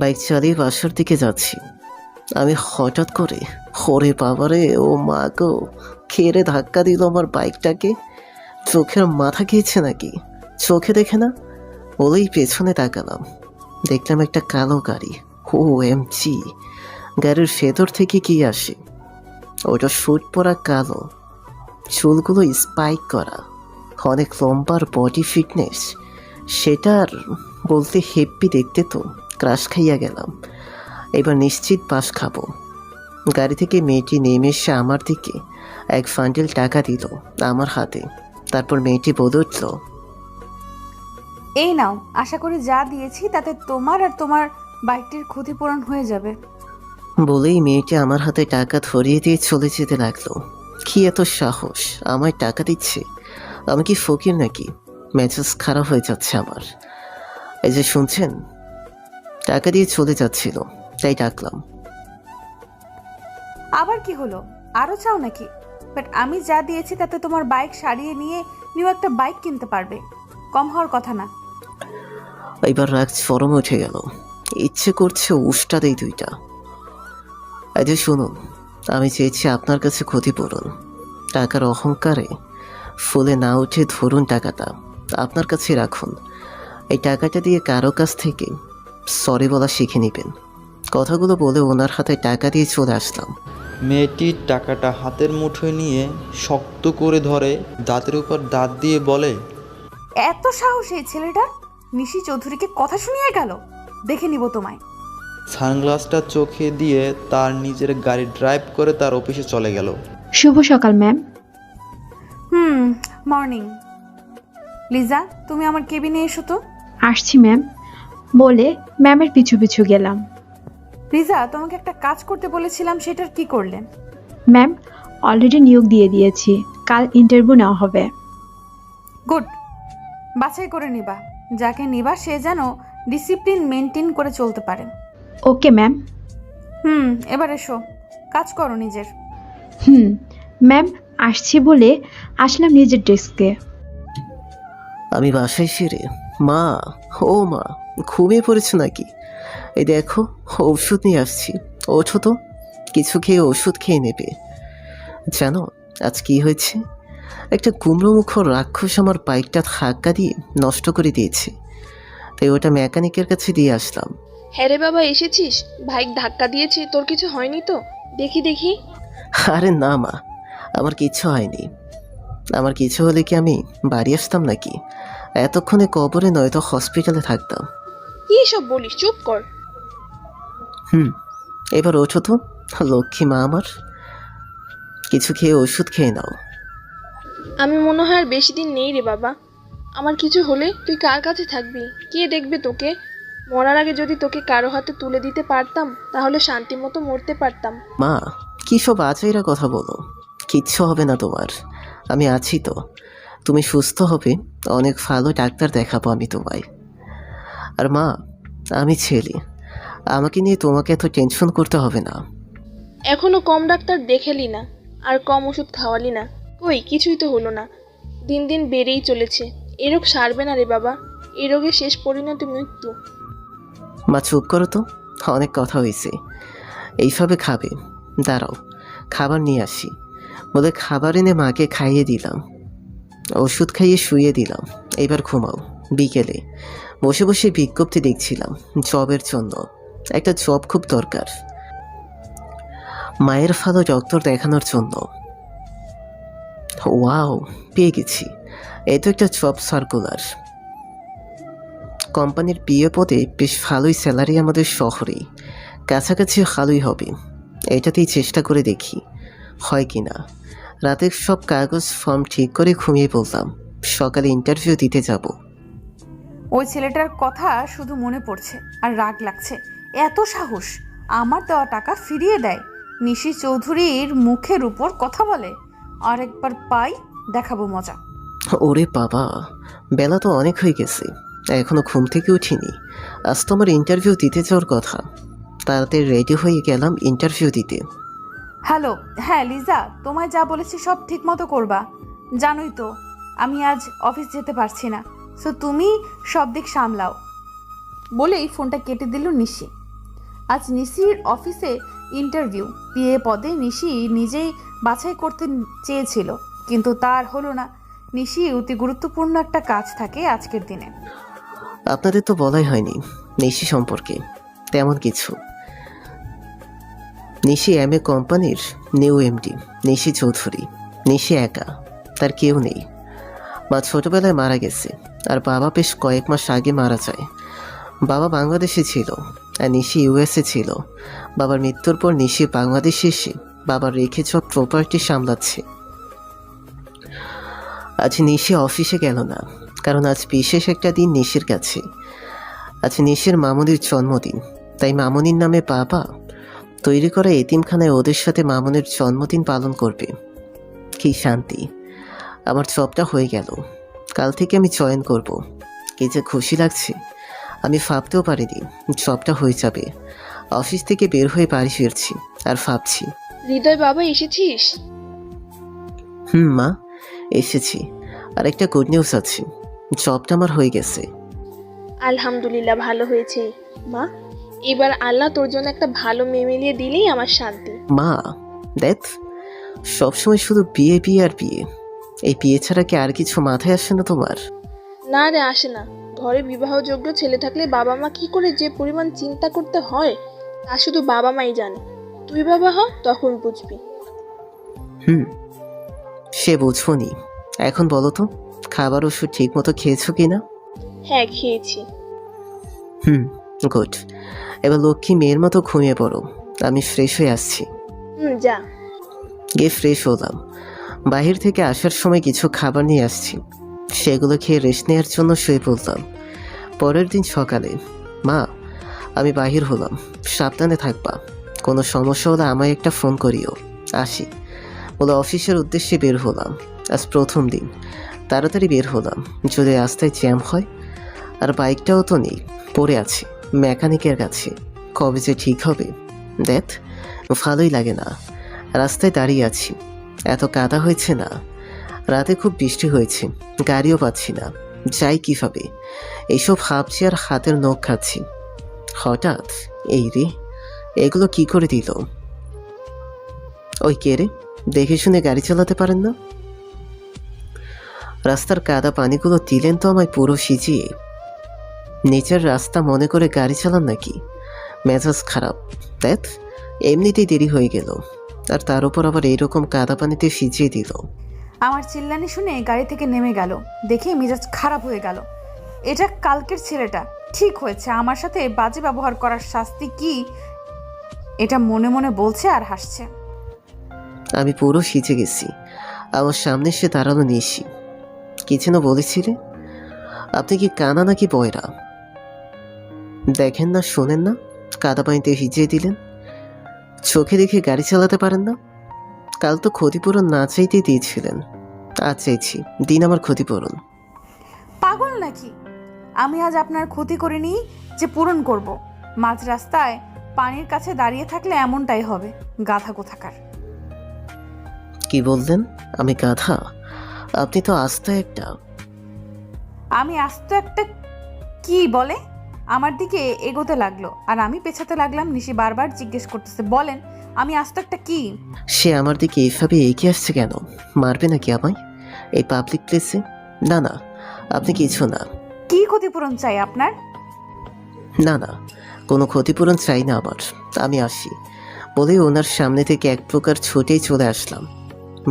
Bike চালিয়ে বাসার দিকে যাচ্ছি। আমি হঠাৎ করে, ওরে বাবারে, ও মা গো, খেয়ে ধাক্কা দিল আমার বাইকটাকে। চোখের মাথা খেয়েছে নাকি? চোখে দেখে না, বলেই পেছনে তাকালাম। দেখলাম একটা কালো গাড়ি। ও এমজি! গাড়ির ভেতর থেকে কি আসে? ওটা শুট পরা কালো, চুলগুলো স্পাইক করা, অনেক লম্বার বডি ফিটনেস। সেটার বলতে হেব্বি দেখতে তো। ক্রাশ খাইয়া গেলাম। এবার নিশ্চিত পাশ খাবো। গাড়ি থেকে মেয়েটি নেমে এসে আমার দিকে এক ফান্ডেল টাকা দিল আমার হাতে। তারপর মেয়েটি বলে উঠল, এই নাও, আশা করি যা দিয়েছি তাতে তোমার আর তোমার বাইকটির ক্ষতিপূরণ হয়ে যাবে। বলেই মেয়েটি আমার হাতে টাকা ধরিয়ে দিয়ে চলে যেতে লাগলো। কি এত সাহস, আমায় টাকা দিচ্ছে? আমি কি ফকির নাকি? মেজাজ খারাপ হয়ে যাচ্ছে আমার। এই যে শুনছেন, টাকা দিয়ে চলে যাচ্ছিল, তাই ডাকলাম। আবার কি হলো? আরো চাও নাকি? বাট আমি যা দিয়েছি তাতে তোমার বাইক সারিয়ে নিয়ে নিউ একটা বাইক কিনতে পারবে। কম হওয়ার কথা না। এবার রাগ চরম উঠে গেল। ইচ্ছে করছে উষ্টা দেই দুইটা। এই যে শুনুন, আমি চেয়েছি আপনার কাছে ক্ষতিপূরণ। টাকার অহংকারে ফুলে না উঠে ধরুন টাকাটা, আপনার কাছে রাখুন। এই টাকাটা দিয়ে কারো কাছ থেকে সরি বলা শিখে নেবেন। কথাগুলো বলে ওনার হাতে টাকা দিয়ে চলে আসলাম। মেয়েটি টাকাটা হাতের মুঠোয় নিয়ে শক্ত করে ধরে, দাঁতের উপর দাঁত দিয়ে বলে, এত সাহস এই ছেলেটার! নিশি চৌধুরীকে কথা শুনিয়ে গেল। দেখে নিব তোমায়। সানগ্লাসটা চোখে দিয়ে তার নিজের গাড়ি ড্রাইভ করে তার অফিসে চলে গেল। শুভ সকাল ম্যাম। মর্নিং। লিজা, তুমি আমার কেবিনে এসো তো। আসছি ম্যাম বলে ম্যামের পিছু পিছু গেলাম। লিজা, তোমাকে একটা কাজ করতে বলেছিলাম, সেটার কি করলেন? ম্যাম অলরেডি নিয়োগ দিয়ে দিয়েছি, কাল ইন্টারভিউ নেওয়া হবে। গুড। বাছাই করে নিবা, যাকে নিবা সে যেন ডিসিপ্লিন মেনটেন করে চলতে পারে। Okay ma'am. এবার এসো, কাজ করো নিজের। ম্যাম আসছি বলে আসলাম নিজের ডেস্কে। আমি বাসায় ফিরে, মা, ও মা, ঘুমিয়ে পড়েছো নাকি? এই দেখো, ওষুধ নিয়ে আসছি, ওঠো তো। কিছু খেয়ে ওষুধ খেয়ে নেবে। জানো আজ কি হয়েছে? একটা কুমড়ো মুখ রাক্ষস আমার বাইকটা ধাক্কা দিয়ে নষ্ট করে দিয়েছে। তাই ওটা মেকানিকের কাছে দিয়ে আসলাম। হ্যাঁ রে বাবা, এসেছিস? বাইক ধাক্কা দিয়েছে, তোর কিছু হয়নি তো? দেখি দেখি। আরে না মা, আমার কিছু হয়নি। আমার কিছু হলে কি আমি বাড়ি আসতাম নাকি? এতক্ষণে কবরে নয়তো হসপিটালে থাকতাম। কি সব বলিস, চুপ কর। এবার ওঠো তো, লক্ষ্মী মা আমার। কিছু খেয়ে ওষুধ খেয়ে নাও। আমি মনে হয় আর বেশি দিন নেই রে বাবা। আমার কিছু হলে তুই কার কাছে থাকবি? কে দেখবে তোকে? মরার আগে যদি তোকে কারো হাতে তুলে দিতে পারতাম, তাহলে শান্তি মতো মরতে পারতাম। মা, কী সব আচাইরা কথা বলো? কিচ্ছু হবে না তোমার, আমি আছি তো। তুমি সুস্থ হবে, অনেক ভালো ডাক্তার দেখাবো আমি তোমায়। আর মা, আমি ছেলে, আমাকে নিয়ে তোমাকে এত টেনশন করতে হবে না। এখনো কম ডাক্তার দেখালি না, আর কম ওষুধ খাওয়ালি না। কই, কিছুই তো হলো না। দিন দিন বেড়েই চলেছে। এ রোগ সারবে না রে বাবা। এই রোগের শেষ পরিণতি মৃত্যু। মা চুপ করো তো, অনেক কথা হয়েছে। এইভাবে খাবে, দাঁড়াও খাবার নিয়ে আসি। বলে খাবার এনে মাকে খাইয়ে দিলাম, ওষুধ খাইয়ে শুইয়ে দিলাম। এবার ঘুমাও। বিকেলে বসে বসে বিজ্ঞপ্তি দেখছিলাম জবের জন্য। একটা জব খুব দরকার, মায়ের ভালো ডক্টর দেখানোর জন্য। ওয়াও, পেয়ে গেছি। এই তো একটা জব সার্কুলার। কোম্পানির বিয়ে পদে বেশ ভালোই স্যালারি, আমাদের শহরেই, কাছাকাছি ভালোই হবে। এটাতেই চেষ্টা করে দেখি হয় কি না। রাতের সব কাগজ ফর্ম ঠিক করে ঘুমিয়ে পড়লাম। সকালে ইন্টারভিউ দিতে যাব। ওই ছেলেটার কথা শুধু মনে পড়ছে আর রাগ লাগছে। এত সাহস, আমার দেওয়া টাকা ফিরিয়ে দেয়, নিশি চৌধুরীর মুখের উপর কথা বলে। আর একবার পাই, দেখাবো মজা। ওরে বাবা, বেলা তো অনেক হয়ে গেছে, এখনো ঘুম থেকে উঠিনি। আজ তো আমার ইন্টারভিউ দিতে যাওয়ার কথা। তাড়াতাড়ি রেডি হয়ে গেলাম ইন্টারভিউ দিতে। হ্যালো, হ্যাঁ লিজা, তোমায় যা বলেছি সব ঠিক মতো করবা। জানোই তো আমি আজ অফিস যেতে পারছি না, সো তুমি সব দিক সামলাও বলেই ফোনটা কেটে দিল নিশি। আজ নিশির অফিসে ইন্টারভিউ। পিএ পদে নিশি নিজেই বাছাই করতে চেয়েছিল, কিন্তু তার হলো না। নিশি অতি গুরুত্বপূর্ণ একটা কাজ থাকে আজকের দিনে। আপনাদের তো বলাই হয়নি নিশি সম্পর্কে তেমন কিছু। নিশি এমএ কোম্পানির নিউ এমডি নিশি চৌধুরী। নিশি একা, তার কেউ নেই। মা ছোটবেলায় মারা গেছে, আর বাবা বেশ কয়েক মাস আগে মারা যায়। বাবা বাংলাদেশে ছিল আর নিশি ইউএসএ ছিল। বাবার মৃত্যুর পর নিশি বাংলাদেশে এসে বাবার রেখে যাওয়া প্রপার্টি সামলাচ্ছে। আজ নিশি অফিসে গেল না, কারণ আজ বিশেষ একটা দিন নিশির কাছে। আজ নিশির মামুনির জন্মদিন, তাই মামুনির নামে বাবা তৈরি করা এতিমখানায় ওদের সাথে মামুনের জন্মদিন পালন করবে। কি শান্তি! আমার জবটা হয়ে গেল, কাল থেকে আমি জয়েন করব। কি যে খুশি লাগছে, আমি ভাবতেও পারিনি জবটা হয়ে যাবে। অফিস থেকে বের হয়ে বাড়ি ফিরছি আর ভাবছি, হৃদয় বাবা এসেছিস? মা এসেছি। আর একটা গুড নিউজ আছে, জবটা আমার হয়ে গেছে। আলহামদুলিল্লাহ, ভালো হয়েছে মা। এবার আল্লাহ তোর জন্য একটা ভালো মেয়ে মিলিয়ে দিলেই আমার শান্তি। মা দেখ, সবসময় শুধু বিয়ে বিয়ে আর বিয়ে, এই বিয়ে ছাড়া কি আর কিছু মাথায় আসে না তোমার? না রে, আসে না। ঘরে বিবাহযোগ্য ছেলে থাকলে বাবা মা কি করে যে পরিমাণ চিন্তা করতে হয় তা শুধু বাবা মাই জানে। তুই বাবা হ, তখন বুঝবি। সে বুঝবো নি। এখন বলো তো, খাবার ওষুধ ঠিক মতো খেয়েছো কিনা? হ্যাঁ, খেয়েছি। গুড। এবার লক্ষ্মী মেয়ের মতো ঘুমিয়ে পড়ো, আমি ফ্রেশ হয়ে আসছি। যা। গিয়ে ফ্রেশ হলাম। বাহির থেকে আসার সময় কিছু খাবার নিয়ে আসছি, সেগুলো খেয়ে রেস্ট নেওয়ার জন্য শুয়ে পড়লাম। পরের দিন সকালে, মা আমি বাহির হলাম, সাবধানে থাকবা। কোনো সমস্যা হলে আমায় একটা ফোন করিও। আসি বলে অফিসের উদ্দেশ্যে বের হলাম। আজ প্রথম দিন, তাড়াতাড়ি বের হলাম। যদি রাস্তায় জ্যাম হয়, আর বাইকটাও তো নেই, পড়ে আছে মেকানিকের কাছে। কবে যে ঠিক হবে। দেখ, ভালোই লাগে না, রাস্তায় দাঁড়িয়ে আছি। এত কাদা হয়েছে না, রাতে খুব বৃষ্টি হয়েছে, গাড়িও পাচ্ছি না, যাই কীভাবে। এইসব ভাবছি আর হাতের নখ খাচ্ছি। হঠাৎ এই রে, এগুলো কি করে দিল? ওই কে রে? দেখে শুনে গাড়ি চালাতে পারেন না? রাস্তার কাদা পানিগুলো দিলেন তো আমায় পুরো সিজিয়ে। নিচের রাস্তা মনে করে গাড়ি চালান নাকি? মেজাজ খারাপ। দেখ, এমনিতেই দেরি হয়ে গেল, আর তার উপর আবার এইরকম কাদা পানিতে সিজিয়ে দিল। আমার চিল্লানি শুনে গাড়ি থেকে নেমে গেল, দেখে মেজাজ খারাপ হয়ে গেল। এটা কালকের ছেলেটা ঠিক হয়েছে, আমার সাথে বাজে ব্যবহার করার শাস্তি কি এটা মনে মনে বলছে আর হাসছে। আমি পুরো সিজে গেছি। আমার সামনে সে দাঁড়ানো নিশি। কি যেন বলেছিলে? আপনি কি কানা নাকি বয়রা? দেখেন না, শোনেন না? কাদা পানিতে ভিজিয়ে দিলেন। চোখে দেখে গাড়ি চালাতে পারেন না? কাল তো ক্ষতিপূরণ না চাইতেই দিয়েছিলেন, আজ চাইছি দিন আমার ক্ষতিপূরণ। পাগল নাকি? আমি আজ আপনার ক্ষতি করিনি যে পূরণ করব। মাঝ রাস্তায় পানির কাছে দাঁড়িয়ে থাকলে এমনটাই হবে, গাধা কোথাকার। কি বললেন? আমি গাধা? আপনি তো আস্ত একটা। আমি আস্ত একটা কি বলে? আমার দিকে এগোতে লাগলো আর আমি পেছাতে লাগলাম। নিশি বারবার জিজ্ঞেস করতেছে, বলেন আমি আস্ত একটা কি? সে আমার দিকে এইভাবে এগিয়ে আসছে কেন? মারবে নাকি আমায় এই পাবলিক প্লেসে? না না, আপনি কিছু না। কি ক্ষতিপূরণ চাই আপনার? না না, কোনো ক্ষতিপূরণ চাই না আমার। আমি আসি বলেই ওনার সামনে থেকে এক প্রকার ছুটেই চলে আসলাম।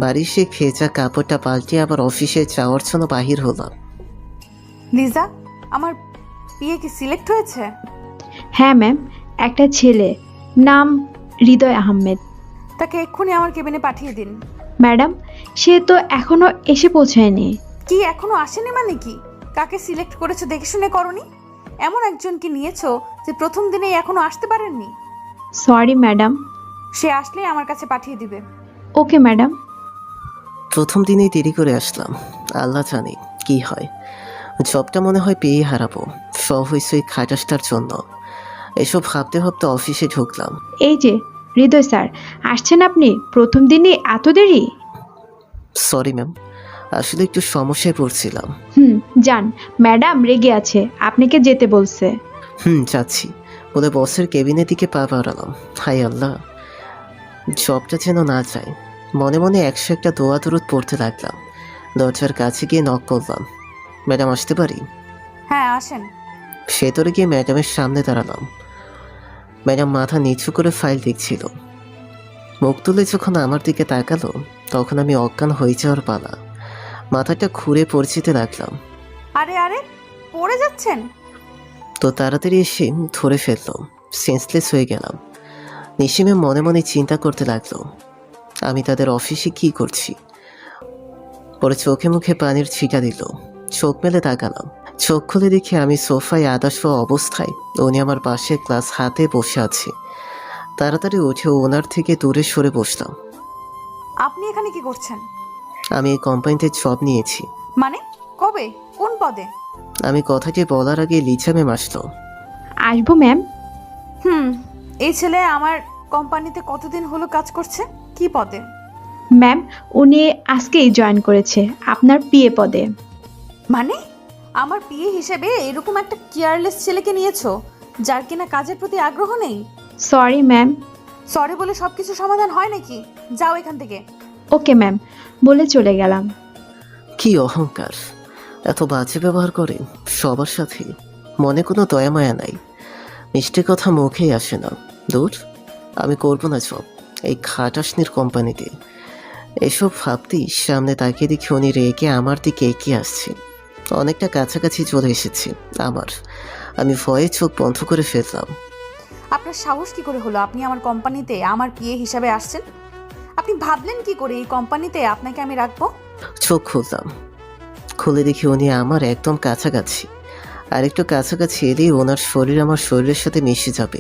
বাড়ি সে ভেজা কাপড়টা পাল্টে আবার অফিসে যাওয়ার জন্য বাহির হলাম। লিজা, আমার বিয়ে কি সিলেক্ট হয়েছে? হ্যাঁ ম্যাম, একটা ছেলে, নাম হৃদয় আহমেদ। তাকে এক্ষুনি আমার কেবিনে পাঠিয়ে দিন। ম্যাডাম, সে তো এখনো এসে পৌঁছায়নি। কি এখনো আসেনি মানে কি? কাকে সিলেক্ট করেছো দেখে শুনে করনি? এমন একজনকে নিয়েছো যে প্রথম দিনেই এখনো আসতে পারেননি। Sorry madam. সে আসলেই আমার কাছে পাঠিয়ে দিবে। Okay madam. প্রথম দিনেই দেরি করে আসলাম, আল্লাহ জানে কি হয়। জবটা মনে হয় পেয়ে হারাবো, সব হয়েছে ওই খাটাসটার জন্য। এসব ভাবতে ভাবতে অফিসে ঢুকলাম। এই যে হৃদয় স্যার আসছেন আপনি, প্রথম দিনই এত দেরি? সরি ম্যাম, আসলে একটু সমস্যায় পড়ছিলাম। যান, ম্যাডাম রেগে আছে, আপনাকে যেতে বলছে। যাচ্ছি বলে বসের কেবিনের দিকে পা বাড়ালাম। হাই আল্লাহ, জবটা যেন না যায়। মনে মনে 101টা দোয়া দরুদ পড়তে লাগলাম। দরজার কাছে গিয়ে নক করলাম। ম্যাডাম আসতে পারি? হ্যাঁ আসেন। ভেতরে গিয়ে ম্যাডামের সামনে দাঁড়ালাম। ম্যাডাম মাথা নিচু করে ফাইল দেখছিল। মুখ তুলে যখন আমার দিকে তাকালো তখন আমি অজ্ঞান হয়ে যাওয়ার পালা। মাথাটা ঘুরে পরিচিতে লাগলাম। আরে আরে, পড়ে যাচ্ছেন? তো তাড়াতাড়ি এসে ধরে ফেললো। সেন্সলেস হয়ে গেলাম। নিশিমে মনে মনে চিন্তা করতে লাগলো আমি তাদের অফিসে কি করছি। পরে চোখে মুখে পানির ছিটা দিল। চোখ মেলে তাকালাম। চোখ খুলে দেখি আমি সোফায় আদাশ অবস্থায়, উনি আমার পাশে গ্লাস হাতে বসে আছে। তাড়াতাড়ি উঠে ওনার থেকে দূরে সরে বসলাম। আপনি এখানে কি করছেন? আমি এই কোম্পানিতে জব নিয়েছি। মানে কবে, কোন পদে? আমি কথাটি বলার আগে লিচা ম্যাম আসলো। আসবো ম্যাম? এই ছেলে আমার কোম্পানিতে কতদিন হলো কাজ করছে? কি পদে? ম্যাম, উনি আজকেই জয়েন করেছে আপনার পিএ পদে। মানে আমার পিএ হিসেবে এরকম একটা কেয়ারলেস ছেলেকে নিয়েছো যার কিনা কাজের প্রতি আগ্রহ নেই? Sorry ma'am. সরি বলে সবকিছু সমাধান হয় নাকি? যাও এখান থেকে। ওকে ম্যাম বলে চলে গেলাম। কি অহংকার, এত বাজে ব্যবহার করে সবার সাথে। মনে কোনো দয়া মায়া নাই, মিষ্টি কথা মুখেই আসে না। দূর, আমি করবো না জব এই খাটাসনির কোম্পানিতে। এসব ভাবতেই সামনে তাকিয়ে দেখি উনি রেগে আমার দিকে এগিয়ে আসছে। অনেকটা কাছাকাছি চলে এসেছে আমার। আমি ভয়ে চোখ বন্ধ করে ফেললাম। আপনার সাহস কি করে হলো আপনি আমার কোম্পানিতে আমার পিএ হিসাবে আসছেন? আপনি ভাবলেন কি করে এই কোম্পানিতে আপনাকে আমি রাখবো? চোখ খুললাম। খুলে দেখি উনি আমার একদম কাছাকাছি। আর একটু কাছাকাছি এলেই ওনার শরীর আমার শরীরের সাথে মিশে যাবে।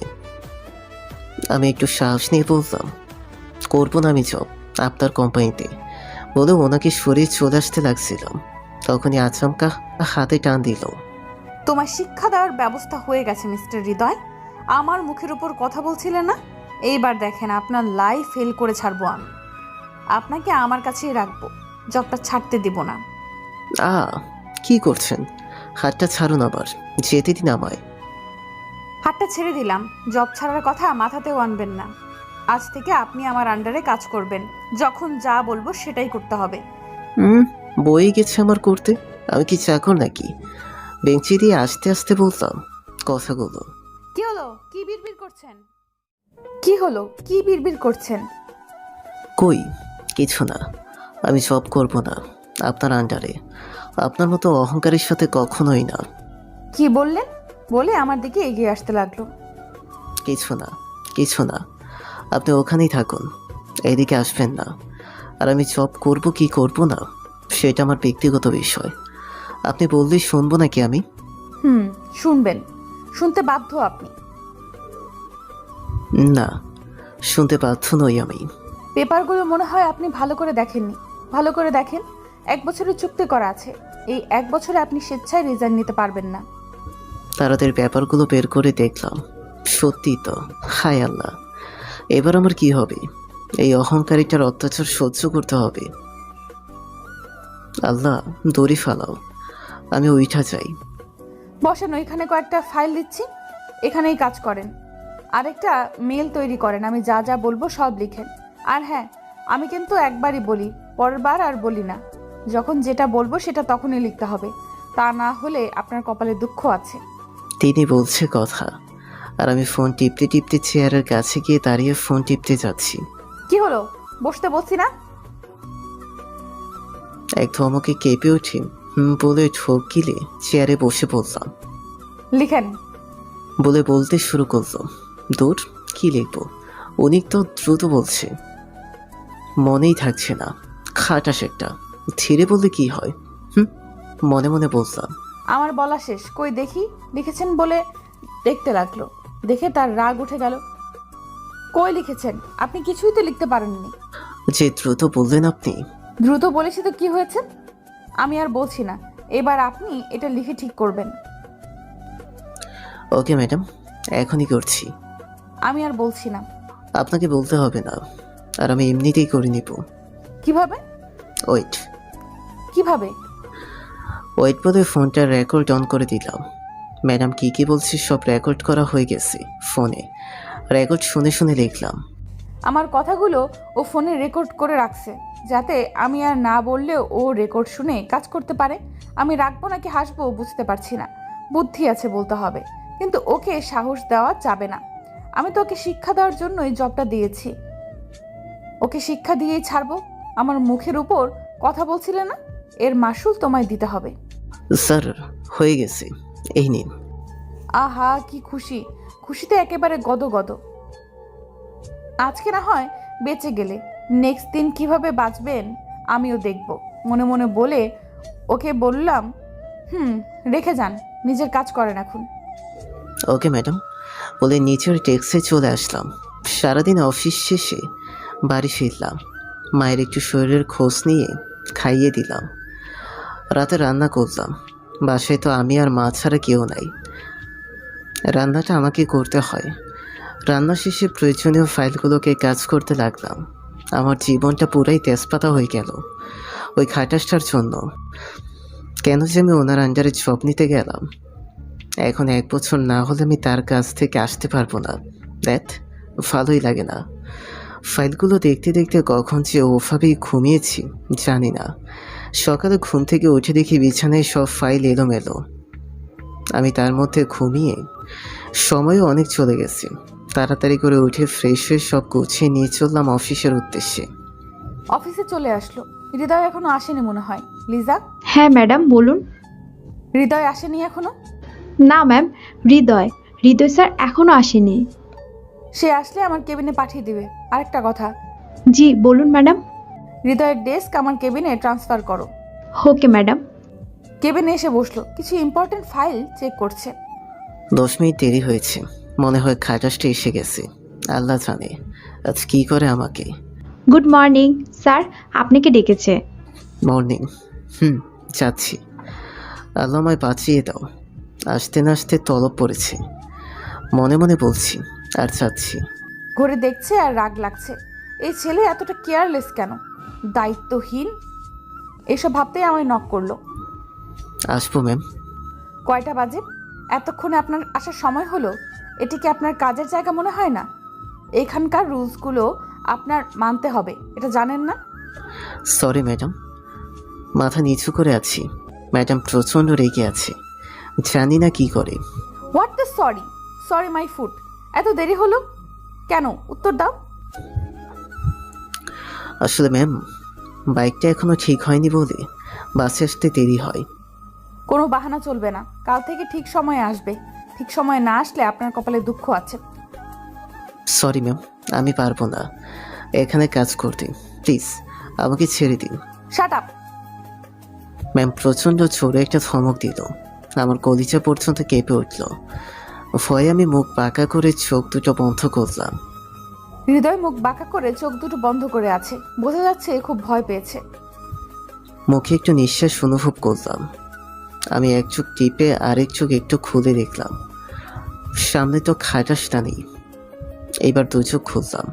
আমি একটু সাহস নিয়ে বললাম, করবো না আমি জব আপনার কোম্পানিতে বলে ওনাকে শরীর চলে আসতে লাগছিলাম। তখনই আচমকা হাতে টান দিল। তোমার শিক্ষা দেওয়ার ব্যবস্থা হয়ে গেছে মিস্টার হৃদয়। আমার মুখের উপর কথা বলছিলেন না? এইবার দেখেন আপনার লাইফ ফেল করে ছাড়বো আমি। আপনাকে আমার কাছেই রাখবো, জবটা ছাড়তে দিব না। কি করছেন? হাতটা ছাড়ুন, আবার যেতে দিন আমায়। হাতটা ছেড়ে দিলাম। জব ছাড়ার কথা মাথাতেও আনবেন না। আজ থেকে আপনি আমার আন্ডারে কাজ করবেন। যখন যা বলবো সেটাই করতে হবে। বই গেছে আমার করতে। আমি কি চাকর নাকি? বেঞ্চি দিয়ে আস্তে আস্তে বলতাম কথাগুলো। কি হলো, কি বিড়বিড় করছেন? কি হলো, কি বিড়বিড় করছেন? কই কিছু না। আমি জব করব না আপনার আন্ডারে। আপনার মতো অহংকারের সাথে কখনোই না। কি বললেন? বলে আমার দিকে এগিয়ে আসতে লাগলো। কিছু না, কিছু না। আপনি ওখানেই থাকুন, এদিকে আসবেন না। আর আমি জব করব কি করব না সেটা আমার ব্যক্তিগত বিষয়। আপনি বললেই শুনবো নাকি আমি? শুনবেন, শুনতে বাধ্য আপনি। না, শুনতে বাধ্য নই আমি। পেপারগুলো মনে হয় আপনি ভালো করে দেখেননি। ভালো করে দেখেন, 1 বছরের চুক্তি করা আছে। এই 1 বছরে আপনি স্বেচ্ছায় রিজাইন নিতে পারবেন না। তাদের ব্যাপারগুলো বের করে দেখলাম। সত্যি তো, হায় আল্লাহ, এবার আমার কি হবে? এই অহংকারিটার অত্যাচার সহ্য করতে হবে। আল্লাহ দড়ি ফালাও, আমি উঠা যাই। বসেন, ওইখানে কয়েকটা ফাইল দিচ্ছি, এখানেই কাজ করেন। আরেকটা মেল তৈরি করেন, আমি যা যা বলবো সব লিখেন। আর হ্যাঁ, আমি কিন্তু একবারই বলি, পরের বার আর বলি না। যখন যেটা বলবো সেটা তখনই লিখতে হবে, তা না হলে আপনার কপালে দুঃখ আছে। তিনি বলছে কথা, আর আমি ফোন টিপতে টিপতে চেয়ারের কাছে গিয়ে দাঁড়িয়ে ফোন টিপতে যাচ্ছি। কি হলো, বসতে বলছি না? এক ধমকে কেঁপে উঠি বলে ঠোক গিলে চেয়ারে বসে পড়লাম। লিখেন। বলে বলতে শুরু করলো। দূর, কি লিখবো? উনি তো দ্রুত বলছে, মনেই থাকছে না। খাটাস একটা, ধীরে বললে কি হয়? মনে মনে বললাম। আমার বলা শেষ, কই দেখি লিখেছেন বলে দেখতে লাগলো। দেখে তার রাগ উঠে গেল। কই লিখেছেন? আপনি কিছুই তো লিখতে পারেননি। যে দ্রুত বললেন আপনি। দ্রুত বলেছি তো কি হয়েছে? আমি আর বলছি না, এবার আপনি এটা লিখে ঠিক করবেন। ওকে ম্যাডাম, এখনই করছি। আমি আর বলছি না। আপনাকে বলতে হবে না, আর আমি এমনিতেই করে নিব। কিভাবে? ওয়েট। কিভাবে? ওয়েট বলে ফোনটা রেকর্ড অন করে দিলাম। ম্যাডাম কি বলছি সব রেকর্ড করা হয়ে গেছে ফোনে। রেকর্ড শুনে শুনে লিখলাম। আমার কথাগুলো ও ফোনে রেকর্ড করে রাখছে, যাতে আমি আর না বললেও ও রেকর্ড শুনে কাজ করতে পারে। আমি রাখবো নাকি হাসবো বুঝতে পারছি না। বুদ্ধি আছে বলতে হবে, কিন্তু ওকে সাহস দেওয়া যাবে না। আমি তো ওকে শিক্ষা দেওয়ার জন্যই জবটা দিয়েছি। ওকে শিক্ষা দিয়েই ছাড়বো। আমার মুখের উপর কথা বলছিলে না, এর মাসুল তোমায় দিতে হবে। স্যার হয়ে গেছে, এই নিন। আহা কি খুশি, খুশিতে একেবারে গদগদ। আজকে না হয় বেঁচে গেলে, নেক্সট দিন কিভাবে বাঁচবেন আমিও দেখব, মনে মনে বলে ওকে বললাম, রেখে যান, নিজের কাজ করেন এখন। ওকে ম্যাডাম বলে নিচের ট্যাক্সে চলে আসলাম। সারাদিন অফিস শেষে বাড়ি ফিরলাম। মায়ের একটু শরীরের খোঁজ নিয়ে খাইয়ে দিলাম। রাতে রান্না করলাম। বাসায় তো আমি আর মা ছাড়া কেউ নাই, রান্নাটা আমাকে করতে হয়। রান্না শেষে প্রয়োজনীয় ফাইলগুলোকে কাজ করতে লাগলাম। আমার জীবনটা পুরাই তেজপাতা হয়ে গেল ওই খাটাসটার জন্য। কেন যে আমি ওনার আন্ডারে জব নিতে গেলাম। এখন 1 বছর না হলে আমি তার কাছ থেকে আসতে পারবো না। দ্যাট ভালোই লাগে না। ফাইলগুলো দেখতে দেখতে কখন যে ওভাবেই ঘুমিয়েছি জানি না। সকালে ঘুম থেকে উঠে দেখি বিছানায় সব ফাইল এলোমেলো। আমি তার মধ্যে ঘুমিয়ে সময়ও অনেক চলে গেছে। তাড়াতাড়ি করে উঠে ফ্রেশ হয়ে সব গুছিয়ে নিয়ে চললাম অফিসের উদ্দেশ্যে। অফিসে চলে আসলো। হৃদয় এখনো আসেনি মনে হয়। লিজা, হ্যাঁ ম্যাডাম বলুন। হৃদয় আসেনি এখনো? না ম্যাম, হৃদয় হৃদয় স্যার এখনো আসেনি। সে আসলে আমার কেবিনে পাঠিয়ে দিবে। আরেকটা কথা, জি বলুন ম্যাডাম। হৃদয়ের ডেস্ক আমার কেবিনে ট্রান্সফার করো। Okay madam. কেবিনে এসে বসলো, কিছু ইম্পর্টেন্ট ফাইল চেক করছে। 10 মিনিট দেরি হয়েছে, মনে হয় খাটাসটা এসে গেছে। আল্লাহ জানে আজ কী করে আমাকে। গুড মর্নিং স্যার, আপনাকে ডেকেছে। মর্নিং। যাচ্ছি। আল্লাহ আমায় বাঁচিয়ে দাও। আসতে না আসতে তলব পড়েছে। মনে মনে বলছি আর যাচ্ছি। ঘরে দেখছে আর রাগ লাগছে। এই ছেলে এতটা কেয়ারলেস কেন, দায়িত্বহীন। এসব ভাবতেই আমায় নক করলো। আসবো ম্যাম। কয়টা বাজে? এতক্ষণে আপনার আসার সময় হলো। এটি কি আপনার কাজের জায়গা মনে হয় না? এখানকার রুলসগুলো আপনার মানতে হবে, এটা জানেন না? Sorry madam. মাথা নিচু করে আছি। ম্যাডাম প্রচণ্ড রেগে আছে, জানি না কি করে। What the sorry? Sorry my food. এত দেরি হলো কেন, উত্তর দাও। আসলে ম্যাম বাইকটা এখনো ঠিক হয়নি বলে বাসে আসতে দেরি হয়। কোনো বাহানা চলবে না, কাল থেকে ঠিক সময়ে আসবে। ঠিক সময়ে না আসলে আপনার কপালে দুঃখ আছে। সরি ম্যাম, আমি পারবো না এখানে কাজ করতে। প্লিজ আমাকে ছেড়ে দিন। Shut up. ম্যাম প্রচণ্ড জোরে একটা ধমক দিল। আমার কলিজা পর্যন্ত কেঁপে উঠল। ভয়ে আমি মুখ বাঁকা করে চোখ দুটো বন্ধ করলাম। হৃদয় মুখ বাঁকা করে চোখ দুটো বন্ধ করে আছে, বোঝা যাচ্ছে খুব ভয় পেয়েছে। মুখে একটু নিঃশ্বাস অনুভব করলাম। আমি এক চোখ টিপে আরেক চোখ একটু খুলে দেখলাম সামনে তো খাটাসটা নেই। এইবার 2 চোখ খুললাম,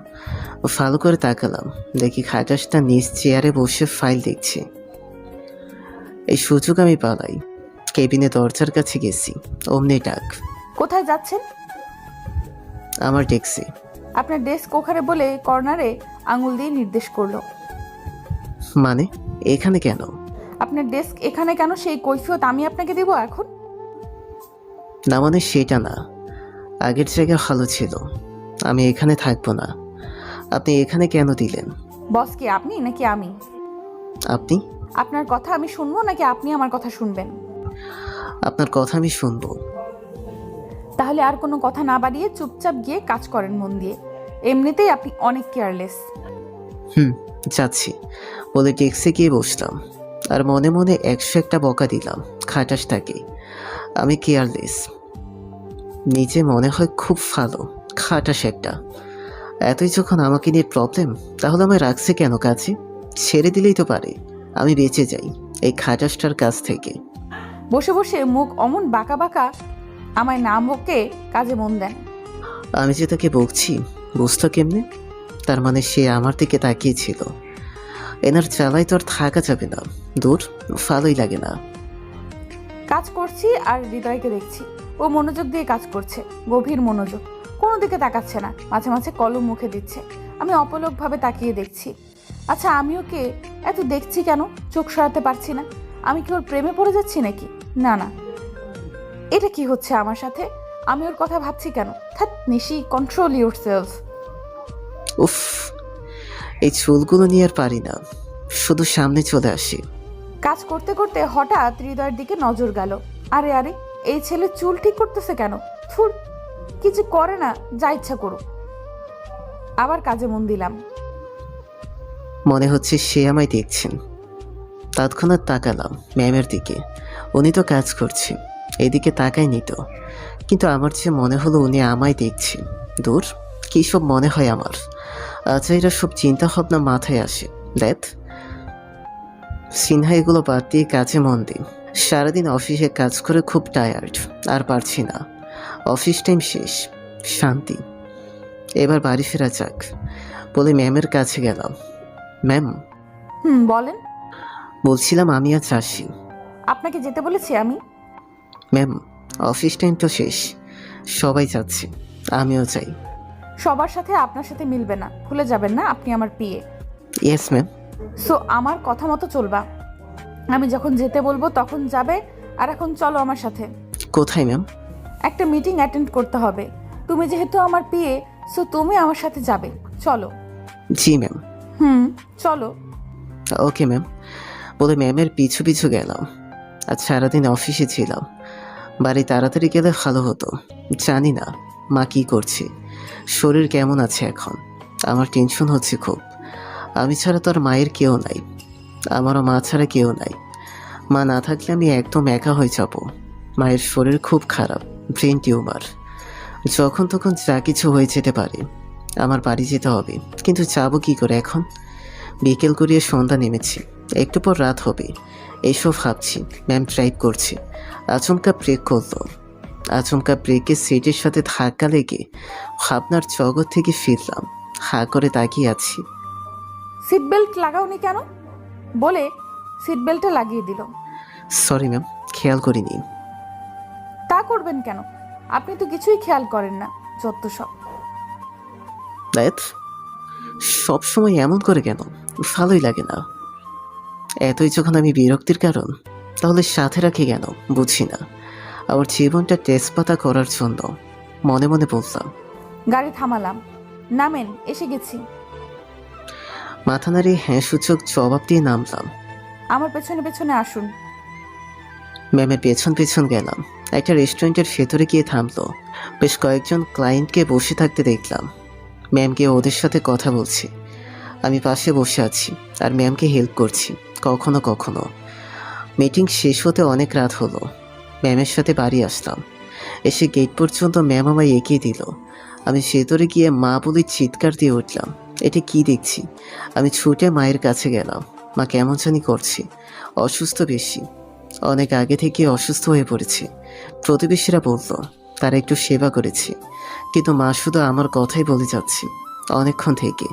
ভালো করে তাকালাম, দেখি খাটাসটা নিজ চেয়ারে বসে ফাইল দেখছে। এই সুযোগ আমি পালাই। কেবিনে দরজার কাছে গেছি, অমনি ডাক। কোথায় যাচ্ছেন? আমার ডেস্কে। আপনার ডেস্ক ওখানে বলে কর্নারে আঙুল দিয়ে নির্দেশ করলো। মানে এখানে কেন? আপনার ডেস্ক এখানে কেন সেই কৈফিয়ত আমি আপনাকে দেব এখন? না মানে সেটা না, আগের জায়গা ভালো ছিল, আমি এখানে থাকবো না। আপনি এখানে কেন দিলেন? বস কি আপনি নাকি আমি? আপনি? আপনার কথা আমি শুনবো নাকি আপনি আমার কথা শুনবেন? আপনার কথা আমি শুনবো। তাহলে আর কোনো কথা না বাড়িয়ে চুপচাপ গিয়ে কাজ করেন মন দিয়ে। এমনিতেই আপনি অনেক কেয়ারলেস। যাচ্ছি বলে ডেস্কে গিয়ে বসলাম আর মনে মনে 101টা বকা দিলাম খাটাসটাকে। আমি কেয়ারলেস, নিজে মনে হয় খুব ভালো, খাটাস একটা। এতই যখন আমাকে নিয়ে প্রবলেম, তাহলে আমায় রাখছে কেন কাছে? ছেড়ে দিলেই তো পারে, আমি বেঁচে যাই এই খাটাসটার কাছ থেকে। বসে বসে মুখ অমন বাঁকা বাঁকা, আমায় না বকে কাজে মন দেন। আমি যে তাকে বকছি বুঝতো কেমনে? তার মানে সে আমার দিকে তাকিয়েছিল। এনার জ্বালায় তো আর থাকা যাবে না। দূর, ভালোই লাগে না। কাজ করছি আর হৃদয়কে দেখছি। ও মনোযোগ দিয়ে কাজ করছে, গভীর মনোযোগ, কোনো দিকে তাকাচ্ছে না, মাঝে মাঝে কলম মুখে দিচ্ছে। আমি অপলকভাবে তাকিয়ে দেখছি। আচ্ছা, আমি ওকে এত দেখছি কেন? চোখ সরাতে পারছি না। আমি কি ওর প্রেমে পড়ে যাচ্ছি নাকি? না না, এটা কি হচ্ছে আমার সাথে? আমি ওর কথা ভাবছি কেন? থাক নিশি, কন্ট্রোল ইউরসেলফ। উফ, এই চুলগুলো নিয়ে আর পারি না, শুধু সামনে চলে আসি। কাজ করতে করতে হঠাৎ হৃদয়ের দিকে নজর গেল। আরে আরে, এই ছেলে চুল ঠিক করতেছে কেন? থুর, কিছু করে না, যা ইচ্ছা করুক। আবার কাজে মন দিলাম। মনে হচ্ছে সে আমায় দেখছেন। তৎক্ষণাৎ তাকালাম ম্যামের দিকে। উনি তো কাজ করছেন, এদিকে তাকায়নি তো, কিন্তু আমার যে মনে হলো উনি আমায় দেখছেন। দূর, কী সব মনে হয় আমার। আচ্ছা, এরা সব চিন্তা ভাবনা মাথায় আসে। দেখ সিনহা, এগুলো বাদ দিয়ে কাজে মন দিন। সারাদিন অফিসে কাজ করে খুব টায়ার্ড, আর পারছি না। অফিস টাইম শেষ, শান্তি। এবার বাড়ি ফেরা যাক বলে ম্যামের কাছে গেলাম। ম্যাম, বলেন। বলছিলাম আমি আজ আসি। আপনাকে যেতে বলেছি আমি? ম্যাম, অফিস টাইম তো শেষ, সবাই যাচ্ছে, আমিও চাই। সবার সাথে আপনার সাথে মিলবে না, ভুলে যাবেন না আপনি আমার পিএ। Yes ma'am. সো আমার কথা মতো চলবা। আমি যখন যেতে বলবো তখন যাবে। আর এখন চলো আমার সাথে। কোথায় ম্যাম? একটা মিটিং অ্যাটেন্ড করতে হবে। তুমি যেহেতু আমার পিএ, সো তুমি আমার সাথে যাবে। চলো। জি ম্যাম। চলো। ওকে ম্যাম বলে ম্যামের পিছু পিছু গেলাম। আজ সারাদিন অফিসে ছিলাম, বাড়ি তাড়াতাড়ি গেলে ভালো হতো। জানি না মা কী করছে, শরীর কেমন আছে এখন। আমার টেনশন হচ্ছে খুব। আমি ছাড়া তো আর মায়ের কেউ নাই, আমারও মা ছাড়া কেউ নাই। মা না থাকলে আমি একদম একা হয়ে যাব। মায়ের শরীর খুব খারাপ, ব্রেন টিউমার। যখন তখন যা কিছু হয়ে যেতে পারে। আমার বাড়ি যেতে হবে, কিন্তু যাবো কী করে এখন? বিকেল করিয়ে সন্ধ্যা নেমেছি, একটু পর রাত হবে। এইসব ভাবছি, ম্যাম ড্রাইভ করছে। আচমকা ব্রেক করলো। আচমকা ব্রেকের সিটের সাথে ধাক্কা লেগে ভাবনার জগৎ থেকে ফিরলাম। হাঁ করে তাকিয়ে আছি। সিট বেল্ট লাগাওনি কেন? বলে সিট বেল্টটা লাগিয়ে দিল। সরি ম্যাম, খেয়াল করিনি। তা করবেন কেন? আপনি তো কিছুই খেয়াল করেন না, যত সব। দেখ, সবসময় এমন করে কেন? ভালোই লাগে না। এতই যখন আমি বিরক্তির কারণ, তাহলে সাথে রাখি কেন বুঝি না। আমার জীবনটা তেজপাতা করার জন্য মনে মনে বললাম। গাড়ি থামালাম। নামেন, এসে গেছি। মাথা নাড়িয়ে হ্যাঁ সূচক জবাব দিয়ে নামলাম। আমার পেছনে পেছনে আসুন। ম্যামের পেছন পেছন গেলাম। একটা রেস্টুরেন্টের ভেতরে গিয়ে থামলো। বেশ কয়েকজন ক্লায়েন্টকে বসে থাকতে দেখলাম। ম্যামকে ওদের সাথে কথা বলছি, আমি পাশে বসে আছি আর ম্যামকে হেল্প করছি কখনো কখনো। মিটিং শেষ হতে অনেক রাত হলো। ম্যামের সাথে বাড়ি আসলাম। এসে গেট পর্যন্ত ম্যাম আমায় এগিয়ে দিল। আমি ভেতরে গিয়ে মা বলে চিৎকার দিয়ে উঠলাম। এটা কি দেখছি? আমি ছুটে মায়ের কাছে গেলাম। মা কেমন জানি করছে, অসুস্থ বেশি, অনেক আগে থেকে অসুস্থ হয়ে পড়েছে। প্রতিবেশীরা বলল তারা একটু সেবা করেছে, কিন্তু মা শুধু আমার কথাই বলে যাচ্ছে অনেকক্ষণ থেকে।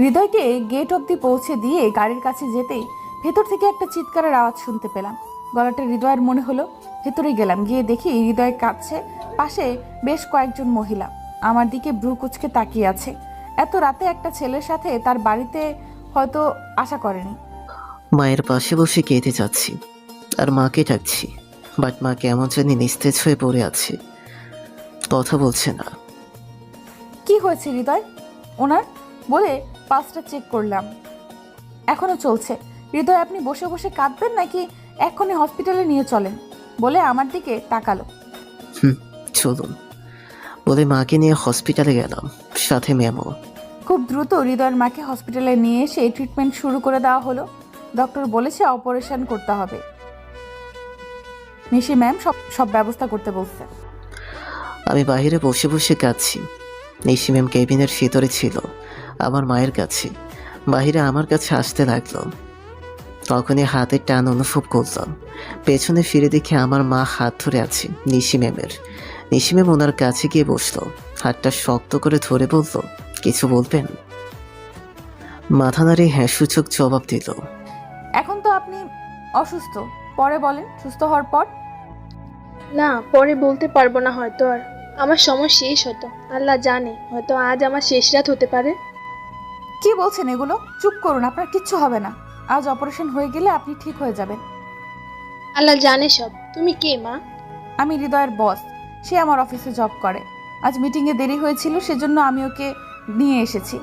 হৃদয়কে গেট অবধি পৌঁছে দিয়ে গাড়ির কাছে যেতেই ভেতর থেকে একটা চিৎকারের আওয়াজ শুনতে পেলাম। গলাটা হৃদয়ের মনে হলো। ভেতরে গেলাম, গিয়ে দেখি হৃদয় কাঁদছে। পাশে বেশ কয়েকজন মহিলা আমার দিকে ভ্রু কুচকে তাকিয়ে আছে। এত রাতে একটা ছেলের সাথে তার বাড়িতে হয়তো আশা করেনি। মায়ের পাশে বসে কেঁদে যাচ্ছি আর মাকে ডাকছি, বাট মা কেমন জানি নিস্তেজ হয়ে পড়ে আছে, কথা বলছে না। কি হয়েছে হৃদয় ওনার? বলে পালসটা চেক করলাম, এখনো চলছে। হৃদয়, আপনি বসে বসে কাঁদবেন নাকি এখনই হসপিটালে নিয়ে চলেন? বলে আমার দিকে তাকালো। চলুন বলে মাকে নিয়ে হসপিটালে গেলাম, সাথে ম্যামও। খুব দ্রুত হৃদয়ের মাকে হসপিটালে নিয়ে এসে ট্রিটমেন্ট শুরু করে দেওয়া হলো। ডক্টর বলেছে অপারেশন করতে হবে। নিশি ম্যাম সব ব্যবস্থা করতে বলছে। আমি বাইরে বসে বসে কাঁদছি। নিশি ম্যাম কেবিনের ভেতরে ছিল আমার মায়ের কাছে। বাইরে আমার কাছে আসতে লাগলো। তখনই হাতের টান অনুভব করলাম। পেছনে ফিরে দেখে আমার মা হাত ধরে আছে নিশি ম্যামের। নিশি ম্যাম ওনার কাছে গিয়ে বসলো, হাতটা শক্ত করে ধরে বলল, কিছু বলবেন? মাথা নাড়িয়ে হ্যাঁ সূচক জবাব দিল। এখন তো আপনি অসুস্থ, পরে বলেন সুস্থ হওয়ার পর। না, পরে বলতে পারবো না হয়তো। আর আমার সময় শেষ হতো, আল্লাহ জানে, হয়তো আজ আমার শেষ রাত হতে পারে। কি বলছেন এগুলো? চুপ করুন, আপনার কিচ্ছু হবে না। আজ অপারেশন হয়ে গেলে আপনি ঠিক হয়ে যাবেন। আল্লাহ জানে সব। তুমি কে মা? আমি হৃদয়ের বস, সে আমার অফিসে জব করে। আজ মিটিংয়ে দেরি হয়েছিল, সেজন্য আমি ওকে নিয়ে এসেছি।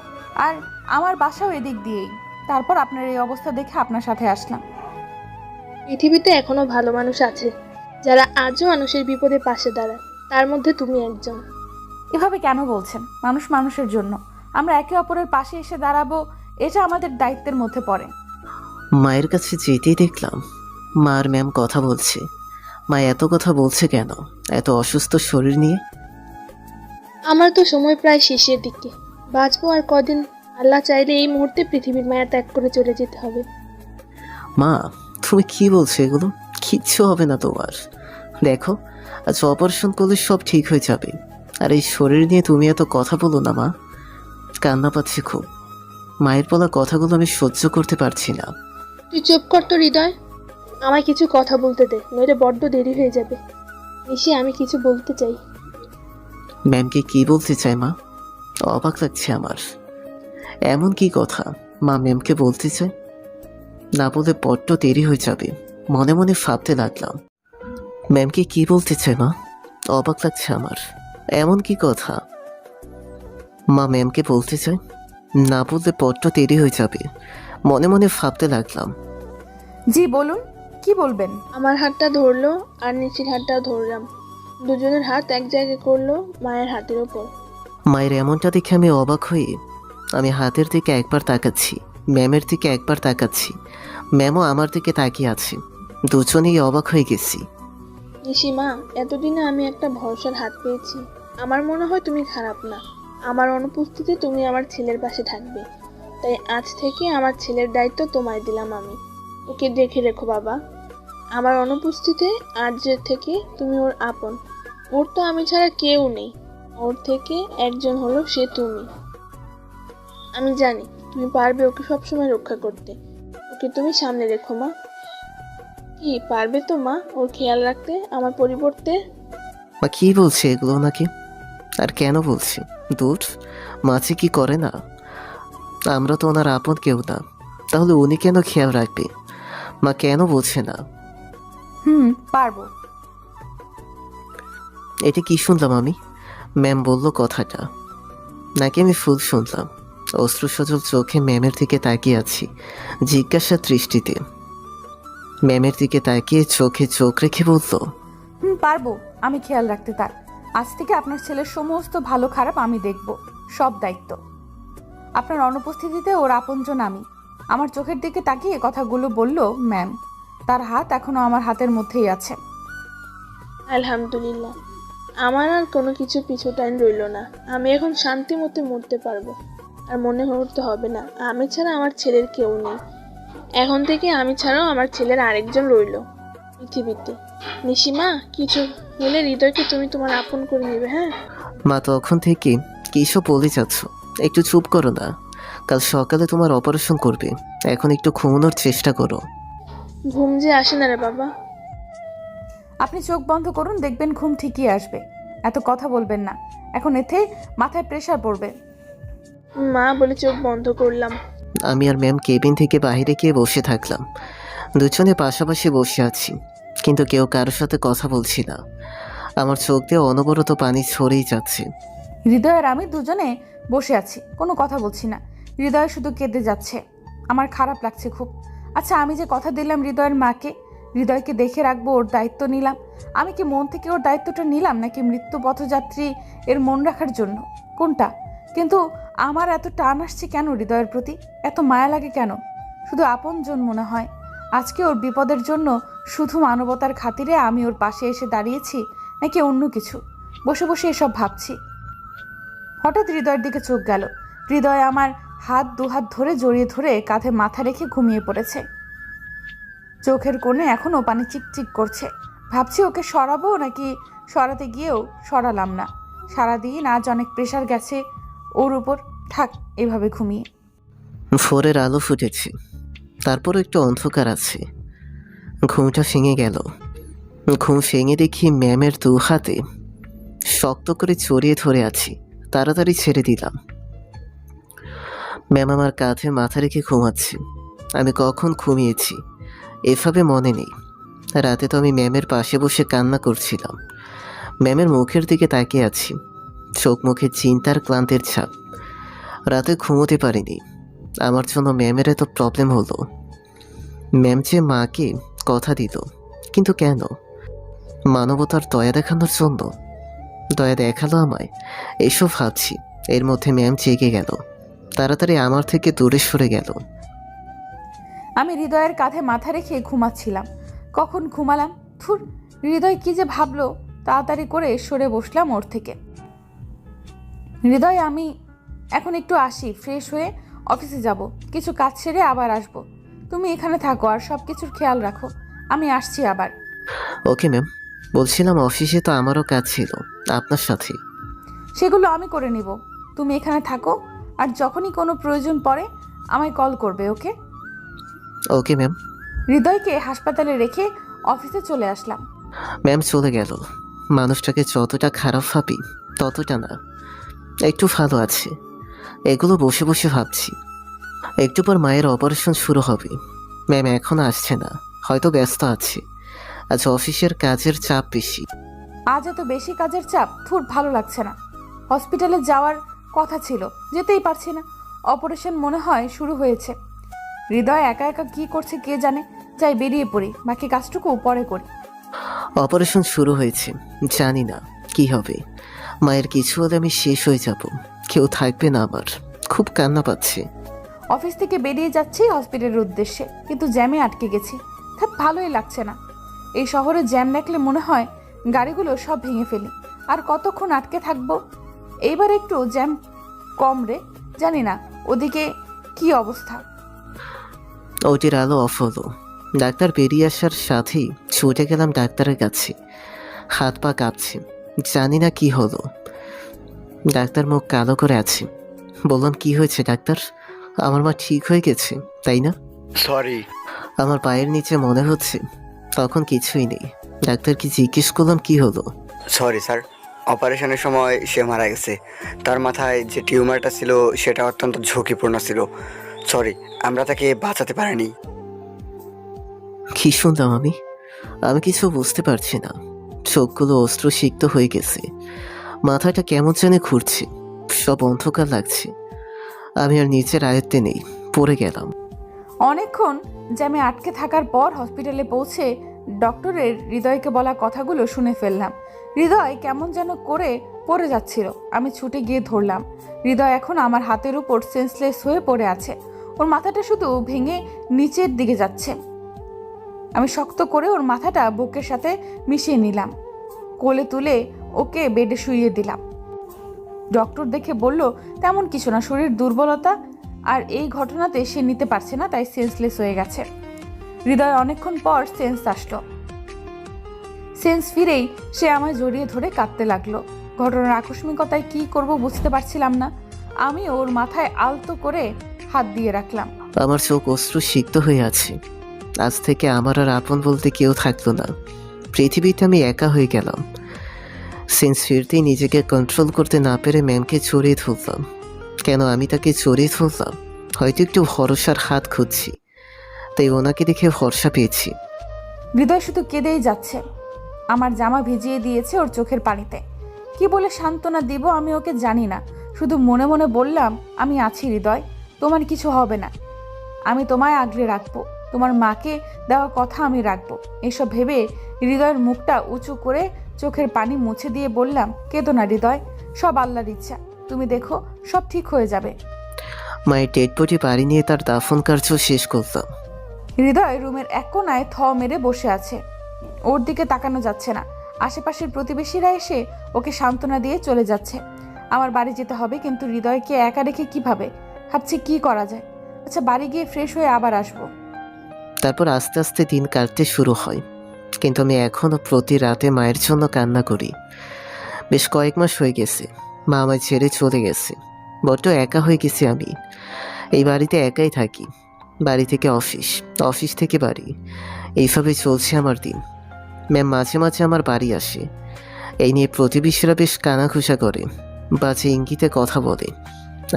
আর আমার বাসাও এদিক দিয়েই। তারপর আপনার এই অবস্থা দেখে আপনার সাথে আসলাম। পৃথিবীতে এখনো ভালো মানুষ আছে, যারা আজও মানুষের বিপদে পাশে দাঁড়ায়। তার মধ্যে তুমি একজন। এভাবে কেন বলছেন? মানুষ মানুষের জন্য, আমরা একে অপরের পাশে এসে দাঁড়াবো, এটা আমাদের দায়িত্বের মধ্যে পড়ে। মায়ের কাছে যেতেই দেখলাম মা আর ম্যাম কথা বলছে। মা এত কথা বলছে কেন, এত অসুস্থ শরীর নিয়ে? আমার তো সময় প্রায় শেষের দিকে, বাঁচবো আর কদিন। আল্লাহ চাইলে এই মুহূর্তে পৃথিবীর মায়া ত্যাগ করে চলে যেতে হবে। মা, তুমি কি বলছো এগুলো? কিচ্ছু হবে না তোমার। দেখো, আজ অপারেশন করলে সব ঠিক হয়ে যাবে। আর এই শরীর নিয়ে তুমি এত কথা বলো না মা। কান্না পাচ্ছে খুব। মায়ের বলা কথাগুলো আমি সহ্য করতে পারছি না। তুই চুপ কর তো হৃদয়, আমায় কিছু কথা বলতে দে, নইলে বড্ড দেরি হয়ে যাবে। নিশি, আমি কিছু বলতে চাই। ম্যামকে কি বলতে চায় মা? অবাক লাগছে আমার। এমন কি কথা মা ম্যামকে বলতে চায়? না বলে বড্ড দেরি হয়ে যাবে, মনে মনে ভাবতে লাগলাম। ম্যামকে কি বলতে চায় মা? অবাক লাগছে আমার। এমন কি কথা মা ম্যামকে বলতে চায়? না বললে বড্ড দেরি হয়ে যাবে, মনে মনে ভাবতে লাগলাম। জি বলুন, কি বলবেন? আমার হাতটা ধরলো আর নিশির হাতটাও ধরলাম, দুজনের হাত এক জায়গায় করলো মায়ের হাতের ওপর। মায়ের এমনটা দেখে আমি অবাক হয়ে আমি হাতের দিকে একবার তাকাচ্ছি, ম্যামের দিকে একবার তাকাচ্ছি। ম্যামও আমার দিকে তাকিয়ে আছে। দুজনেই অবাক হয়ে গেছি। নিশিমা, এতদিনে আমি একটা ভরসার হাত পেয়েছি। আমার মনে হয় তুমি খারাপ না। আমার অনুপস্থিতিতে তুমি আমার ছেলের পাশে থাকবে, তাই আজ থেকে আমার ছেলের দায়িত্ব তোমায় দিলাম আমি। ওকে দেখে রেখো বাবা। আমার অনুপস্থিতিতে আজ থেকে তুমি ওর আপন। ওর তো আমি ছাড়া কেউ নেই, ওর থেকে একজন হলো সে তুমি। আমি জানি তুমি পারবে ওকে সবসময় রক্ষা করতে। ওকে তুমি সামনে রেখো মা। কি পারবে তো মা ওর খেয়াল রাখতে আমার পরিবর্তে? মা কি বলছে এগুলো নাকি? আর কেন বলছে? দূর, মাঝে কি করে না? আমরা তো ওনার আপন কেউ না, তাহলে উনি কেন খেয়াল রাখবে? মা কেন বলছে না? পারবো। এটা কি শুনলাম আমি? ম্যাম বলল কথাটা, নাকি আমি ফুল শুনলাম? অশ্রুসজল চোখে ম্যামের দিকে তাকিয়ে আছি জিজ্ঞাসার দৃষ্টিতে। ম্যামের দিকে তাকিয়ে চোখে চোখ রেখে বলল, পারবো। আমি খেয়াল রাখতে তার। আজ থেকে আপনার ছেলের সমস্ত ভালো খারাপ আমি দেখব, সব দায়িত্ব। আপনার অনুপস্থিতিতে ওর আপনজন আমি। আমার চোখের দিকে তাকিয়ে কথাগুলো বলল ম্যাম। তার হাত এখনো আমার হাতের মধ্যেই আছে। আলহামদুলিল্লাহ, আমার আর কোনো কিছু পিছু টাইম রইল না। আমি এখন শান্তি মতো মরতে পারবো, আর মনে করতে হবে না আমি ছাড়া আমার ছেলের কেউ নেই। এখন থেকে আমি ছাড়াও আমার ছেলের আরেকজন রইল পৃথিবীতে। নিশিমা, কিছু হলে হৃদয়কে তুমি তোমার আপন করে নেবে, হ্যাঁ? মা তখন থেকে কিসব বলে যাচ্ছ, একটু চুপ করো না। কাল সকালে তোমার অপারেশন করবে, এখন একটু ঘুমানোর চেষ্টা করো। ঘুম যে আসে না রে বাবা। আপনি চোখ বন্ধ করুন, দেখবেন ঘুম ঠিকই আসবে। এত কথা বলবেন না, এখন এতে মাথায় প্রেশার পড়বে। মা বলে চোখ বন্ধ করলাম। আমি আর ম্যাম কেবিন থেকে বাইরে গিয়ে বসে থাকলাম। দুজনে পাশাপাশি বসে আছি, কিন্তু কেউ কারোর সাথে কথা বলছি না। আমার চোখ দিয়ে অনবরত পানি ছড়েই যাচ্ছে। হৃদয় আর আমি দুজনে বসে আছি, কোনো কথা বলছি না। হৃদয় শুধু কেঁদে যাচ্ছে। আমার খারাপ লাগছে খুব। আচ্ছা, আমি যে কথা দিলাম হৃদয়ের মাকে, হৃদয়কে দেখে রাখবো, ওর দায়িত্ব নিলাম, আমি কি মন থেকে ওর দায়িত্বটা নিলাম, নাকি মৃত্যু পথযাত্রী এর মন রাখার জন্য? কোনটা? কিন্তু আমার এত টান আসছে কেন হৃদয়ের প্রতি? এত মায়া লাগে কেন? শুধু আপনজন মনে হয়। আজকে ওর বিপদের জন্য শুধু মানবতার খাতিরে আমি ওর পাশে এসে দাঁড়িয়েছি, নাকি অন্য কিছু? বসে বসে এসব ভাবছি। হঠাৎ হৃদয়ের দিকে চোখ গেল। হৃদয় আমার দুহাত ধরে জড়িয়ে ধরে কাঁধে মাথা রেখে ঘুমিয়ে পড়েছে। চোখের কোণে এখনও পানি চিকচিক করছে। ভাবছি ওকে সরাবো, নাকি সরাতে গিয়েও সরালাম না। সারাদিন আজ অনেক প্রেশার গেছে ওর উপর, থাক এভাবে ঘুমিয়ে। ভোরের আলো ফুটেছে, তারপর একটু অন্ধকার আছে। ঘুমটা ভেঙে গেল। ঘুম ভেঙে দেখি ম্যামের দু হাতে শক্ত করে জড়িয়ে ধরে আছি। তাড়াতাড়ি ছেড়ে দিলাম। ম্যাম আমার কাঁধে মাথা রেখে ঘুমাচ্ছে। আমি কখন ঘুমিয়েছি এভাবে মনে নেই। রাতে তো আমি ম্যামের পাশে বসে কান্না করছিলাম। ম্যামের মুখের দিকে তাকিয়ে আছি, চোখ মুখে চিন্তার ক্লান্তির ছাপ। রাতে ঘুমোতে পারিনি। আমার জন্য ম্যামের এত প্রবলেম হলো। ম্যাম যে মাকে কথা দিল, কিন্তু কেন? মানবতার দয়া দেখানোর জন্য? দয়া দেখালো আমায়? এসব ভাবছি, এর মধ্যে ম্যাম জেগে গেল। তাড়াতাড়ি আমার থেকে দূরে সরে গেল। আমি হৃদয়ের কাঁধে মাথা রেখে ঘুমাচ্ছিলাম। কখন ঘুমালাম, থুর। হৃদয় কি যে ভাবলো, তাড়াতাড়ি করে সরে বসলাম ওর থেকে। হৃদয়, আমি এখন একটু আসি, ফ্রেশ হয়ে অফিসে যাব, কিছু কাজ সেরে আবার আসব। তুমি এখানে থাকো আর সব কিছুর খেয়াল রাখো, আমি আসছি আবার। Okay ma'am. বলছিলাম অফিসে তো আমারও কাজ ছিল আপনার সাথে। সেগুলো আমি করে নিব, তুমি এখানে থাকো। আর যখনই কোনো প্রয়োজন পড়ে আমায় কল করবে, ওকে? Okay ma'am. হৃদয়কে হাসপাতালে রেখে অফিসে চলে আসলাম। ম্যাম চলে গেল। মানুষটাকে যতটা খারাপ ভাবি ততটা না, একটু ভালো আছে। এগুলো বসে বসে ভাবছি। একটু পর মায়ের অপারেশন শুরু হবে। ম্যাম এখন আসছে না, হয়তো ব্যস্ত আছে। আজ অফিসের কাজের চাপ বেশি। আজ এত বেশি কাজের চাপ, থুর, ভালো লাগছে না। হসপিটালে যাওয়ার কথা ছিল, যেতেই পারছি না। অপারেশন মনে হয় শুরু হয়েছে। হৃদয় একা একা কি করছে কে জানে। যাই, বেরিয়ে পড়ি, বাকি কাজটুকু পরে করি। অপারেশন শুরু হয়েছে, জানি না কি হবে। মায়ের কিছু হলে আমি শেষ হয়ে যাব, কেউ থাকবে না আমার। খুব কান্না পাচ্ছে। অফিস থেকে বেরিয়ে যাচ্ছি হসপিটালের উদ্দেশ্যে, কিন্তু জ্যামে আটকে গেছি। থাক, ভালোই লাগছে না। এই শহরে জ্যাম দেখলে মনে হয় গাড়িগুলো সব ভেঙে ফেলি। আর কতক্ষণ আটকে থাকবো? এইবার একটু জ্যাম কম রে। জানি না ওদিকে কি অবস্থা। ওটির আলো অফ হলো। ডাক্তার বেরিয়ে আসার সাথেই ছুটে গেলাম ডাক্তারের কাছে। হাত পা কাঁপছে, জানি না কি হলো। ডাক্তার মুখ কালো করে আছে। বললাম, কি হয়েছে ডাক্তার? আমার মা ঠিক হয়ে গেছে তাই না? সরি। আমার পায়ের নিচে মনে হচ্ছে তখন কিছুই নেই। ডাক্তারকে জিজ্ঞেস করলাম কি হলো। সরি স্যার, অপারেশনের সময় সে মারা গেছে। তার মাথায় যে টিউমারটা ছিল সেটা অত্যন্ত ঝুঁকিপূর্ণ ছিল। সরি, আমরা তাকে বাঁচাতে পারিনি। কি শুনলাম আমি? আমি কিছু বুঝতে পারছি না। চোখগুলো অস্ত্রসিক্ত হয়ে গেছে, মাথাটা কেমন জানে ঘুরছে, সব অন্ধকার লাগছে। আমি আর নিচের আয়ত্তে নেই, পড়ে গেলাম। অনেকক্ষণ জ্যামে আটকে থাকার পর হসপিটালে পৌঁছে ডক্টরের হৃদয়কে বলা কথাগুলো শুনে ফেললাম। হৃদয় কেমন যেন করে পড়ে যাচ্ছিল। আমি ছুটে গিয়ে ধরলাম। হৃদয় এখন আমার হাতের উপর সেন্সলেস হয়ে পড়ে আছে। ওর মাথাটা শুধু ভেঙে নিচের দিকে যাচ্ছে। আমি শক্ত করে ওর মাথাটা বুকের সাথে মিশিয়ে নিলাম। কোলে তুলে ওকে বেডে শুইয়ে দিলাম। ডক্টর দেখে বলল, তেমন কিছু না, শরীর দুর্বলতা, আর এই ঘটনাতে সে নিতে পারছে না, তাই সেন্সলেস হয়ে গেছে। হৃদয় অনেকক্ষণ পর সেন্স আসলো। সেন্স ফিরেই সে আমায় জড়িয়ে ধরে কাঁদতে লাগলো। ঘটনার আকস্মিকতায় কি করব বুঝতে পারছিলাম না। আমি ওর মাথায় আলতো করে হাত দিয়ে রাখলাম। আমার চোখ অশ্রুসিক্ত হয়ে আছে। আজ থেকে আমার আর আপন বলতে কেউ থাকলো না। পৃথিবীতে আমি একা হয়ে গেলাম। সেন্স ফিরতেই নিজেকে কন্ট্রোল করতে না পেরে ম্যামকে জড়িয়ে ধরলাম। কেন আমি তাকে জড়িয়ে ধরলাম? হয়তো একটু ভরসার হাত খুঁজছি, তাই ওনাকে দেখে ভরসা পেয়েছি। হৃদয় শুধু কেঁদেই যাচ্ছে। আমার জামা ভিজিয়ে দিয়েছে ওর চোখের পানিতে। কি বলে সান্ত্বনা দিব আমি ওকে জানি না। শুধু মনে মনে বললাম, আমি আছি হৃদয়, তোমার কিছু হবে না। আমি তোমায় আগলে রাখবো, তোমার মাকে দেওয়া কথা আমি রাখবো। এসব ভেবে হৃদয়ের মুখটা উঁচু করে চোখের পানি মুছে দিয়ে বললাম, কেঁদো না হৃদয়, সব আল্লাহর ইচ্ছা। তুমি দেখো সব ঠিক হয়ে যাবে। মায়ের ডেড বডি বাড়ি নিয়ে তার দাফন কার্য শেষ করলাম। হৃদয় রুমের এক কোনায় থ মেরে বসে আছে। ওর দিকে তাকানো যাচ্ছে না। আশেপাশের প্রতিবেশীরা এসে ওকে সান্ত্বনা দিয়ে চলে যাচ্ছে। আমার বাড়ি যেতে হবে, কিন্তু হৃদয়কে একা রেখে কিভাবে? ভাবছি কি করা যায়। আচ্ছা, বাড়ি গিয়ে ফ্রেশ হয়ে আবার আসবো। তারপর আস্তে আস্তে দিন কাটতে শুরু হয়, কিন্তু আমি এখনও প্রতি রাতে মায়ের জন্য কান্না করি। বেশ কয়েক মাস হয়ে গেছে মা আমায় ছেড়ে চলে গেছে। বড্ড একা হয়ে গেছি আমি। এই বাড়িতে একাই থাকি, বাড়ি থেকে অফিস, অফিস থেকে বাড়ি, এইভাবে চলছে আমার দিন। ম্যাম মাঝে মাঝে আমার বাড়ি আসে, এই নিয়ে প্রতিবেশীরা বেশ কানাঘুষা করে, বাজে ইঙ্গিতে কথা বলে।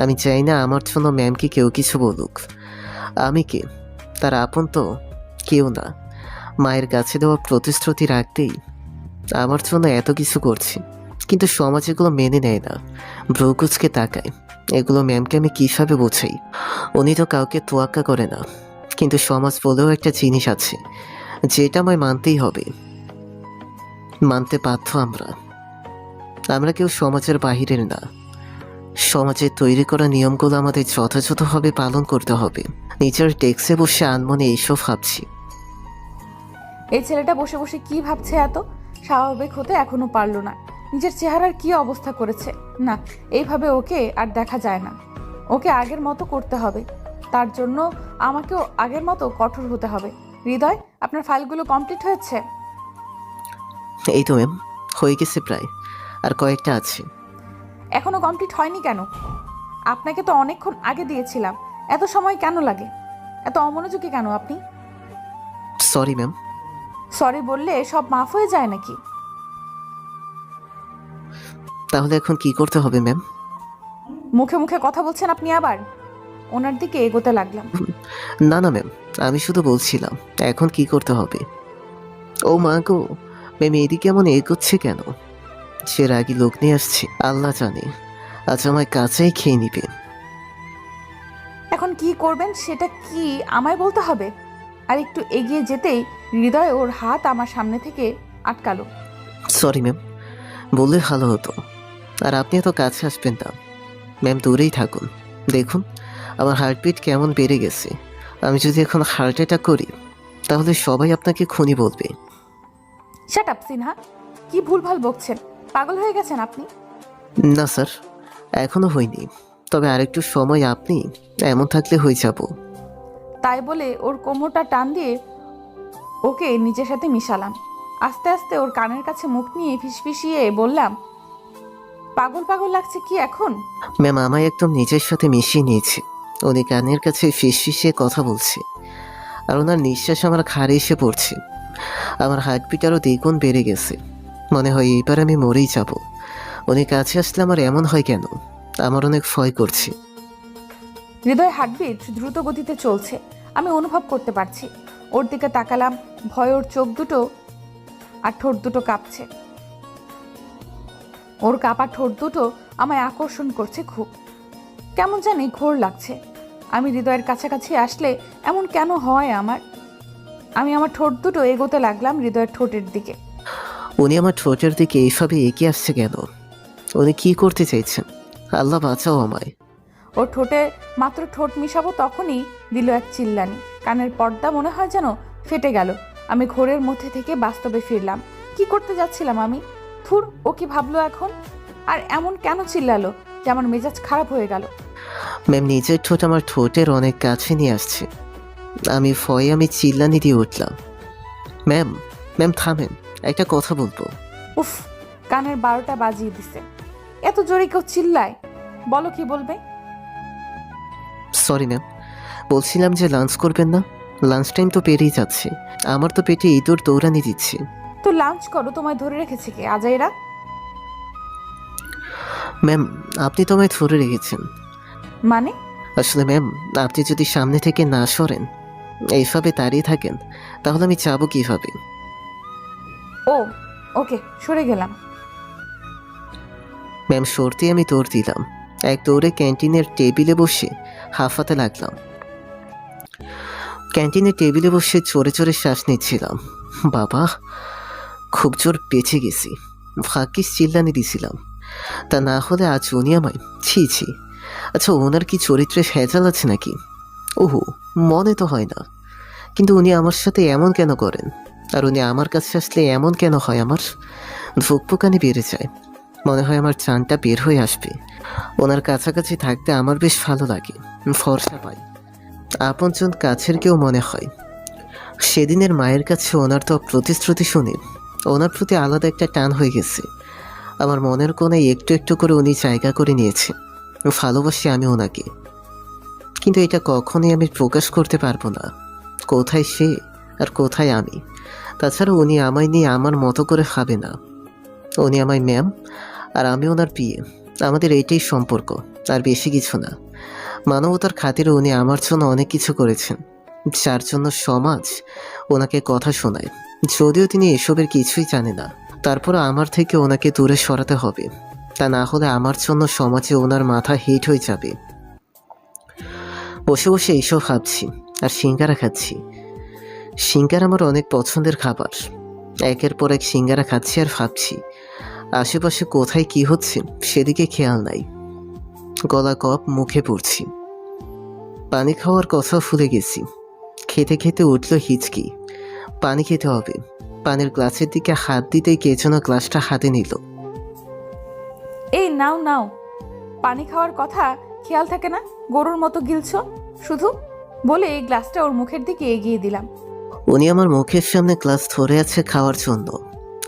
আমি চাই না আমার জন্য ম্যামকে কেউ কিছু বলুক। আমি কে? তার আপন তো কেউ না। মায়ের কাছে দেওয়া প্রতিশ্রুতি রাখতেই আমার জন্য এত কিছু করছে, কিন্তু সমাজ এগুলো মেনে নেয় না, ব্রকুচকে তাকায়। এগুলো ম্যামকে আমি কীভাবে বোঝাই? উনি তো কাউকে তোয়াক্কা করে না, কিন্তু সমাজ বলেও একটা জিনিস আছে যেটা আমায় মানতেই হবে, মানতে বাধ্য আমরা। আমরা কেউ সমাজের বাহিরের না, সমাজের তৈরি করা নিয়মগুলো আমাদের যথাযথভাবে পালন করতে হবে। নিজের ডেস্কে বসে আনমনে এইসব ভাবছি। এই ছেলেটা বসে বসে কি ভাবছে এত? স্বাভাবিক হতে এখনো পারলো না। নিজের চেহারার কি অবস্থা করেছে! না, এইভাবে ওকে আর দেখা যায় না। ওকে আগের মতো করতে হবে, তার জন্য আমাকেও আগের মতো কঠোর হতে হবে। হৃদয়, আপনার ফাইলগুলো কমপ্লিট হয়েছে? এই তো ম্যাম, হয়ে গেছে প্রায়, আর কয়েকটা আছে। এখনো কমপ্লিট হয়নি কেন? আপনাকে তো অনেকক্ষণ আগে দিয়েছিলাম, এত সময় কেন লাগে? এত অমনোযোগী কেন আপনি? Sorry ma'am. সরি বললে সব মাফ হয়ে যায় নাকি? তাহলে এখন কি করতে হবে ম্যাম? মুখে মুখে কথা বলছেন আপনি আবার। ওনার দিকে এগোতে লাগলাম। না না ম্যাম, আমি শুধু বলছিলাম এখন কি করতে হবে। ও মা গো, ম্যাম এদিকে এমন এগোচ্ছে কেন? সে রাগি লোক নিয়ে আসছে, আল্লাহ জানে আজ আমায় কাছেই খেয়ে নিবে। এখন কি করবেন সেটা কি আমায় বলতে হবে? আর একটু এগিয়ে যেতেই হৃদয় ওর হাত আমার সামনে থেকে আটকালো। সরি ম্যাম, বললে ভালো হতো। আর আপনি এত কাছে আসবেন না ম্যাম, দূরেই থাকুন। দেখুন আমার হার্টবিট কেমন বেড়ে গেছে। আমি যদি এখন হার্ট অ্যাটাক করি তাহলে সবাই আপনাকে খুনি বলবে। শাট আপ সিনহা, কি ভুলভাল বকছেন? পাগল হয়ে গেছেন আপনি? না স্যার, এখনো হয়নি, তবে আরেকটু সময় আপনি এমন থাকলে হয়ে যাব। তাই বলে ওর কোমরটা টান দিয়ে ওকে নিজের সাথে মিশালাম। আস্তে আস্তে ওর কানের কাছে মুখ নিয়ে ফিসফিসিয়ে বললাম, পাগল পাগল লাগছে কি এখন? ম্যাম আমায় একদম নিজের সাথে মিশিয়ে নিয়েছে। উনি কানের কাছে ফিসফিসিয়ে কথা বলছে, আর ওনার নিঃশ্বাস আমার ঘাড়ে এসে পড়ছে। আমার হার্টবিট আরও দ্বিগুণ বেড়ে গেছে। মনে হয় এইবার আমি মরেই যাব। উনি কাছে আসলে আমার এমন হয় কেন? আমার অনেক ভয় করছে। হৃদয় হার্টবিট দ্রুত গতিতে চলছে, আমি অনুভব করতে পারছি। ওর দিকে তাকালাম, ভয় ওর চোখ দুটো আর ঠোঁট দুটো কাঁপছে। ওর কাঁপা ঠোঁট দুটো আমায় আকর্ষণ করছে খুব, কেমন জানি ঘোর লাগছে। আমি হৃদয়ের কাছাকাছি আসলে এমন কেন হয় আমার? আমি আমার ঠোঁট দুটো এগোতে লাগলাম হৃদয়ের ঠোঁটের দিকে। উনি আমার ঠোঁটের দিকে এইভাবে এগিয়ে আসছে কেন? উনি কি করতে চাইছেন? আল্লাহ বাঁচাও আমায়। ওর ঠোঁটে মাত্র ঠোঁট মিশাবো তখনই দিল এক চিল্লানি। কানের পর্দা মনে হয় যেন ফেটে গেল। আমি ঘোরের মধ্যে থেকে বাস্তবে ফিরলাম। কি করতে যাচ্ছিলাম আমি? থুর, ও কি ভাবলো এখন? আর এমন কেন চিল্লালো যে আমার মেজাজ খারাপ হয়ে গেল? ম্যাম নিজের ঠোঁট আমার ঠোঁটের অনেক কাছে নিয়ে আসছে। আমি ভয়ে আমি চিল্লানি দিয়ে উঠলাম। ম্যাম, ম্যাম থামেন, একটা কথা বলবো। উফ, কানের 12টা বাজিয়ে দিছে। এত জোরে কেউ চিল্লায়? বলো কি বলবে? সরি ম্যাম, বলছিলাম যে লাঞ্চ করবেন না? লাঞ্চ টাইম তো পেরিয়ে যাচ্ছে, আমার তো পেটে ইঁদুর দৌড়ানি দিচ্ছে। তো লাঞ্চ করো, তোমায় ধরে রেখেছে কে? আজাইরা? ম্যাম আপনি তো আমায় ধরে রেখেছেন। মানে? আসলে ম্যাম, আপনি যদি সামনে থেকে না সরেন, এইভাবে দাঁড়িয়ে থাকেন, তাহলে আমি যাবো কিভাবে? ও ওকে, সরে গেলাম। ম্যাম সরতে আমি দৌড় দিলাম। এক দৌড়ে ক্যান্টিনের টেবিলে বসে হাঁফাতে লাগলাম। ক্যান্টিনের টেবিলে বসে চড়ে চড়ে শ্বাস নিচ্ছিলাম। বাবা, খুব জোর বেঁচে গেছি। ভাগ্যিস চিল্লানি দিছিলাম, তা না হলে আজ উনি আমায় ছি ছি। আচ্ছা ওনার কি চরিত্রে ভেজাল আছে নাকি? ওহো, মনে তো হয় না, কিন্তু উনি আমার সাথে এমন কেন করেন? আর উনি আমার কাছে আসলে এমন কেন হয়? আমার ধুকপুকানি বেড়ে যায়, মনে হয় আমার চানটা বের হয়ে আসবে। ওনার কাছাকাছি থাকতে আমার বেশ ভালো লাগে, ভরসা পাই, আপনজন কাছের কেউ মনে হয়। সেদিনের মায়ের কাছে ওনার তো প্রতিশ্রুতি শুনে ওনার প্রতি আলাদা একটা টান হয়ে গেছে। আমার মনের কোণায় একটু একটু করে উনি জায়গা করে নিয়েছে। ভালোবাসি আমি ওনাকে। কিন্তু এটা কখনোই আমি প্রকাশ করতে পারবো না। কোথায় সে আর কোথায় আমি। তাছাড়া উনি আমায় নিয়ে আমার মতো করে ভাবে না। উনি আমায় ম্যাম আর আমি ওনার বিয়ে, আমাদের এইটাই সম্পর্ক, আর বেশি কিছু না। মানবতার খাতিরে উনি আমার জন্য অনেক কিছু করেছেন, যার জন্য সমাজ ওনাকে কথা শোনায়। যদিও তিনি এসবের কিছুই জানে না, তারপর আমার থেকে ওনাকে দূরে সরাতে হবে। তা না হলে আমার জন্য সমাজে ওনার মাথা হিট হয়ে যাবে। বসে বসে এইসব ভাবছি আর সিঙ্গারা খাচ্ছি। সিঙ্গারা আমার অনেক পছন্দের খাবার। একের পর এক সিঙ্গারা খাচ্ছি আর ভাবছি আশেপাশে কোথায় কি হচ্ছে সেদিকে খেয়াল নাই। গলা কপ মুখে পড়ছি, পানি খাওয়ার কথা ভুলে গেছি। খেতে খেতে উঠল হিচকি। পানি খেতে হবে। পানির গ্লাসের দিকে হাত দিতেই কে যেন গ্লাসটা হাতে নিল। এই নাও নাও, পানি খাওয়ার কথা খেয়াল থাকে না, গরুর মতো গিলছ শুধু, বলে এই গ্লাসটা ওর মুখের দিকে এগিয়ে দিলাম। উনি আমার মুখের সামনে গ্লাস ধরে আছে খাওয়ার জন্য,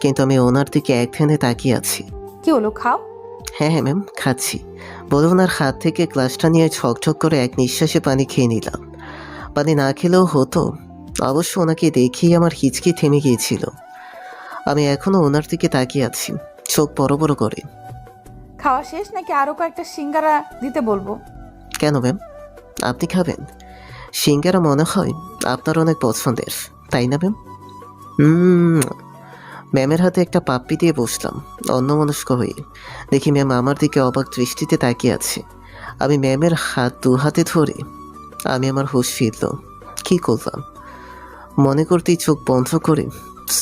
কিন্তু আমি ওনার দিকে এক ধ্যানে তাকিয়ে আছি। কি হলো, খাও। হ্যাঁ হ্যাঁ ম্যাম, খাচ্ছি বলে ওনার হাত থেকে গ্লাসটা নিয়ে ছকছক করে এক নিঃশ্বাসে পানি খেয়ে নিলাম। পানি না খেলেও হতো, অবশ্য ওনাকে দেখেই আমার হিচকি থেমে গিয়েছিল। আমি এখনো ওনার দিকে তাকিয়ে আছি, চোখ বড় বড় করে। খাওয়া শেষ নাকি আরো কয়েকটা সিঙ্গারা দিতে বলবো? কেন ম্যাম, আপনি খাবেন? সিঙ্গারা মনে হয় আপনার অনেক পছন্দের, তাই না ম্যাম? ম্যামের হাতে একটা পাপ্পি দিয়ে বসলাম অন্যমনস্ক হয়ে। দেখি ম্যাম আমার দিকে অবাক দৃষ্টিতে তাকিয়ে আছে। আমি ম্যামের হাত দু হাতে ধরে আমি আমার হুঁশ ফিরল। কী করলাম মনে করতেই চোখ বন্ধ করে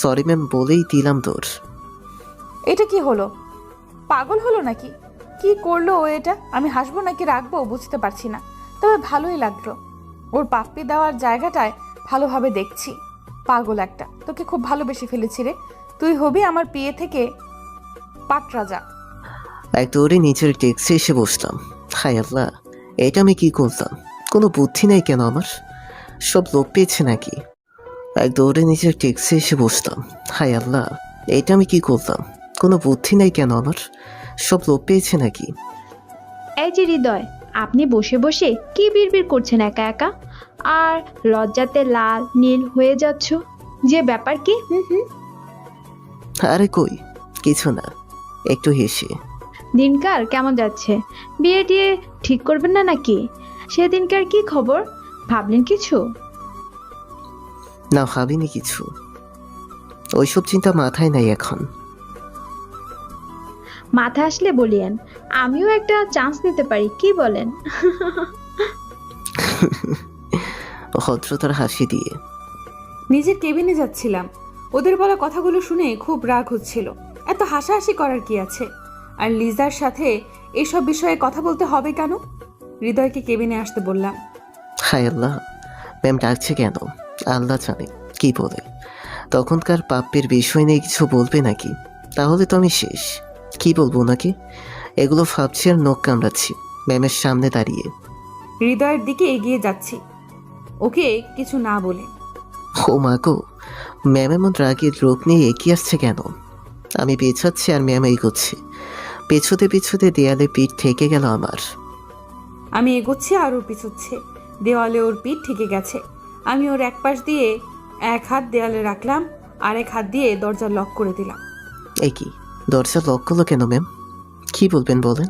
সরি ম্যাম বলেই দিলাম দৌড়। এটা কি হলো, পাগল হলো নাকি? কি করলো ও এটা? আমি হাসবো নাকি রাখবো বুঝতে পারছি না, তবে ভালোই লাগলো। ওর পাপ্পি দেওয়ার জায়গাটায় ভালোভাবে দেখছি। পাগল একটা, তোকে খুব ভালোবেসে ফেলেছি রে। তুই হবি আমার বিয়ে থেকে পাট রাজা। এক দৌড়ে নিচের ডেস্কে এসে বসলাম। হায় আল্লাহ, এটা আমি কি করলাম? কোনো বুদ্ধি নেই কেন আমার? সব লোক পেয়েছে নাকি? এক দৌড়ে নিচের ডেস্কে এসে বসলাম। হায় আল্লাহ, এটা আমি কি করলাম? কোনো বুদ্ধি নেই কেন আমার? সব লোক পেয়েছে নাকি? এই যে হৃদয়, আপনি বসে বসে কি বিড়বিড় করছেন একা একা? আর লজ্জাতে লাল নীল হয়ে যাচ্ছ, যে ব্যাপার কি? আরে কই, কিছু না, একটু হেসে। দিনকাল কেমন যাচ্ছে? বিয়ে টিয়ে ঠিক করবেন না নাকি? সেদিনকার কি খবর, ভাবলেন কিছু? না, ভাবিনি কিছু। ওইসব চিন্তা মাথায় নাই এখন। মাথা আসলে বলিয়েন, আমিও একটা চান্স নিতে পারি, কি বলেন? ভদ্রতার হাসি দিয়ে। নিজের কেবিনে যাচ্ছিলাম, ওদের বলা কথাগুলো শুনে খুব রাগ হচ্ছিল। এত হাসাহাসি করার কি আছে? আর লিজার সাথে এসব বিষয়ে কথা বলতে হবে কেন? হৃদয়কে কেবিনে আসতে বললাম। হায় আল্লাহ, ম্যাম ডাকছে কেন? আল্লাহ জানে কি বলে। তখনকার পাপ্পের বিষয় নিয়ে কিছু বলবে নাকি? তাহলে তো আমি শেষ। কি বলবো নাকি? এগুলো ভাবছি আর নখ কামড়াচ্ছি ম্যামের সামনে দাঁড়িয়ে। হৃদয়ের দিকে এগিয়ে যাচ্ছি, ওকে কিছু না বলে। ও মা গো, ম্যাম এমন রাগের রোগ নিয়ে এগিয়ে আসছে কেন? আমি পেছাচ্ছি আর ম্যাম এগোচ্ছে। পেছোতে পেছোতে দেয়ালে পিঠ ঠেকে গেল আমার। আমি এগোচ্ছি আর ও পিছোচ্ছে। দেওয়ালে ওর পিঠ ঠেকে গেছে। আমি ওর এক পাশ দিয়ে এক হাত দেওয়ালে রাখলাম, আর এক হাত দিয়ে দরজা লক করে দিলাম। এই কি, দরজা লক করলো কেন ম্যাম? কি বলবেন বলেন?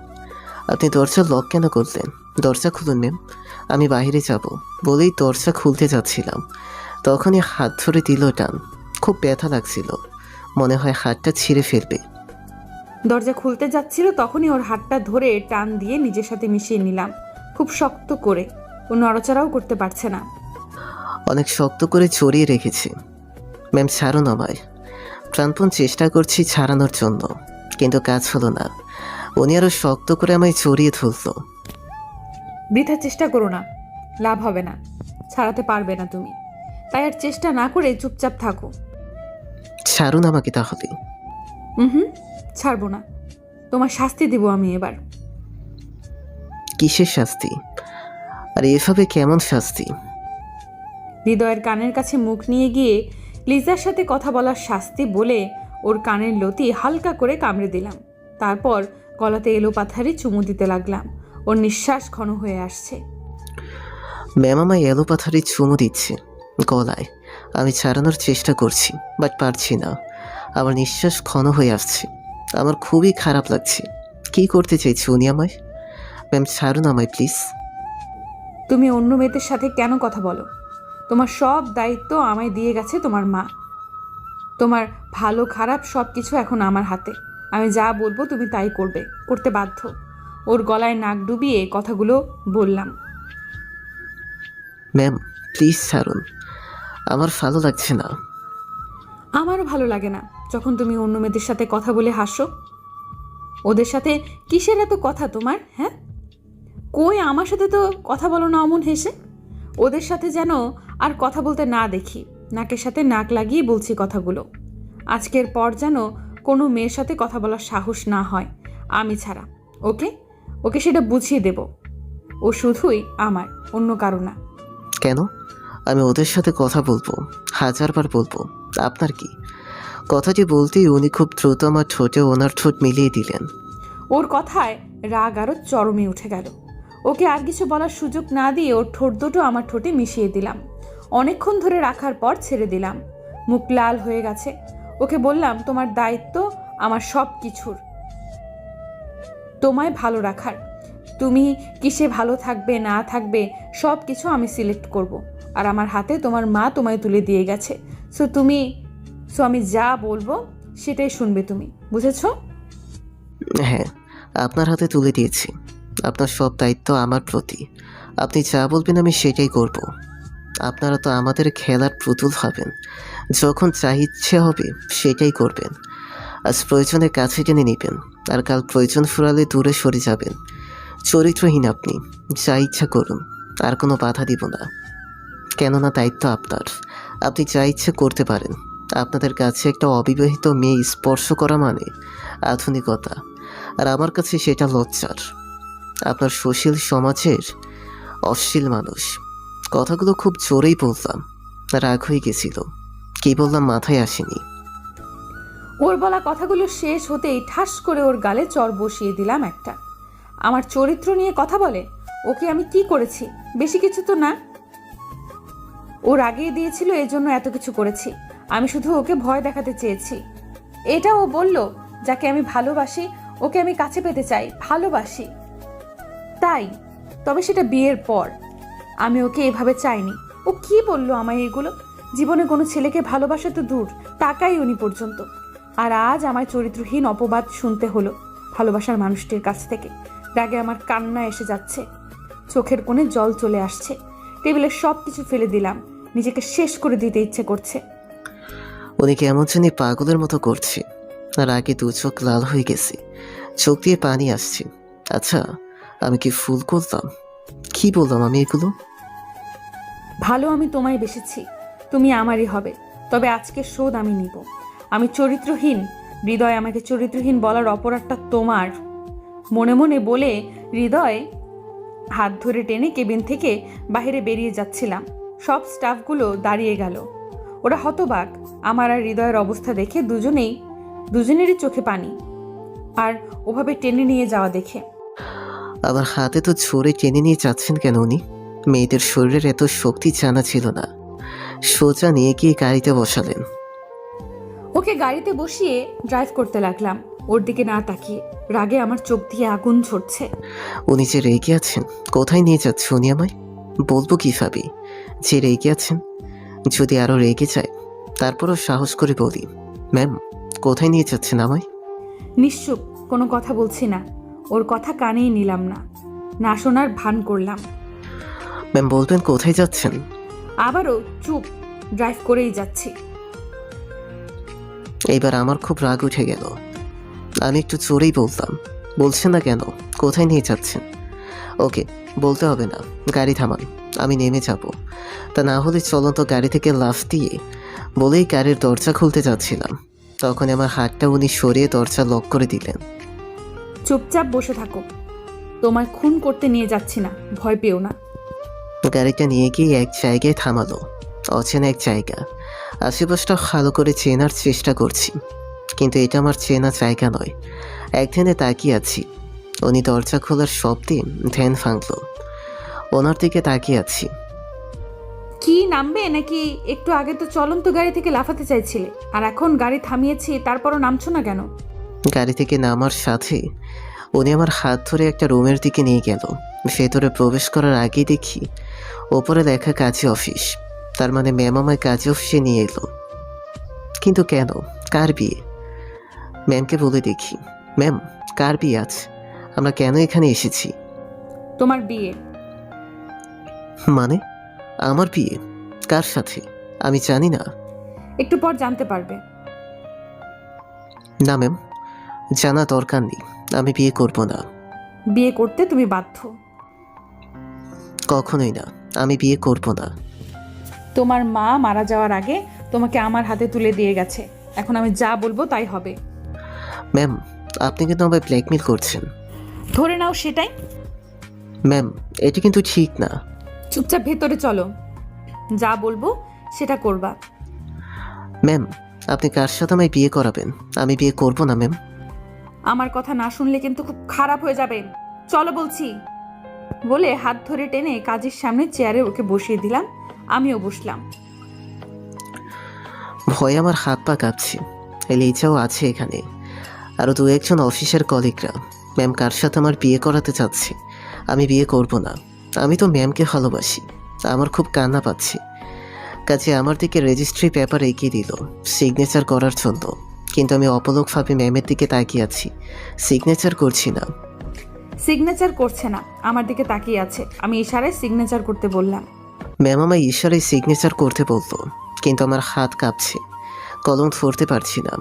আপনি দরজা লক কেন করলেন? দরজা খুলুন ম্যাম, আমি বাইরে যাব বলেই দরজা খুলতে যাচ্ছিলাম। তখনই হাত ধরে দিল টান। খুব ব্যথা লাগছিল, মনে হয় হাতটা ছিঁড়ে ফেলবে। দরজা খুলতে যাচ্ছিল, তখনই ওর হাতটা ধরে টান দিয়ে নিজের সাথে মিশিয়ে নিলাম, খুব শক্ত করে। ও নড়াচড়াও করতে পারছে না। অনেক শক্ত করে জড়িয়ে রেখেছি। ম্যাম ছাড়ুন আমায়। প্রাণপণ চেষ্টা করছি ছাড়ানোর জন্য, কিন্তু কাজ হলো না। উনি আরো শক্ত করে আমায় জড়িয়ে ধরল। বৃথা চেষ্টা করো না, লাভ হবে না, ছাড়াতে পারবে না তুমি। তাই আর চেষ্টা না করে চুপচাপ থাকো। ছাড়ুন আমাকে তাহলে। হুম, ছাড়বো না। তোমার শাস্তি দেব আমি এবার। কিসের শাস্তি? আর এভাবে কেমন শাস্তি? হৃদয়ের কানের কাছে মুখ নিয়ে গিয়ে লিজার সাথে কথা বলার শাস্তি বলে ওর কানের লতি হালকা করে কামড়ে দিলাম। তারপর গলাতে এলোপাথারি চুমু দিতে লাগলাম। ওর নিঃশ্বাস ঘন হয়ে আসছে। ম্যাম আমায় এলো পাথারি চুমু দিচ্ছে গলায়। আমি ছাড়ানোর চেষ্টা করছি, বাট পারছি না। আমার নিঃশ্বাস ক্ষণ হয়ে আসছে। আমার খুবই খারাপ লাগছে। কী করতে চাইছে উনি আমায়? ম্যাম ছাড়ুন আমায় প্লিজ। তুমি অন্য মেয়েদের সাথে কেন কথা বলো? তোমার সব দায়িত্ব আমায় দিয়ে গেছে তোমার মা। তোমার ভালো খারাপ সব কিছু এখন আমার হাতে। আমি যা বলবো তুমি তাই করতে বাধ্য। ওর গলায় নাক ডুবিয়ে কথাগুলো বললাম। ম্যাম প্লিজ ছাড়ুন, আমার ভালো লাগছে না। আমারও ভালো লাগে না যখন তুমি অন্য মেয়েদের সাথে কথা বলে হাসো। ওদের সাথে কিসের এত কথা তোমার? হ্যাঁ, কই আমার সাথে তো কথা বলো না অমন হেসে। ওদের সাথে যেন আর কথা বলতে না দেখি। নাকের সাথে নাক লাগিয়ে বলছি কথাগুলো। আজকের পর যেন কোনো মেয়ের সাথে কথা বলার সাহস না হয় আমি ছাড়া। ওকে ওকে সেটা বুঝিয়ে দেব। ও শুধুই আমার, অন্য কারো না। কেন? আমি ওদের সাথে কথা বলবো, 1000 বার বলবো। আপনার কি? কথাটি বলতেই উনি খুব দ্রুত আমার ঠোঁটে ওনার ঠোঁট মিলিয়ে দিলেন। ওর কথায় রাগ আরও চরমে উঠে গেল। ওকে আর কিছু বলার সুযোগ না দিয়ে ওর ঠোঁট দুটো আমার ঠোঁটে মিশিয়ে দিলাম। অনেকক্ষণ ধরে রাখার পর ছেড়ে দিলাম। মুখ লাল হয়ে গেছে। ওকে বললাম, তোমার দায়িত্ব আমার সব কিছুর, তোমায় ভালো রাখার। তুমি কিসে ভালো থাকবে না থাকবে সব কিছু আমি সিলেক্ট করব। আর আমার হাতে তোমার মা তোমায় তুলে দিয়ে গেছে। সো আমি যা বলবো সেটাই শুনবে তুমি, বুঝেছো? হ্যাঁ, আপনার হাতে তুলে দিয়েছি। আপনার সব দায়িত্ব আমার প্রতি। আপনি যা বলবেন আমি সেটাই করব। আপনারা তো আমাদের খেলার পুতুল হবেন। যখন যা ইচ্ছে হবে সেটাই করবেন। আজ প্রয়োজনে কাছে টেনে নেবেন, আর কাল প্রয়োজন ফুরালে দূরে সরে যাবেন। চরিত্রহীন আপনি, যা ইচ্ছা করুন, আর কোনো বাধা দিব না। কেননা দায়িত্ব আপনার। আপনি যা ইচ্ছে করতে পারেন। আপনাদের কাছে একটা অবিবাহিত মেয়ে স্পর্শ করা মানে আধুনিকতা, আর আমার কাছে সেটা লজ্জার। আপনার সুশীল সমাজের অশ্লীল মানুষ। কথাগুলো খুব জোরেই বললাম, রাগ হয়ে গেছিল। কী বললাম মাথায় আসেনি। ওর বলা কথাগুলো শেষ হতেই ঠাস করে ওর গালে চড় বসিয়ে দিলাম একটা। আমার চরিত্র নিয়ে কথা বলে? ওকে আমি কি করেছি? বেশি কিছু তো না। ওর আগেই দিয়েছিল, এজন্য এত কিছু করেছি। আমি শুধু ওকে ভয় দেখাতে চেয়েছি। এটা ও বলল, যাকে আমি ভালোবাসি ওকে আমি কাছে পেতে চাই, ভালোবাসি তাই। তবে সেটা বিয়ের পর। আমি ওকে এভাবে চাইনি। ও কি বললো আমায় এগুলো? জীবনে কোনো ছেলেকে ভালোবাসা তো দূর, তাকাই উনি পর্যন্ত। আর আজ আমার চরিত্রহীন অপবাদ শুনতে হলো ভালোবাসার মানুষটির কাছ থেকে। রাগে আমার কান্না এসে যাচ্ছে, চোখের কোণে জল চলে আসছে। টেবিলের সব কিছু ফেলে দিলাম। নিজেকে শেষ করে দিতে ইচ্ছে করছে। উনি কেমন জানি পাগলের মতো করছে। আর আগে 2 চোখ লাল হয়ে গেছে, চোখ দিয়ে পানি আসছে। আচ্ছা, আমি কি ভুল করলাম? কি বললাম আমি এগুলো? ভালো আমি তোমায় বেসেছি, তুমি আমারই হবে। তবে আজকের শোধ আমি নিব। আমি চরিত্রহীন, হৃদয় আমাকে চরিত্রহীন বলার অপরাধটা তোমার। মনে মনে বলে হৃদয় হাত ধরে টেনে কেবিন থেকে বাইরে বেরিয়ে যাচ্ছিলাম। সব স্টাফগুলো দাঁড়িয়ে গেল। ওরা হতবাক আমার আর হৃদয়ের অবস্থা দেখে। দুজনেরই চোখে পানি, আর ওভাবে টেনে নিয়ে যাওয়া দেখে। আমার হাতে তো ছড়ে টেনে নিয়ে যাচ্ছেন কেন উনি? মেয়েদের শরীরের এত শক্তি জানা ছিল না। সোজা নিয়ে গিয়ে গাড়িতে বসালেন। ওকে গাড়িতে বসিয়ে ড্রাইভ করতে লাগলাম, ওর দিকে না তাকিয়ে। রাগে আমার চোখ দিয়ে আগুন ঝরছে। উনি যে রেগে আছেন, কোথায় নিয়ে যাচ্ছে উনি আমায়? বলবো কিভাবে যে রেগে আছেন? যদি আরও রেগে যায় তারপরও সাহস করে বলি, ম্যাম কোথায় নিয়ে যাচ্ছেন আমায়? নিশ্চুপ, কোনো কথা বলছি না। ওর কথা কানেই নিলাম না, না শোনার ভান করলাম। ম্যাম বলবেন কোথায় যাচ্ছেন? আবারও চুপ, ড্রাইভ করেই যাচ্ছি। এইবার আমার খুব রাগ উঠে গেল। আমি একটু জোরেই বললাম, বলছেন না কেন কোথায় নিয়ে যাচ্ছেন? ওকে, বলতে হবে না, গাড়ি থামান, আমি নেমে যাব। তা না হলে চলন্ত গাড়ি থেকে লাফ দিয়ে বলেই গাড়ির দরজা খুলতে যাচ্ছিলাম, তখন আমার হাতটা উনি সরিয়ে দরজা লক করে দিলেন। চুপচাপ বসে থাকো, তোমায় খুন করতে নিয়ে যাচ্ছি না, ভয় পেও না। গাড়িটা নিয়ে গিয়ে এক জায়গায় থামালো, অচেনা এক জায়গা। আশেপাশটা ভালো করে চেনার চেষ্টা করছি, কিন্তু এটা আমার চেনা জায়গা নয়। একদিনে তাকিয়ে আছি, উনি দরজা খোলার শব্দে ধ্যান ভাঙল। ওনার দিকে তাকিয়ে আছি, কি নামবে নাকি? একটু আগে তো চলন্ত গাড়ি থেকে লাফাতে চাইছিলে, আর এখন গাড়ি থামিয়েছি তারপরও নামছো না কেন? গাড়ি থেকে নামার সাথে উনি আমার হাত ধরে একটা রুমের দিকে নিয়ে গেল। ভেতরে প্রবেশ করার আগেই দেখি ওপরে লেখা কাজী অফিস। তার মানে ম্যাম আমায় কাজী অফিসে নিয়ে এলো। কিন্তু কেন? কার বিয়ে? ম্যামকে বলে দেখি, ম্যাম কার বিয়ে আছে? আমরা কেন এখানে এসেছি? তোমার বিয়ে। মানে আমার বিয়ে? কার সাথে? আমি জানি না। একটু পর জানতে পারবে। না ম্যাম, জানা দরকার নেই। আমি বিয়ে করব না। বিয়ে করতে তুমি বাধ্য। কখনোই না, আমি বিয়ে করব না। তোমার মা মারা যাওয়ার আগে তোমাকে আমার হাতে তুলে দিয়ে গেছে, এখন আমি যা বলবো তাই হবে। ম্যাম, আপনি কিন্তু আমায় ব্ল্যাকমেল করছেন। ধরে নাও সেটাই। ম্যাম, এটা কিন্তু ঠিক না। চুপচাপ ভেতরে চলো, যা বলবো সেটা করবা। ম্যাম, আপনি কার সাথে আমায় বিয়ে করাবেন? আমি বিয়ে করব না ম্যাম। আমার কথা না শুনলে কিন্তু খুব খারাপ হয়ে যাবে। চলো বলছি। বলে হাত ধরে টেনে কাজের সামনে চেয়ারে ওকে বসিয়ে দিলাম, আমিও বসলাম। ভয়ে আমার হাত পা কাঁপছে। লিজাও আছে এখানে, আরও দু একজন অফিসের কলিগরা। ম্যাম কার সাথে আমার বিয়ে করাতে চাচ্ছে। আমি বিয়ে করব না। আমি তো ম্যামকে ভালোবাসি। আমার খুব কান্না পাচ্ছে। কাজে আমার দিকে রেজিস্ট্রি পেপার এগিয়ে দিল সিগনেচার করার জন্য। কিন্তু আমি অপলকভাবে ম্যামের দিকে তাকিয়ে আছি, সিগনেচার করছি না। সিগনেচার করছে না, আমার দিকে তাকিয়ে আছে। আমি ইশারায় সিগনেচার করতে বললাম। ম্যাম আমায় ইশারায় সিগনেচার করতে বলতো, কিন্তু আমার হাত কাঁপছে, কলম ধরতে পারছি না।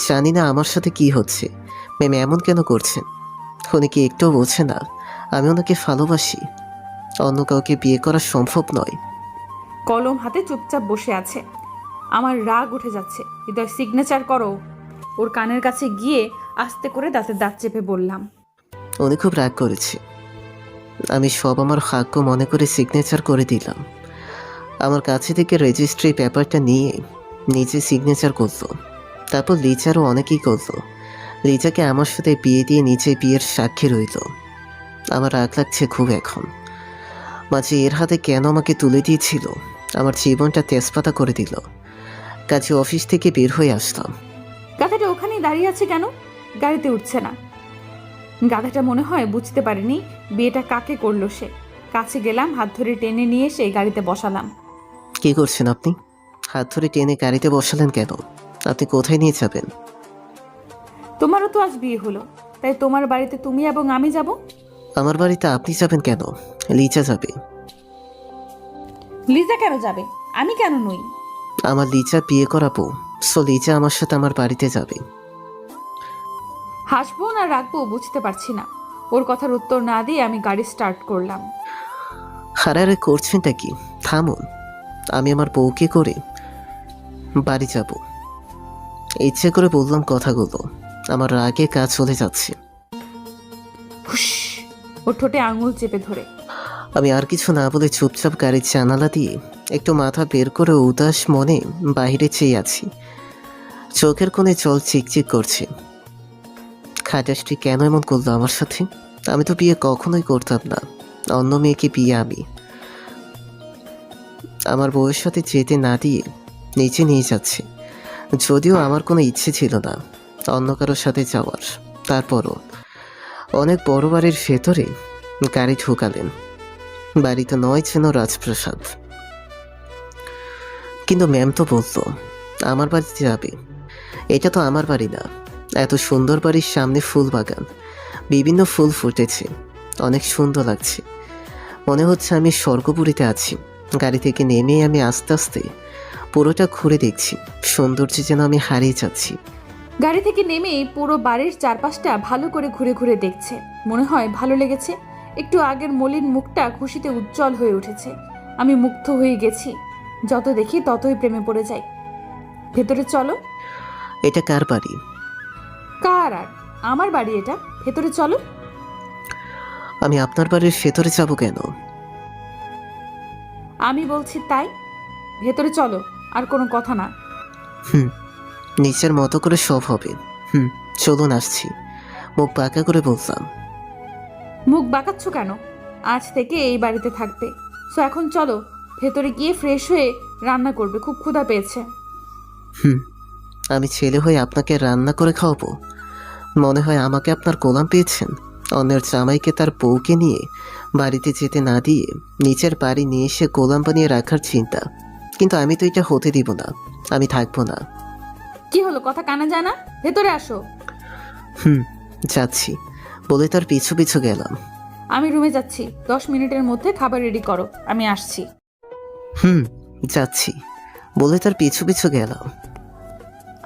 জানি না আমার সাথে কি হচ্ছে। ম্যাম এমন কেন করছেন? উনি কি একটুও বোঝে না আমি ওনাকে ভালোবাসি? অন্য কাউকে বিয়ে করা সম্ভব নয়। কলম হাতে চুপচাপ বসে আছে। আমার রাগ উঠে যাচ্ছে। হৃদয় সিগনেচার করো। ওর কানের কাছে গিয়ে আস্তে করে দাঁতের দাঁত চেপে বললাম। উনি খুব রাগ করেছে। আমি সব আমার ভাগ্য মনে করে সিগনেচার করে দিলাম। আমার কাছে থেকে রেজিস্ট্রি পেপারটা নিয়ে নিজে সিগনেচার করলো। তারপর লিজারও অনেকেই করলো। লিজাকে আমার সাথে বিয়ে দিয়ে নিজে বিয়ের সাক্ষী রইল। আমার রাগ লাগছে খুব এখন। মাঝে এর হাতে কেন আমাকে তুলে দিয়েছিল? আমার জীবনটা তেজপাতা করে দিল। কাজে অফিস থেকে বের হয়ে আসলাম। গাধাটা ওখানেই দাঁড়িয়ে আছে কেন? গাড়িতে উঠছে না। গাধাটা মনে হয় বুঝতে পারেনি বিয়েটা কাকে করলো সে। কাছে গেলাম, হাত ধরে টেনে নিয়ে এসে গাড়িতে বসালাম। কি করছেন আপনি? হাত ধরে টেনে গাড়িতে বসালেন কেন? আপনি কোথায় নিয়ে যাবেন? তোমারও তো আজ বিয়ে হলো, তাই তোমার বাড়িতে তুমি এবং আমি যাব। আমার বাড়িতে আপনি যাবেন কেন? লিজা যাবে। লিজা কেন যাবে? আমি কেন নই? আমার লিজা বিয়ে করাবো, সো লিজা আমার সাথে আমার বাড়িতে যাবে। হাসবো না রাখবো বুঝতে পারছি না। ওর কথার উত্তর না দিয়ে আমি গাড়ি স্টার্ট করলাম। হারারে করছেনটা কি? থামুন। আমি আমার বউকে করে বাড়ি যাব। ইচ্ছে করে বললাম কথাগুলো। আমার রাগে কাজ চলে যাচ্ছে। হুশ! ওর ঠোঁটে আঙুল চেপে ধরে। আমি আর কিছু না বলে চুপচাপ গাড়ির জানালা দিয়ে একটু মাথা বের করে উদাস মনে বাইরে চেয়ে আছি। চোখের কোণে জল চিকচিক করছে। খাটাসটি কেন এমন করলো আমার সাথে? আমি তো বিয়ে কখনোই করতাম না। অন্য মেয়েকে বিয়ে আমি আমার বউয়ের সাথে যেতে না দিয়ে নিচে নিয়ে যাচ্ছে, যদিও আমার কোনো ইচ্ছে ছিল না অন্য কারোর সাথে যাওয়ার। তারপরও অনেক বড় বাড়ির ভেতরে গাড়ি ঢুকালেন। বাড়িতে নয় যেন রাজপ্রাসাদ। কিন্তু ম্যাম তো বলতো আমার বাড়িতে যাবে। এটা তো আমার বাড়ি না। এত সুন্দর বাড়ির সামনে ফুল বাগান, বিভিন্ন ফুল ফুটেছে, অনেক সুন্দর লাগছে। মনে হচ্ছে আমি স্বর্গপুরীতে আছি। গাড়ি থেকে নেমে আমি আস্তে আস্তে পুরোটা ঘুরে দেখছি। সৌন্দর্যে যেন আমি হারিয়ে যাচ্ছি। গাড়ি থেকে নেমে পুরো বাড়ির চারপাশটা ভালো করে ঘুরে ঘুরে দেখছে। মনে হয় ভালো লেগেছে। একটু আগের মলিন মুখটা খুশিতে উজ্জ্বল হয়ে উঠেছে। আমি মুগ্ধ হয়ে গেছি। যত দেখি ততই প্রেমে পড়ে যাই। ভেতরে চলো। এটা কার বাড়ি? কার আর? আমার বাড়ি এটা। ভেতরে চলো। আমি আপনার বাড়ির ভেতরে যাব কেন? আমি বলছি তাই। ভেতরে চলো, আর কোনো কথা না। নিচের মতো করে সব হবে। চলুন আসছি। মুখ পাকা করে বললাম। মুখ বাঁকাচ্ছ কেন? আজ থেকে এই বাড়িতে থাকবে। সো এখন চলো, ভেতরে গিয়ে ফ্রেশ হয়ে রান্না করবে, খুব ক্ষুধা পেয়েছে। হুম, আমি ছেলে হয়ে আপনাকে রান্না করে খাওয়াবো? মনে হয় আমাকে আপনার গোলাম পেয়েছেন। অন্যের জামাইকে তার বউকে নিয়ে বাড়িতে যেতে না দিয়ে নিচের বাড়ি নিয়ে এসে গোলাম বানিয়ে রাখার চিন্তা। কিন্তু আমি তো এটা হতে দিব না, আমি থাকবো না। কি হলো, কথা কানে যায় না? ভেতরে আসো। হুম, যাচ্ছি বলে তার পিছু পিছু গেলাম। আমি রুমে যাচ্ছি, 10 মিনিটের মধ্যে খাবার রেডি করো, আমি আসছি। হুম, যাচ্ছি বলে তার পিছু পিছু গেলাম।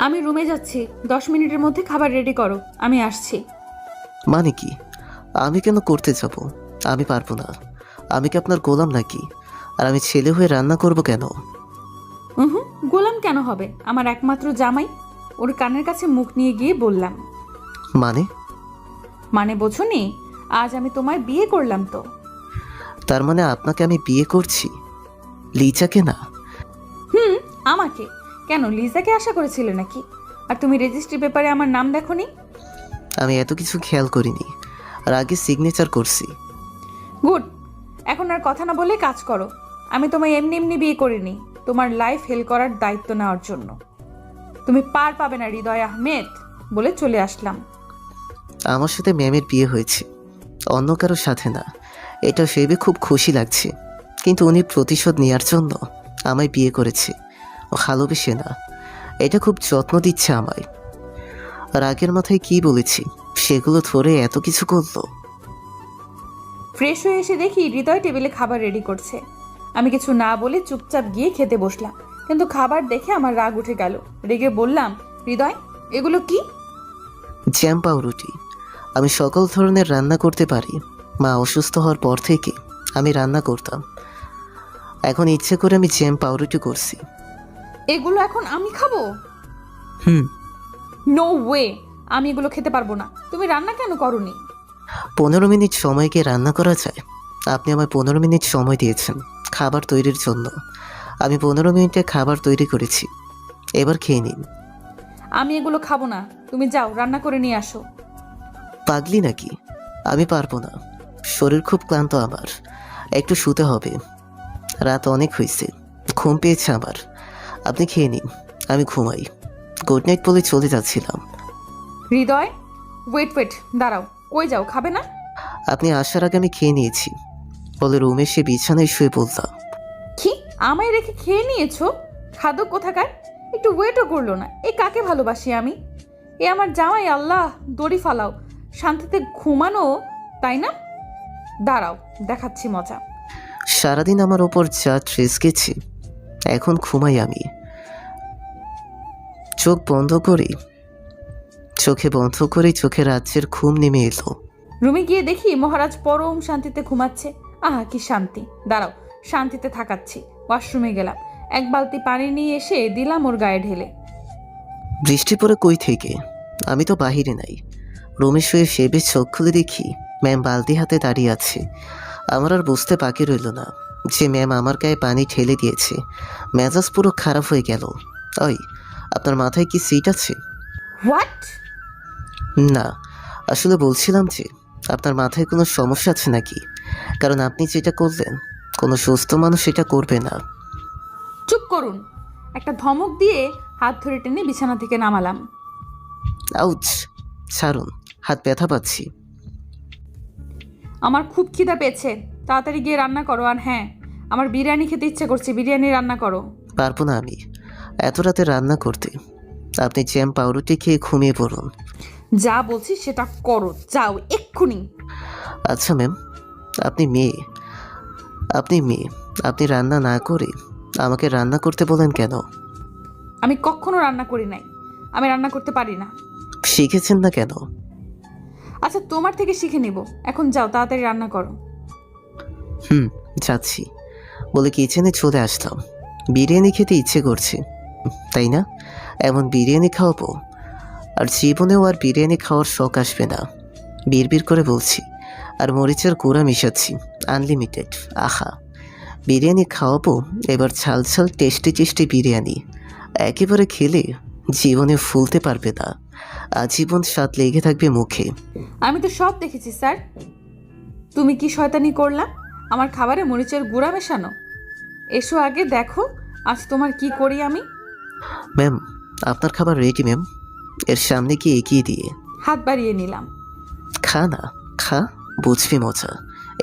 আমি রুমে যাচ্ছি, 10 মিনিটের মধ্যে খাবার রেডি করো, আমি আসছি। মানে কি? আমি কেন করতে যাব? আমি পারবো না। আমি কি আপনার গোলাম নাকি? আর আমি ছেলে হয়ে রান্না করব কেন? গোলাম কেন হবে? আমার একমাত্র জামাই। ওর কানের কাছে মুখ নিয়ে গিয়ে বললাম। মানে? মানে বোঝনি? আজ আমি তোমায় বিয়ে করলাম তো। তার মানে আপনাকে আমি বিয়ে করছি, লিজাকে না? আমাকে কেন, লিজাকে আশা করেছিলে নাকি? আর তুমি রেজিস্ট্রি পেপারে আমার নাম দেখোনি? আমি এত কিছু খেয়াল করিনি, আর আগে সিগনেচার করছি। গুড, এখন আর কথা না বলে কাজ করো। আমি তোমায় এমনি এমনি বিয়ে করিনি, তোমার লাইফ হেল করার দায়িত্ব নেওয়ার জন্য। তুমি পার পাবে না হৃদয় আহমেদ, বলে চলে আসলাম। আমার সাথে ম্যামের বিয়ে হয়েছে, অন্য কারোর সাথে না। এটা ভেবে খুব খুশি লাগছে। কিন্তু উনি প্রতিশোধ নেওয়ার জন্য আমায় বিয়ে করেছে, ও ভালোবেসে না। এটা খুব যত্ন দিচ্ছে আমায়। আর আগের মাথায় কি বলেছি সেগুলো ধরে এত কিছু করলো। ফ্রেশ হয়ে এসে দেখি হৃদয় টেবিলে খাবার রেডি করছে। আমি কিছু না বলে চুপচাপ গিয়ে খেতে বসলাম। কিন্তু খাবার দেখে আমার রাগ উঠে গেল। রেগে বললাম, হৃদয় এগুলো কি? জ্যাম পাউরুটি। আমি সকল ধরনের রান্না করতে পারি। মা অসুস্থ হওয়ার পর থেকে আমি রান্না করতাম, এখন ইচ্ছে করে আমি জ্যাম পাউরুটি করছি। এগুলো এখন আমি খাবো? হুম। নো ওয়ে, আমি এগুলো খেতে পারবো না। তুমি রান্না কেন করনি? 15 মিনিট সময়কে রান্না করা যায়? আপনি আমায় 15 মিনিট সময় দিয়েছেন খাবার তৈরির জন্য। আমি 15 মিনিটে খাবার তৈরি করেছি, এবার খেয়ে নিন। আমি এগুলো খাবো না, তুমি যাও রান্না করে নিয়ে আসো। পাগলি নাকি? আমি পারবো না, শরীর খুব ক্লান্ত আমার, একটু শুতে হবে। রাত অনেক হয়েছে, ঘুম পেয়েছে আমার। আপনি খেয়ে নিন, আমি ঘুমাই। গুড নাইট বলে চলে যাচ্ছিলাম। হৃদয় ওয়েট ওয়েট, দাঁড়াও। কই যাও, খাবে না? আপনি আসার আগে আমি খেয়ে নিয়েছি বলে রুমে সে বিছানায় শুয়ে পড়লাম। কি, আমায় রেখে খেয়ে নিয়েছো? খাদক কোথাকার, একটু ওয়েটও করলো না। এ কাকে ভালোবাসি আমি? এ আমার জামাই, আল্লাহ দড়ি ফালাও, শান্তিতে ঘুমানো, তাই না? দাঁড়াও, দেখাচ্ছি মজা। সারাদিন আমার ওপর যা ট্রেস গেছে, এখন ঘুমাই আমি। চোখে বন্ধ করে চোখে রাজ্যের ঘুম নেমে এলো। রুমে গিয়ে দেখি মহারাজ পরম শান্তিতে ঘুমাচ্ছে। আহা কি শান্তি! দাঁড়াও, শান্তিতে থাকাচ্ছি। ওয়াশরুমে গেলাম, এক বালতি পানি নিয়ে এসে দিলাম ওর গায়ে ঢেলে। বৃষ্টি পড়ে কই থেকে? আমি তো বাহিরে নাই। রুমে শুয়ে ফেবে চোখ খুলে দেখি ম্যাম বালতি হাতে দাঁড়িয়ে আছে। আমার আর বুঝতে বাকি রইল না যে ম্যাম আমার গায়ে পানি ঠেলে দিয়েছে। মেজাজ পুরো খারাপ হয়ে গেল। ওই, আপনার মাথায় কি সিট আছে? হোয়াট? না, আসলে বলছিলাম যে আপনার মাথায় কোনো সমস্যা আছে নাকি? কারণ আপনি যেটা করলেন কোনো সুস্থ মানুষ এটা করবে না। চুপ করুন! একটা ধমক দিয়ে হাত ধরে টেনে বিছানা থেকে নামালাম। আউচ! ছাড়ুন, হাত ব্যথা পাচ্ছি। আমার খুব খিদা পেয়েছে, তাড়াতাড়ি গিয়ে রান্না করো। আর হ্যাঁ, আমার বিরিয়ানি খেতে ইচ্ছে করছে, বিরিয়ানি রান্না করো। পারবো না আমি এত রাতে রান্না করতে। আপনি জ্যাম পাউরুটি খেয়ে ঘুমিয়ে পড়ুন। যা বলছি সেটা করো, যাও এক্ষুনি। আচ্ছা ম্যাম, আপনি মেয়ে, আপনি রান্না না করে আমাকে রান্না করতে বলেন কেন? আমি কখনো রান্না করি নাই, আমি রান্না করতে পারি না। শিখেছেন না কেন? আচ্ছা, তোমার থেকে শিখে নিব। এখন যাও, তাড়াতাড়ি রান্না করো। যাচ্ছি বলে কিচেনে চলে আসলাম। বিরিয়ানি খেতে ইচ্ছে করছে, তাই না? এমন বিরিয়ানি খাওয়াবো, আর জীবনেও আর বিরিয়ানি খাওয়ার শখ আসবে না। বিড়বিড় করে বলছি, আর মরিচের গুঁড়া মিশাচ্ছি আনলিমিটেড। আহা, বিরিয়ানি খাওয়াবো এবার, ঝাল ঝাল টেস্টি টেস্টি বিরিয়ানি। একেবারে খেলে জীবনে ভুলতে পারবে না, আজীবন স্বাদ লেগে থাকবে মুখে। আমি তো সব দেখেছি স্যার। তুমি কি শয়তানি করলা? আমার খাবারে মরিচের গুঁড়া মেশানো। এসো আগে দেখো আজ তোমার কি করি আমি। ম্যাম, আপনার খাবার রেডি ম্যাম। এর সামনে কি এগিয়ে দিয়ে হাত বাড়িয়ে নিলাম। খা না, খা, বুঝবি মজা।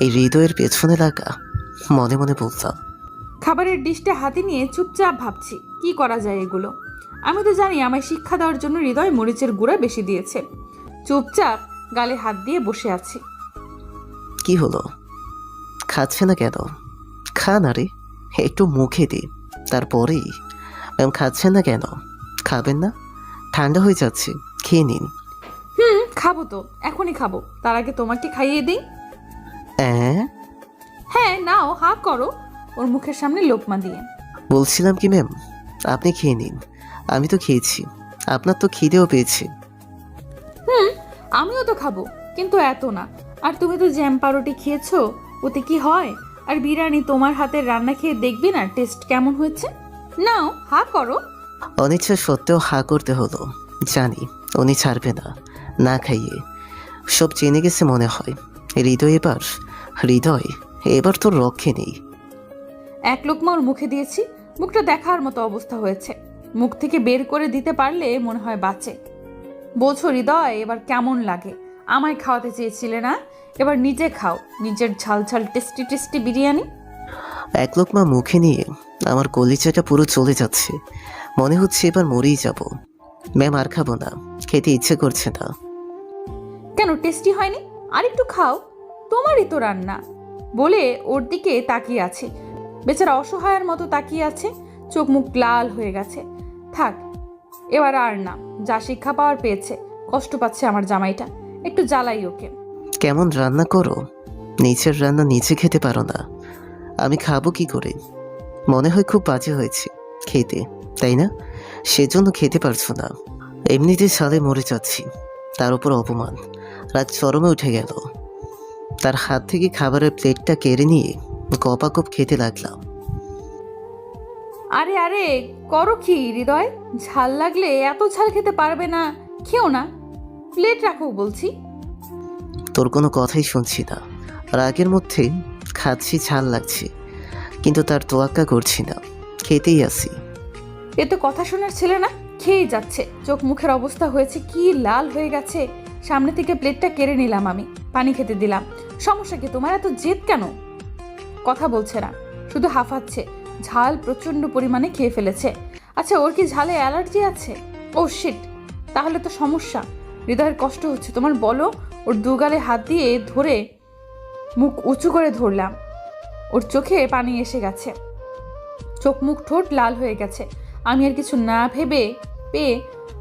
এই হৃদয়ের পেছনে লাগা, মনে মনে বলতাম। খাবারের ডিশটা হাতে নিয়ে চুপচাপ ভাবছি কি করা যায় এগুলো। আমি তো জানি আমায় শিক্ষা দেওয়ার জন্য হৃদয় মরিচের গুঁড়া বেশি দিয়েছে। চুপচাপ গালে হাত দিয়ে বসে আছি। কি হলো, খাচ্ছে না কেন? খা না রে, একটু মুখে দি, তারপরেই। ম্যাম খাচ্ছেন না কেন? খাবেন না? ঠান্ডা হয়ে যাচ্ছে, খেয়ে নিন। খাবো তো, এখনই খাবো। তার আগে তোমাকে খাইয়ে দিই। হ্যাঁ নাও, হা করো। ওর মুখের সামনে লোকমা দিয়ে বলছিলাম কি ম্যাম, আপনি খেয়ে নিন। আমি তো খেয়েছি, আপনার তো খিদেও পেয়েছে। আমিও তো খাবো, কিন্তু এত না। আর তুমি তো জ্যাম পাউরুটি খেয়েছো, ওতে কি হয়? আর বিরিয়ানি তোমার হাতের রান্না খেয়ে দেখবি না টেস্ট কেমন হয়েছে। নাও, হা করো। অনিচ্ছা সত্ত্বেও হা করতে হলো। জানি উনি ছাড়বে না, না খাইয়ে। সব জেনে গেছে মনে হয়। হৃদয় এবার তোর রক্ষে নেই। এক লোকমা ওর মুখে দিয়েছি, মুখটা দেখার মতো অবস্থা হয়েছে। মুখ থেকে বের করে দিতে পারলে মনে হয় বাঁচে। বোঝো হৃদয় এবার কেমন লাগে। আমায় খাওয়াতে চেয়েছিলে না, এবার নিজে খাও নিজের ঝাল ঝাল টেস্টি টেস্টি বিরিয়ানি। এক লোকমা মুখে নিয়ে আমার কলিজাটা পুরো চলে যাচ্ছে। মনে হচ্ছে এবার মরেই যাব। ম্যাম আর খাবো না, খেতে ইচ্ছে করছে না। কেন, টেস্টি হয়নি? আর একটু খাও, তোমারই তো রান্না। বলে ওর দিকে তাকিয়ে আছে। বেচারা অসহায়ের মতো তাকিয়ে আছে, চোখ মুখ লাল হয়ে গেছে। থাক, এবার আর না। যা শিক্ষা পাওয়ার পেয়েছে। কষ্ট পাচ্ছে আমার জামাইটা, একটু জ্বালাই ওকে। কেমন রান্না করো, নিচের রান্না নিচে খেতে পারো না। আমি খাবো কি করে? মনে হয় খুব বাজে হয়েছে খেতে, তাই না? সেজন্য খেতে পারছো না। এমনিতে সালে মরে যাচ্ছি, তার উপর অপমান। রাত চরমে উঠে গেল। তার হাত থেকে খাবারের প্লেটটা কেড়ে নিয়ে গপাগপ খেতে লাগলাম। আরে আরে, করো কি হৃদয়? ঝাল লাগলে এত ঝাল খেতে পারবে না, খেও না। প্লেট রাখো বলছি। তোর কোনো কথাই শুনছি না। রাগের মধ্যে খাচ্ছি, ঝাল লাগছে, কিন্তু তার তোয়াক্কা করছি না, খেতেই আসি। এ তো কথা শোনার ছেলে না, খেয়েই যাচ্ছে। চোখ মুখের অবস্থা হয়েছে কি লাল হয়ে গেছে। সামনে থেকে প্লেটটা কেড়ে নিলাম আমি, পানি খেতে দিলাম। সমস্যা কি তোমার? এত জেদ কেন? কথা বলছে না, শুধু হাঁফাচ্ছে। ঝাল প্রচন্ড পরিমাণে খেয়ে ফেলেছে। আচ্ছা, ওর কি ঝালে অ্যালার্জি আছে? ও শিট, তাহলে তো সমস্যা। হৃদয়ের কষ্ট হচ্ছে তোমার, বলো। ওর দুগালে হাত দিয়ে ধরে মুখ উঁচু করে ধরলাম। ওর চোখে পানি এসে গেছে, চোখ মুখ ঠোঁট লাল হয়ে গেছে। আমি আর কিছু না ভেবে পেয়ে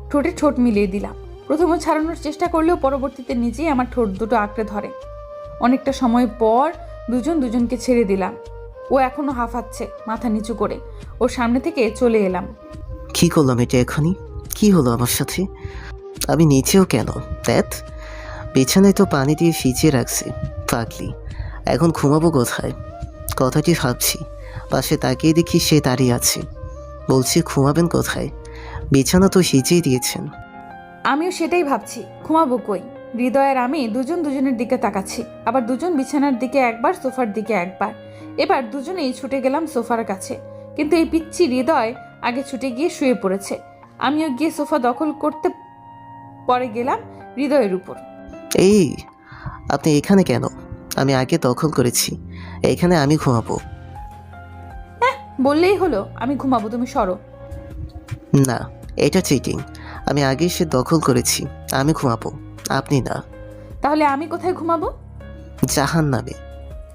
ঠোঁটে ঠোঁট মিলিয়ে দিলাম। প্রথমে ছাড়ানোর চেষ্টা করলেও পরবর্তীতে নিজেই আমার ঠোঁট দুটো আঁকড়ে ধরে। অনেকটা সময় পর দুজনকে ছেড়ে দিলাম। ও এখনো হাঁফাচ্ছে মাথা নিচু করে। ওর সামনে থেকে চলে এলাম। কি করলাম এটা এখনই? কি হলো আমার সাথে? আমি নিচেও কেন? দেখ, বিছানায় তো পানি দিয়ে ভিজিয়ে রাখছি। পাগলি, এখন ঘুমাবো কোথায়? কথাটি ভাবছি, পাশে তাকিয়ে দেখি সে দাঁড়িয়ে আছে। বলছি ঘুমাবেন কোথায়? বিছানা তো ভিজিয়ে দিয়েছেন। আমিও সেটাই ভাবছি, ঘুমাবো কই। হৃদয়ের আমি দুজনের দিকে তাকাচ্ছি, আবার দুজন বিছানার দিকে একবার, সোফার দিকে একবার। এবার দুজনেই ছুটে গেলাম সোফার কাছে, কিন্তু এই পিচ্ছি হৃদয় আগে ছুটে গিয়ে শুয়ে পড়েছে। আমিও গিয়ে সোফা দখল করতে পরে গেলাম হৃদয়ের উপর। এই, আপনি এখানে কেন? আমি আগে দখল করেছি, এখানে আমি ঘুমাবো। বললেই হলো আমি ঘুমাবো, তুমি সরো। না, এটা চিটিং। আমি আগে সে দখল করেছি, আমি ঘুমাবো, আপনি না। তাহলে আমি কোথায় ঘুমাবো? জাহান্নামে।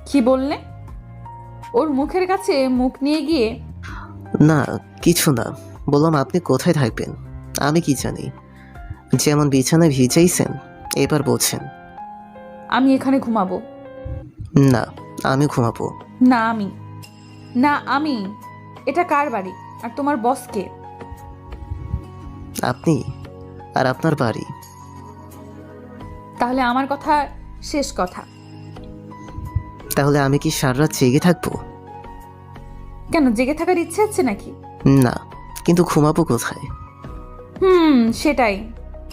কি বললে? ওর মুখের কাছে মুখ নিয়ে গিয়ে না, কিছু না। বললাম আপনি কোথায় থাকবেন, আমি কি জানি। যেমন বিছানায় ভিজাইছেন, এবার বলছেন। আমি এখানে ঘুমাবো। না, আমি ঘুমাবো। না আমি, না আমি। এটা কার বাড়ি? আর তোমার বস কে? আপনি, আর আপনার বাড়ি। তাহলে আমার কথা শেষ কথা। তাহলে আমি কি সারা রাত জেগে থাকবো? কেন, জেগে থাকার ইচ্ছে আছে নাকি? না, কিন্তু ঘুমাবো কোথায়? সেটাই।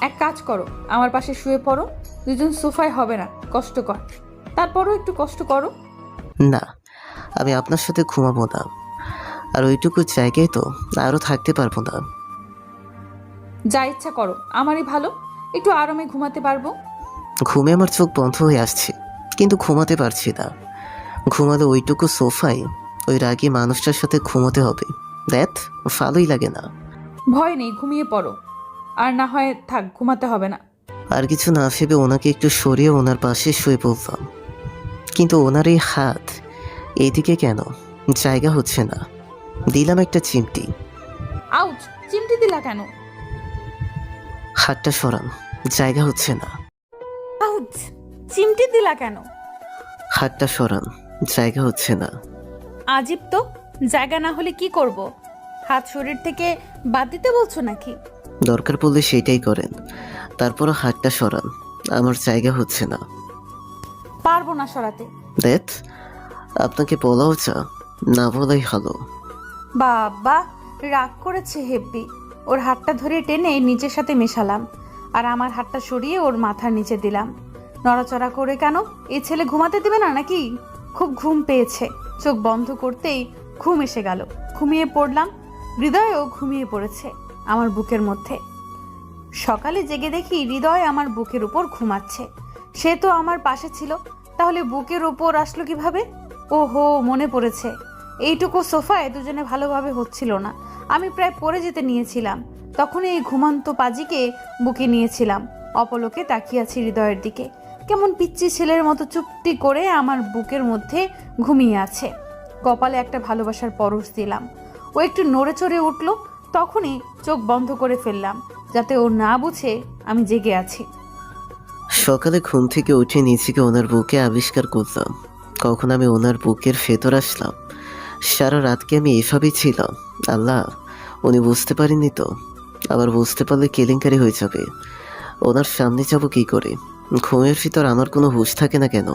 এক কাজ করো, আমার পাশে শুয়ে পড়ো। দুজন সোফায় হবে না, কষ্টকর। তারপরও একটু কষ্ট করো। না, আমি আপনার সাথে ঘুমাবো না। আর ওইটুকু জায়গায় তো আরও থাকতে পারবো না। যা ইচ্ছা করো, আমারই ভালো, একটু আরামে ঘুমাতে পারবো। ঘুমে আমার চোখ বন্ধ হয়ে আসছে, কিন্তু ঘুমাতে পারছি না। ঘুমালে ওইটুকু সোফায় ওই রাগী মানুষটার সাথে ঘুমোতে হবে। দ্যাট ভালোই লাগে না। ভয় নেই, ঘুমিয়ে পড়ো। আর না হয় থাক, ঘুমাতে হবে না। আর কিছু না ভেবে ওনাকে একটু সরিয়ে ওনার পাশে শুয়ে পড়লাম, কিন্তু ওনার এই হাত এইদিকে কেন? জায়গা হচ্ছে না। দিলাম একটা চিমটি। আউচ! চিমটি দিলা কেন? হাতটা সরান, জায়গা হচ্ছে না। আউচ! চিমটি দিলা কেন? হাতটা সরান, জায়গা হচ্ছে না। আজীব তো, জায়গা না হলে কি করব? হাত শরীর থেকে বাদ দিতে বলছো নাকি? দরকার পড়লে সেটাই করেন, তারপরও হাতটা সরান, আমার জায়গা হচ্ছে না। পারবো না সরাতে। দেখ, আপনাকে বলাও চা, না বলাই ভালো। বাবা রাগ করেছে হেব্বি। ওর হাতটা ধরে টেনে নিচের সাথে মেশালাম, আর আমার হাতটা সরিয়ে ওর মাথার নিচে দিলাম। নড়াচড়া করে কেন? এই ছেলে ঘুমাতে দেবে না নাকি? খুব ঘুম পেয়েছে। চোখ বন্ধ করতেই ঘুম এসে গেল। ঘুমিয়ে পড়লাম। হৃদয়ও ঘুমিয়ে পড়েছে আমার বুকের মধ্যে। সকালে জেগে দেখি হৃদয় আমার বুকের উপর ঘুমাচ্ছে। সে তো আমার পাশে ছিল, তাহলে বুকের উপর আসলো কিভাবে? ওহো, মনে পড়েছে। এইটুকু সোফায় দুজনে ভালোভাবে হচ্ছিল না। আমি প্রায় পড়ে যেতে নিয়েছিলাম। তখন এই ঘুমন্ত পাজিকে বুকে নিয়েছিলাম। অপলকে তাকিয়ে আছি হৃদয়ের দিকে। কেমন পিচ্চি ছেলের মতো চুপটি করে আমার বুকের মধ্যে ঘুমিয়ে আছে। কপালে একটা ভালোবাসার পরশ দিলাম। ও একটু নড়ে চড়ে উঠল, তখনই চোখ বন্ধ করে ফেললাম, যাতে ও না বুঝে আমি জেগে আছি। সকালে ঘুম থেকে উঠে নিজেকে ওনার বুকে আবিষ্কার করলাম। কখন আমি ওনার বুকের ভেতর আসলাম? সারা রাতকে আমি এভাবেই ছিলাম। আল্লাহ, উনি বুঝতে পারেননি তো? আবার বুঝতে পারলে কেলেঙ্কারি হয়ে যাবে। ওনার সামনে যাব কি করে? ঘুমের ভিতর আমার কোনো হুঁশ থাকে না কেন?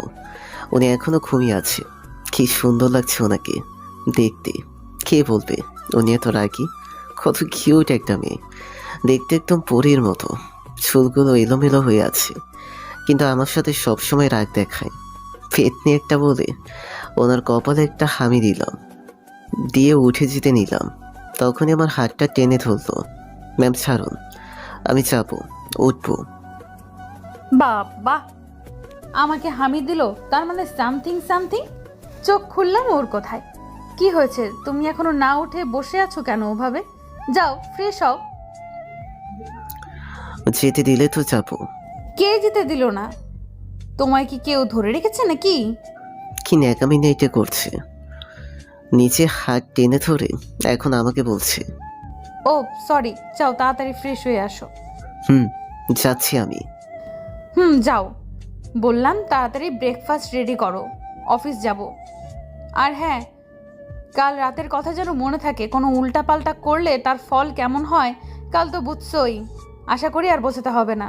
উনি এখনো ঘুমিয়ে আছে। কি সুন্দর লাগছে ওনাকে দেখতে। কে বলবে উনি এত রাগী? কত কিউট একটা মেয়ে, দেখতে একদম পরীর মতো। চুলগুলো এলোমেলো হয়ে আছে, কিন্তু আমার সাথে সবসময় রাগ দেখায়। পেতনি একটা বলে ওনার কপালে একটা হামি দিলাম, দিয়ে উঠে যেতে নিলাম। তখনই আমার হাতটা টেনে ধরলো। ম্যাম ছাড়ুন, আমি যাবো, উঠবো। বাবা আমাকে হামি দিল, তার মানে সামথিং সামথিং। চোখ খুললাম ওর কোথায়। কি হয়েছে? তুমি এখনো না উঠে বসে আছো কেন ওভাবে? যাও, ফ্রেশ হও। যেতে দিলে তো যাবো। কে যেতে দিল না? তোমায় কি কেউ ধরে রেখেছে নাকি? কি ন্যাকামি নেইটে করছে? নিচে হাত টেনে ধরে এখন আমাকে বলছে। ও সরি, যাও তাড়াতাড়ি ফ্রেশ হয়ে আসো। যাচ্ছি আমি। যাও বললাম। তাড়াতাড়ি ব্রেকফাস্ট রেডি করো, অফিস যাব। আর হ্যাঁ, কাল রাতের কথা যেন মনে থাকে। কোনো উল্টাপাল্টা করলে তার ফল কেমন হয় কাল তো বুঝছই। আশা করি আর বোঝাতে হবে না।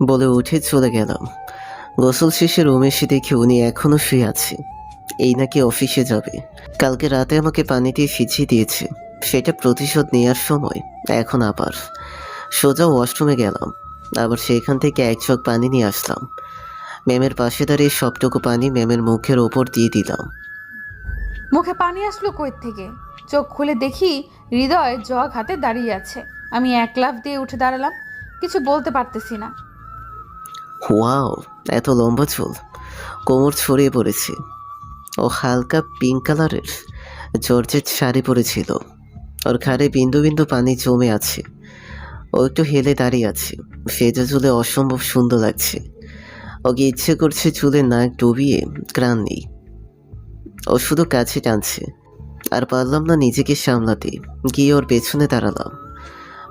বলে উঠে চলে গেলাম। গোসল শেষে রুমে এসে দেখি উনি এখনো শুয়ে আছে। এই নাকি অফিসে যাবে। কালকে রাতে আমাকে পানি দিয়ে ভিজিয়ে দিয়েছে, সেটা প্রতিশোধ নেওয়ার সময়। এখন আবার সোজা ওয়াশরুমে গেলাম, আবার সেখান থেকে এক চোখ পানি নিয়ে আসলাম। ম্যামের পাশে দাঁড়িয়ে সবটুকু পানি ম্যামের মুখের ওপর দিয়ে দিলাম। মুখে পানি আসলো কই থেকে? চোখ খুলে দেখি হৃদয় জগ হাতে দাঁড়িয়ে আছে। আমি এক লাফ দিয়ে উঠে দাঁড়ালাম। কিছু বলতে পারতেছি না। ওয়াও, এত লম্বা চুল, কোমর ছড়িয়ে পড়েছে। ও হালকা পিঙ্ক কালারের জর্জেট শাড়ি পরেছিল। ওর ঘাড়ে বিন্দু বিন্দু পানি জমে আছে। ও একটু হেলে দাঁড়িয়ে আছে। ভেজা চুলে অসম্ভব সুন্দর লাগছে। ওকে ইচ্ছে করছে চুলে নাক ডুবিয়ে গ্রান নেই। ও শুধু কাছে টানছে, আর পারলাম না নিজেকে সামলাতে। গিয়ে ওর পেছনে দাঁড়ালাম।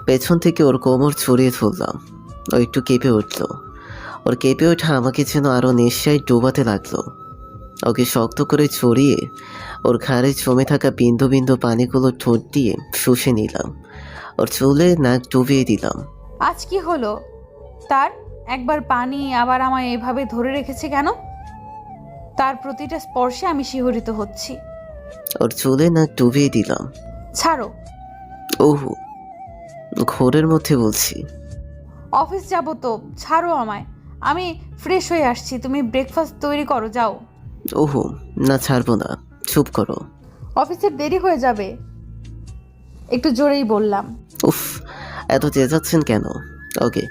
পেছন থেকে ওর কোমর ছড়িয়ে ধরলাম। ও একটু কেঁপে উঠল। ওর কেঁপে ওঠা আমাকে যেন আরও নেশায় ডোবাতে লাগলো। ওকে শক্ত করে ছড়িয়ে ওর ঘাড়ে জমে থাকা বিন্দু বিন্দু পানিগুলো ঠোঁট দিয়ে শুষে নিলাম। ওর চুলে নাক ডুবিয়ে দিলাম। আজ কি হলো তার? একবার পানি, আবার আমায় এভাবে ধরে রেখেছে কেন? তার প্রতিটা স্পর্শে আমি শিহরিত হচ্ছি। ওর চুলে নাক ডুবিয়ে দিলাম। ছাড়ো। ওহো, ঘোরের মধ্যে বলছি। অফিস যাব তো, ছাড়ো আমায়। আমি ফ্রেশ হয়ে আসছি, তুমি ব্রেকফাস্ট তৈরি করো, যাও। ওহো, না ছাড়বো না, চুপ করো। অফিসের দেরি হয়ে যাবে। একটু জোরেই বললাম। উফ, এত চেঁচাচ্ছেন কেন? ওকে,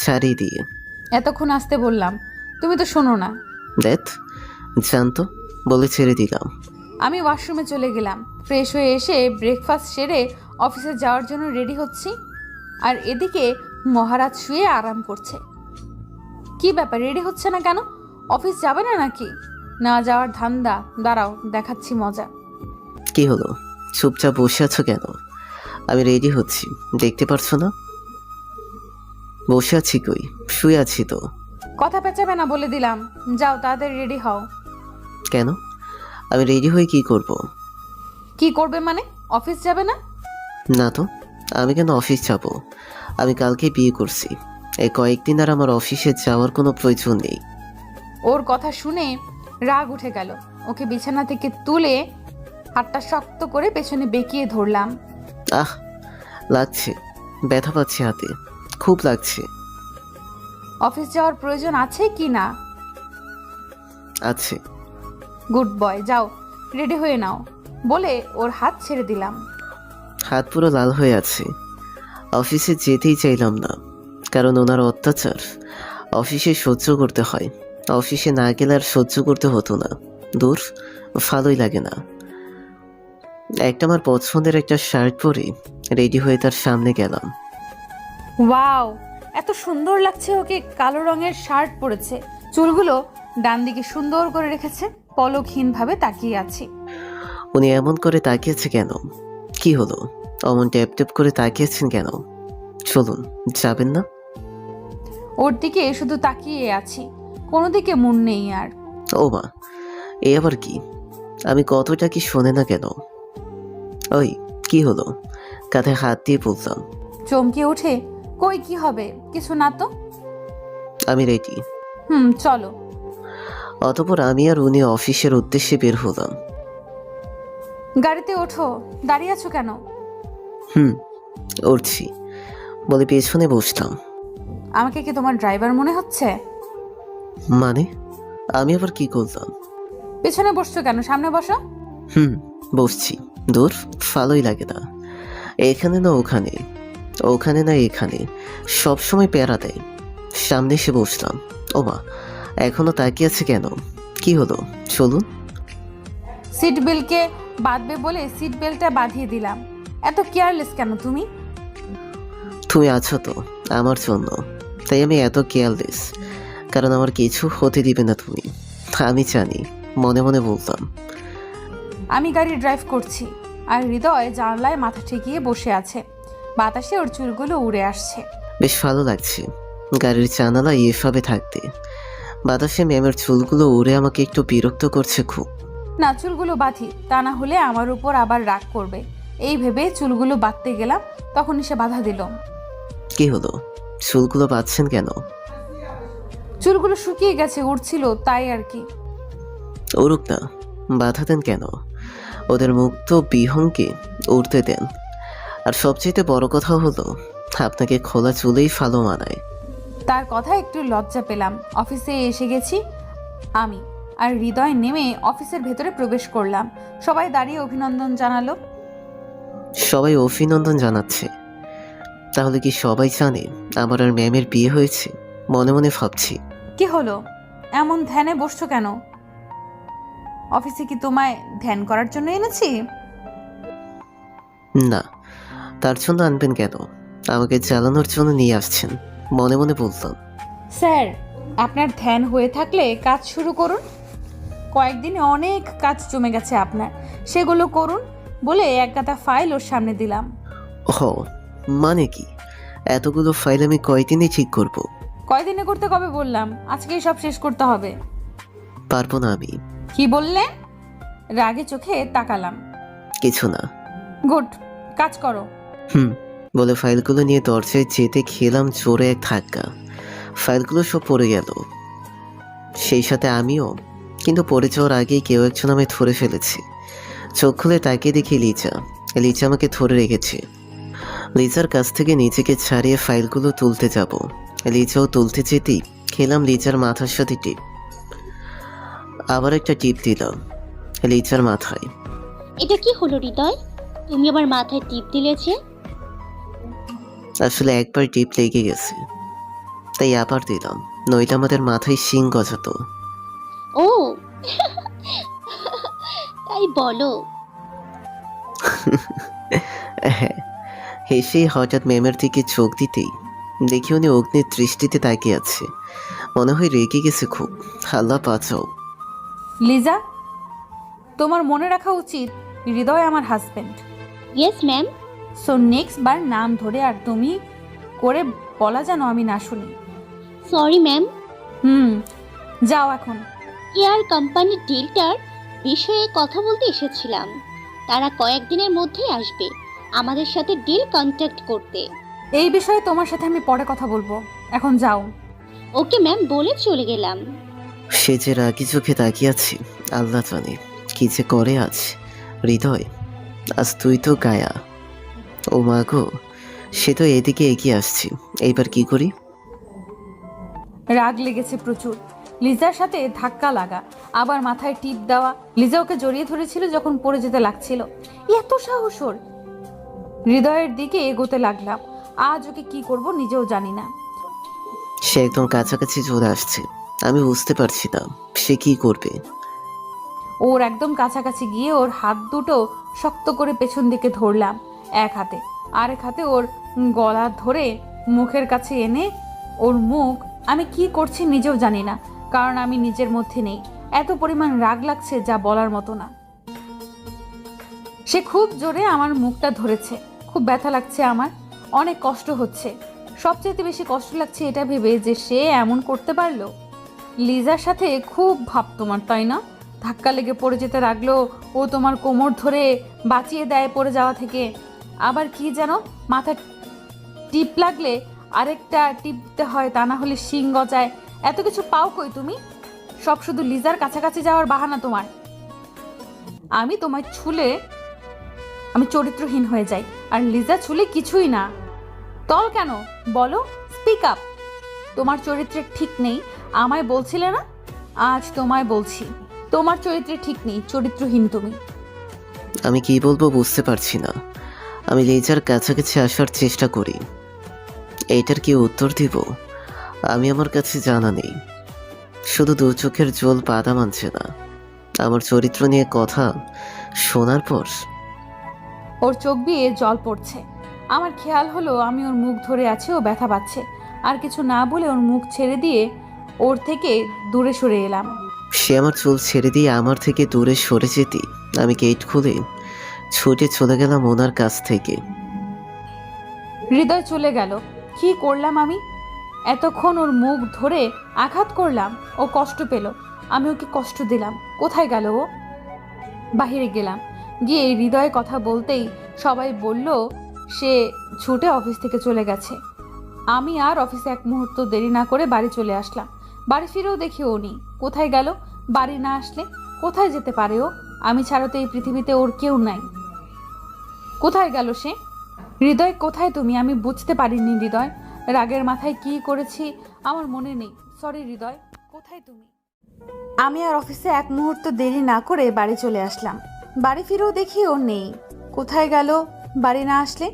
ছাড়িয়ে দিয়ে। এতক্ষণ আসতে বললাম, তুমি তো শোনো না। দেখ, জানতো বলে ছেড়ে দিলাম। আমি ওয়াশরুমে চলে গেলাম। ফ্রেশ হয়ে এসে ব্রেকফাস্ট সেরে অফিসে যাওয়ার জন্য রেডি হচ্ছি। আর এদিকে মহারাজ শুয়ে আরাম করছে। কি ব্যাপার, রেডি হচ্ছে না কেন? অফিস যাবে না নাকি? না যাওয়ার ধান্দা। দাঁড়াও, দেখাচ্ছি মজা। কি হলো, চুপচাপ বসে আছো কেন? আমি রেডি হচ্ছি, দেখতে পারছো না? বসে আছি কই, শুয়ে আছি তো। কথা পেঁচাবে না বলে দিলাম। যাও তাড়াতাড়ি রেডি হও। কেন? আমি রেডি হয়ে কি করব? কি করবে মানে? অফিস যাবে না? না তো, আমি কেন অফিস যাব? আমি কালকে বিয়ে করছি। এই কয়েকদিন আর আমার অফিসে যাওয়ার কোনো প্রয়োজন নেই। ওর কথা শুনে রাগ উঠে গেল। ওকে বিছানা থেকে তুলে হাতটা শক্ত করে পেছনে বেঁকিয়ে ধরলাম। আহ, লাগছে, ব্যথা পাচ্ছি হাতে, খুব লাগছে। অফিস যাওয়ার প্রয়োজন আছে কি না? আছে। গুড বয়, যাও রেডি হয়ে নাও বলে ওর হাত ছেড়ে দিলাম। হাত পুরো লাল হয়ে আছে। অফিসে যেতেই চাইলাম না, কারণ ওনার অত্যাচার অফিসে সহ্য করতে হয়। অফিসে না গেলে আর সহ্য করতে হতো না। দূর, ভালোই লাগে না। একটা আমার পছন্দের একটা শার্ট পরে রেডি হয়ে তার সামনে গেলাম। ওয়াও, এত সুন্দর লাগছে ওকে। কালো রঙের শার্ট পরেছে, চুলগুলো ডান দিকে সুন্দর করে রেখেছে। পলকহীনভাবে তাকিয়ে আছি। উনি এমন করে তাকিয়েছে কেন? কি হলো, অমন ট্যাপ ট্যাপ করে তাকিয়েছেন কেন? চলুন, যাবেন না? ওর দিকে শুধু তাকিয়ে আছি, কোনো দিকে মন নেই আর। ও মা, এ আবার কি? আমি কতটা কি শোনে না কেন? ওই, কি হলো? কাঁধে হাত দিয়ে বললাম। চমকে উঠে, কই কি হবে, কিছু না তো। আমি রেডি। চলো। অতঃপর আমি আর উনি অফিসের উদ্দেশ্যে বের হলাম। গাড়িতে ওঠো, দাঁড়িয়ে আছো কেন? উঠছি বলে পেছনে বসলাম। আমাকে কি তোমার ড্রাইভার মনে হচ্ছে? মানে, আমি আবার কি করলাম? পেছনে বসছো কেন, সামনে বসো। বসছি। দূর, ভালোই লাগে না। এখানে না ওখানে, ওখানে না এখানে, সবসময় প্যারা দেয়। সামনে এসে বসলাম। ও মা, এখনো তাকিয়ে আছে কেন? কি হলো, চলুন। সিট বেল্টকে বাঁধবে বলে সিট বেল্টটা বাঁধিয়ে দিলাম। এত কেয়ারলেস কেন তুমি? তুমি আছো তো আমার জন্য, তাই আমি এত কেয়ারলেস। কারণ আমার কিছু হতে দিবে না তুমি, আমি জানি। মনে মনে বলতাম। আমি গাড়ি ড্রাইভ করছি, আর হৃদয় জানলায় মাথা ঠেকিয়ে বসে আছে। বাতাসে ওর চুলগুলো উড়ে আসছে। বেশ ভালো লাগছে গাড়ির জানালা এভাবে থাকতে। বাতাসে ম্যামের চুলগুলো উড়ে আমাকে একটু বিরক্ত করছে খুব। না, চুলগুলো বাঁধি, তা না হলে আমার উপর আবার রাগ করবে। এই ভেবে চুলগুলো বাঁধতে গেলাম, তখনই সে বাধা দিল। কি হলো, চুলগুলো বাঁধছেন কেন? চুলগুলো শুকিয়ে গেছে, উড়ছিল তাই আর কি। উড়ুক না, বাধা দেন কেন? ওদের মুক্ত বিহঙ্গে উড়তে দেন। আর সবচেয়ে বড় কথা হলো, আপনাকে খোলা চুলেই ভালো মানায়। তার কথা একটু লজ্জা পেলাম। অফিসে এসে গেছি আমি আর হৃদয় নেমে অফিসের ভেতরে প্রবেশ করলাম। সবাই দাঁড়িয়ে অভিনন্দন জানালো। সবাই অভিনন্দন জানাচ্ছে? তাহলে কি সবাই জানে আমার আর ম্যামের বিয়ে হয়েছে? মনে মনে ভাবছি। কি হলো, এমন ধ্যানে বসছো কেন? অফিসে কি তোমায় ধ্যান করার জন্য এনেছি? না, তার জন্য আনবেন কেন? আমাকে জ্বালানোর জন্য নিয়ে আসছেন, মনে মনে বলতাম। স্যার, আপনার ধ্যান হয়ে থাকলে কাজ শুরু করুন। কয়েকদিনে অনেক কাজ জমে গেছে আপনার, সেগুলো করুন বলে এক গাদা ফাইল ওর সামনে দিলাম। ও, মানে কি? এতগুলো ফাইল আমি কয়দিনে ঠিক করব? কয়দিনে করতে কবে বললাম? আজকেই সব শেষ করতে হবে। পারবো না আমি। কি বললে? রাগে চোখে তাকালাম। কিছু না। গুড, কাজ করো। বলে ফাইলগুলো নিয়ে দরজায় যেতে খেলাম জোরে এক ধাক্কা। ফাইলগুলো সব পড়ে গেল, সেই সাথে আমিও। কিন্তু পড়ে যাওয়ার আগেই কেউ একজন আমায় ধরে ফেলেছে। চোখ খুলে তাকিয়ে দেখি লিজা। লিজা আমাকে ধরে রেখেছে। লিজার কাছ থেকে নিজেকে ছাড়িয়ে ফাইলগুলো তুলতে যাব। লিজাও তুলতে যেতেই খেলাম লিজার মাথার সাথে টিপ। আবার একটা টিপ দিলাম লিজার মাথায়। এটা কি হলো হৃদয়? তুমি আমার মাথায় টিপ দিলে যে? আসলে একবার টিপ লেগে গেছে, তাই আবার দিলাম, নইলে আমাদের মাথায় শিং গজাতো। ও তাই বলো। হ্যাঁ, হেসেই হঠাৎ ম্যামের দিকে চোখ দিতেই দেখি উনি অগ্নির দৃষ্টিতে তাকিয়ে আছে। মনে হয় রেগে গেছে খুব। আল্লাহ বাঁচাও। লিজা, তোমার মনে রাখা উচিত হৃদয় আমার husband. Yes ma'am. So next বার নাম ধরে আর তুমি করে বলা যেন আমি না শুনি। Sorry ma'am. যাও এখন। এয়ার কোম্পানির ডিলটার বিষয়ে কথা বলতে এসেছিলাম। তারা কয়েকদিনের মধ্যেই আসবে আমাদের সাথে ডিল কন্ট্যাক্ট করতে। এই বিষয়ে তোমার সাথে আমি পরে কথা বলবো, এখন যাও। ওকে ম্যাম বলে চলে গেলাম। সে যে রাগি চোখে তাকিয়ে আছে, আল্লাহ জানে কি যে করে আজ। হৃদয়, আজ তুই তো গায়া। ও মা গো, সে তো এদিকে এগিয়ে আসছে, এইবার কি করি? রাগ লেগেছে প্রচুর। লিজার সাথে ধাক্কা লাগা, আবার মাথায় টিপ দেওয়া। লিজা ওকে জড়িয়ে ধরেছিল যখন পড়ে যেতে লাগছিল। এত সাহস ওর! হৃদয়ের দিকে এগোতে লাগলাম। আজ ওকে কি করব নিজেও জানি না। সে একদম কাছাকাছি চলে আসছে, আমি বুঝতে পারছি না সে কি করবে। ওর একদম কাছাকাছি গিয়ে ওর হাত দুটো শক্ত করে পেছন দিকে ধরলাম এক হাতে, আরেক হাতে ওর গলা ধরে মুখের কাছে এনে ওর মুখ, আমি কি করছি নিজেও জানি না, কারণ আমি নিজের মধ্যে নেই। এত পরিমাণ রাগ লাগছে যা বলার মতো না। সে খুব জোরে আমার মুখটা ধরেছে, খুব ব্যথা লাগছে আমার, অনেক কষ্ট হচ্ছে। সবচেয়ে বেশি কষ্ট লাগছে এটা ভেবে যে সে এমন করতে পারলো। লিজার সাথে খুব ভাব তোমার, তাই না? ধাক্কা লেগে পড়ে যেতে লাগলো, ও তোমার কোমর ধরে বাঁচিয়ে দেয় পড়ে যাওয়া থেকে। আবার কি যেন মাথা টিপ লাগলে আরেকটা টিপ দিতে হয়, তা না হলে শিং গজায়। এত কিছু পাও কই তুমি? সব শুধু লিজার কাছাকাছি যাওয়ার বাহানা তোমার। আমি তোমায় ছুলে আমি চরিত্রহীন হয়ে যাই, আর লিজা ছুলে কিছুই না। তল কেন বলো? Speak up. তোমার চরিত্রে ঠিক নেই, আমায় বলছিলে না? আজ তোমায় বলছি, তোমার চরিত্রে ঠিক নেই, চরিত্রহীন তুমি। আমি কি বলবো বুঝতে পারছি না। আমি লেজার কাছাকাছি আসার চেষ্টা করি, এইটার কি উত্তর দিব আমি আমার কাছে জানা নেই। শুধু দু চোখের জল বাধা মানছে না আমার চরিত্র নিয়ে কথা শোনার পর। ওর চোখ দিয়ে জল পড়ছে। আমার খেয়াল হলো আমি ওর মুখ ধরে আছি, ও ব্যথা পাচ্ছে। আর কিছু না বলে ওর মুখ ছেড়ে দিয়ে ওর থেকে দূরে সরে এলাম। সে আমার চুল ছেড়ে দিয়ে আমার থেকে দূরে সরে যেতে আমি গেট খুলে ছুটে চলে গেলাম ওনার কাছ থেকে। হৃদয় চলে গেল। কি করলাম আমি? এতক্ষণ ওর মুখ ধরে আঘাত করলাম, ও কষ্ট পেল, আমি ওকে কষ্ট দিলাম। কোথায় গেল ও? বাহিরে গেলাম, গিয়ে হৃদয় কথা বলতেই সবাই বলল সে ছুটে অফিস থেকে চলে গেছে। আমি আর অফিসে এক মুহূর্ত দেরি না করে বাড়ি চলে আসলাম। বাড়ি ফিরেও দেখি ও নেই। কোথায় গেল? বাড়ি না আসলে কোথায় যেতে পারে ও? আমি ছাড়া তো এই পৃথিবীতে ওর কেউ নাই। কোথায় গেল সে? হৃদয় কোথায় তুমি? আমি বুঝতে পারিনি হৃদয়। রাগের মাথায় কি করেছি আমার মনে নেই। সরি হৃদয়, কোথায় তুমি? আমি আর অফিসে এক মুহূর্ত দেরি না করে বাড়ি চলে আসলাম। বাড়ি ফিরেও দেখি ও নেই। কোথায় গেল? বাড়ি না আসলে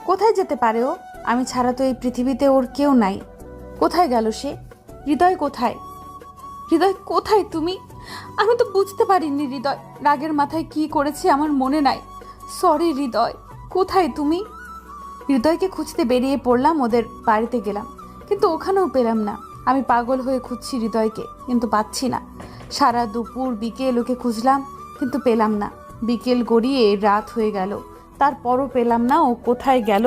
কোথায় যেতে পারে ও? আমি ছাড়া তো এই পৃথিবীতে ওর কেউ নাই। কোথায় গেল সে? হৃদয় কোথায়? হৃদয় কোথায় তুমি? আমি তো বুঝতে পারিনি হৃদয়। রাগের মাথায় কি করেছি আমার মনে নাই। সরি হৃদয়, কোথায় তুমি? হৃদয়কে খুঁজতে বেরিয়ে পড়লাম, ওদের বাড়িতে গেলাম, কিন্তু ওখানেও পেলাম না। আমি পাগল হয়ে খুঁজছি হৃদয়কে, কিন্তু পাচ্ছি না। সারা দুপুর বিকেল ওকে খুঁজলাম, কিন্তু পেলাম না। বিকেল গড়িয়ে রাত হয়ে গেল, তারপরও পেলাম না। ও কোথায় গেল,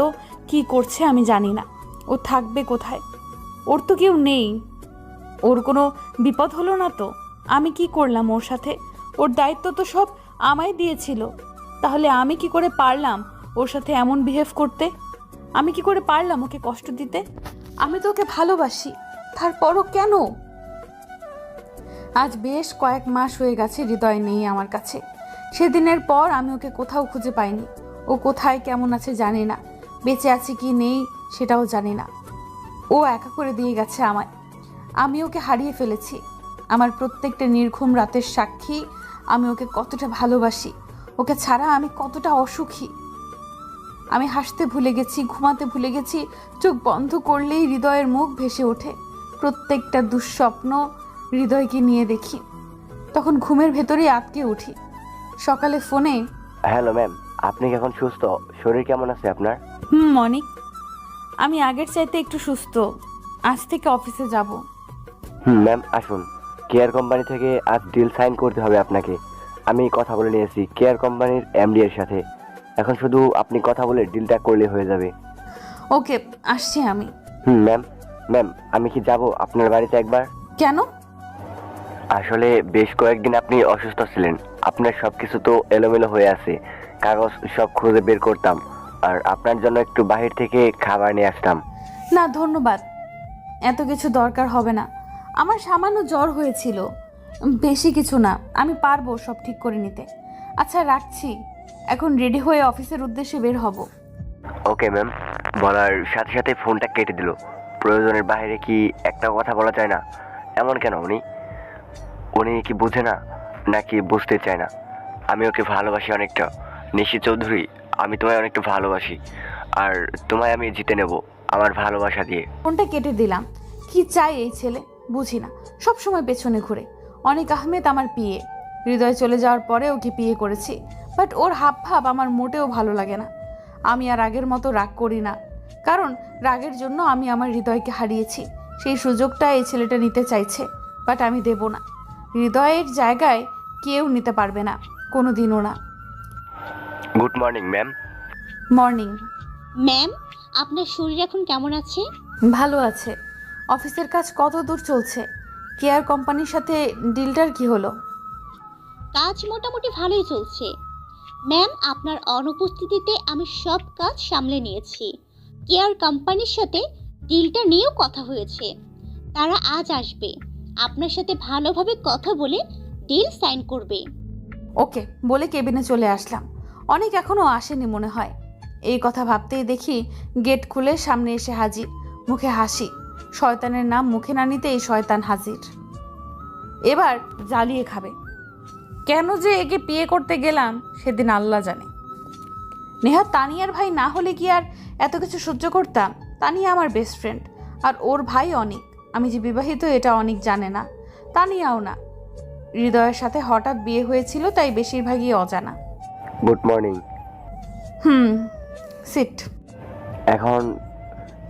কি করছে আমি জানি না। ও থাকবে কোথায়? ওর তো কেউ নেই। ওর কোনো বিপদ হলো না তো? আমি কি করলাম ওর সাথে? ওর দায়িত্ব তো সব আমায় দিয়েছিল। তাহলে আমি কি করে পারলাম ওর সাথে এমন বিহেভ করতে? আমি কি করে পারলাম ওকে কষ্ট দিতে? আমি তো ওকে ভালোবাসি, তারপরও কেন? আজ বেশ কয়েক মাস হয়ে গেছে হৃদয় নেই আমার কাছে। সেদিনের পর আমি ওকে কোথাও খুঁজে পাইনি। ও কোথায় কেমন আছে জানি না, বেঁচে আছে কি নেই সেটাও জানি না। ও একা করে দিয়ে গেছে আমায়। আমি ওকে হারিয়ে ফেলেছি। আমার প্রত্যেকটা নির্ঘুম রাতের সাক্ষী আমি ওকে কতটা ভালোবাসি। ওকে ছাড়া আমি কতটা অসুখী। আমি হাসতে ভুলে গেছি, ঘুমাতে ভুলে গেছি। চোখ বন্ধ করলেই হৃদয়ের মুখ ভেসে ওঠে। প্রত্যেকটা দুঃস্বপ্ন হৃদয়কে নিয়ে দেখি। তখন ঘুমের ভেতরেই আটকে উঠি। সকালে ফোনে, হ্যালো ম্যাম, আপনি কি এখন সুস্থ? শরীর কেমন আছে আপনার? অনিক, আমি আগের চাইতে একটু সুস্থ। আজ থেকে অফিসে যাব। ম্যাম আসুন, কেয়ার কোম্পানি থেকে আজ ডিল সাইন করতে হবে আপনাকে। আমি কথা বলে নিয়েছি কেয়ার কোম্পানির এমডি এর সাথে। এখন শুধু আপনি কথা বলে ডিলটা করলে হয়ে যাবে। ওকে, আসছি আমি। ম্যাম ম্যাম আমি কি যাব আপনার বাড়িতে একবার? কেন? আসলে বেশ কয়েকদিন আপনি অসুস্থ ছিলেন, আপনার সব কিছু তো এলোমেলো হয়ে আছে। কাগজ সব খুঁজে বের করতাম, আর আপনার জন্য একটু বাহির থেকে খাবার নিয়ে আসতাম। না ধন্যবাদ, এত কিছু দরকার হবে না। আমার সামান্য জ্বর হয়েছিল, বেশি কিছু না। আমি পারবো সব ঠিক করে নিতে। আচ্ছা রাখছি, এখন রেডি হয়ে অফিসের উদ্দেশ্যে বের হব। Okay ma'am. বলার সাথে সাথে ফোনটা কেটে দিল। প্রয়োজনের বাইরে কি একটা কথা বলা যায় না? এমন কেন? উনি কি বুঝে না নাকি বুঝতে চায় না? আমি ওকে ভালোবাসি অনেকটা। নিশি চৌধুরী, আমি তোমায় অনেকটা ভালোবাসি, আর তোমায় আমি জিতে নেব আমার ভালোবাসা দিয়ে। ফোনটা কেটে দিলাম। কি চাই এই ছেলে, বুঝি না। সব সময় পেছনে ঘুরে। অনিক আহমেদ আমার পিএ। হৃদয় চলে যাওয়ার পরে ওকে পিএ করেছি, বাট ওর হাব ভাব আমার মোটেও ভালো লাগে না। আমি আর আগের মতো রাগ করি না, কারণ রাগের জন্য আমি আমার হৃদয়কে হারিয়েছি। সেই সুযোগটা এই ছেলেটা নিতে চাইছে, বাট আমি দেব না। হৃদয়ের জায়গায় কেউ নিতে পারবে না, কোনো দিনও না। Good morning ma'am. Morning. Ma'am, আপনার শরীর এখন কেমন আছে? ভালো আছে। অফিসের কাজ কত দূর চলছে? কেয়ার কোম্পানির সাথে ডিলটার কি হলো? কাজ মোটামুটি ভালোই চলছে ম্যাম। আপনার অনুপস্থিতিতে আমি সব কাজ সামলে নিয়েছি। কেয়ার কোম্পানির সাথে ডিলটা নিয়েও কথা হয়েছে। তারা আজ আসবে, আপনার সাথে ভালোভাবে কথা বলে ডিল সাইন করবে। ওকে বলে কেবিনে চলে আসলাম। অনেক এখনো আসেনি মনে হয়। এই কথা ভাবতেই দেখি গেট খুলে সামনে এসে হাজির, মুখে হাসি। শয়তানের নাম মুখে না নিতেই শয়তান হাজির। এবার জ্বালিয়ে খাবে। কেন যে একে বিয়ে করতে গেলাম সেদিন আল্লাহ জানে। নেহা তানিয়ার ভাই না হলে কি আর এত কিছু সহ্য করতাম? তানিয়া আমার বেস্ট ফ্রেন্ড, আর ওর ভাই অনিক। আমি যে বিবাহিত এটা অনিক জানে না, তানিয়াও না। হৃদয়ের সাথে হঠাৎ বিয়ে হয়েছিল, তাই বেশিরভাগই অজানা। Good morning. সিট। এখন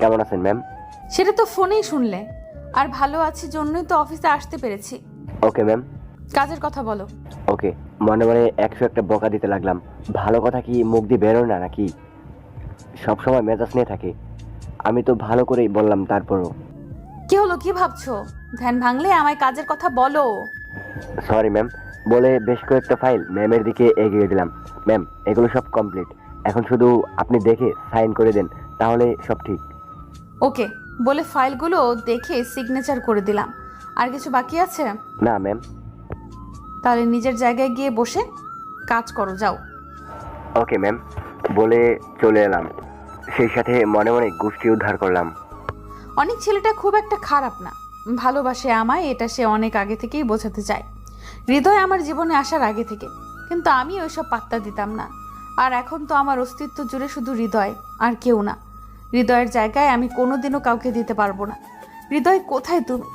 কেমন আছেন ম্যাম? সেটা তো ফোনেই শুনলে। আর ভালো আছি জন্যই তো অফিসে আসতে পেরেছি। Okay ma'am. কাজের কথা বলো। ওকে, মনে মনে 100 একটা বকা দিতে লাগলাম। ভালো কথা কি মুখ দিয়ে বেরোয় না নাকি? সবসময় মেজাজ নিয়ে থাকে। আমি তো ভালো করেই বললাম, তারপরও। কি হলো, কি ভাবছো? ধ্যান ভাঙলে আমায় কাজের কথা বলো। Sorry ma'am. বলে বেশ কয়েকটা ফাইল ম্যামের দিকে এগিয়ে দিলাম। ম্যাম, এগুলো সব কমপ্লিট। এখন শুধু আপনি দেখে সাইন করে দেন, তাহলে সব ঠিক। ওকে বলে ফাইলগুলো দেখে সিগনেচার করে দিলাম। আর কিছু বাকি আছে? না ম্যাম। তাহলে নিজের জায়গায় গিয়ে বসে কাজ করো, যাও। ওকে ম্যাম বলে চলে এলাম। সেই সাথে মনে মনে গোষ্ঠী উদ্ধার করলাম। অনেক ছেলেটা খুব একটা খারাপ না, ভালোবাসে আমায়, এটা সে অনেক আগে থেকেই বোঝাতে চায়। হৃদয় আমার জীবনে আসার আগে থেকে, কিন্তু আমি ওইসব পাত্তা দিতাম না। আর এখন তো আমার অস্তিত্ব জুড়ে শুধু হৃদয়, আর কেউ না। হৃদয়ের জায়গায় আমি কোনোদিনও কাউকে দিতে পারবো না। হৃদয় কোথায় তুমি?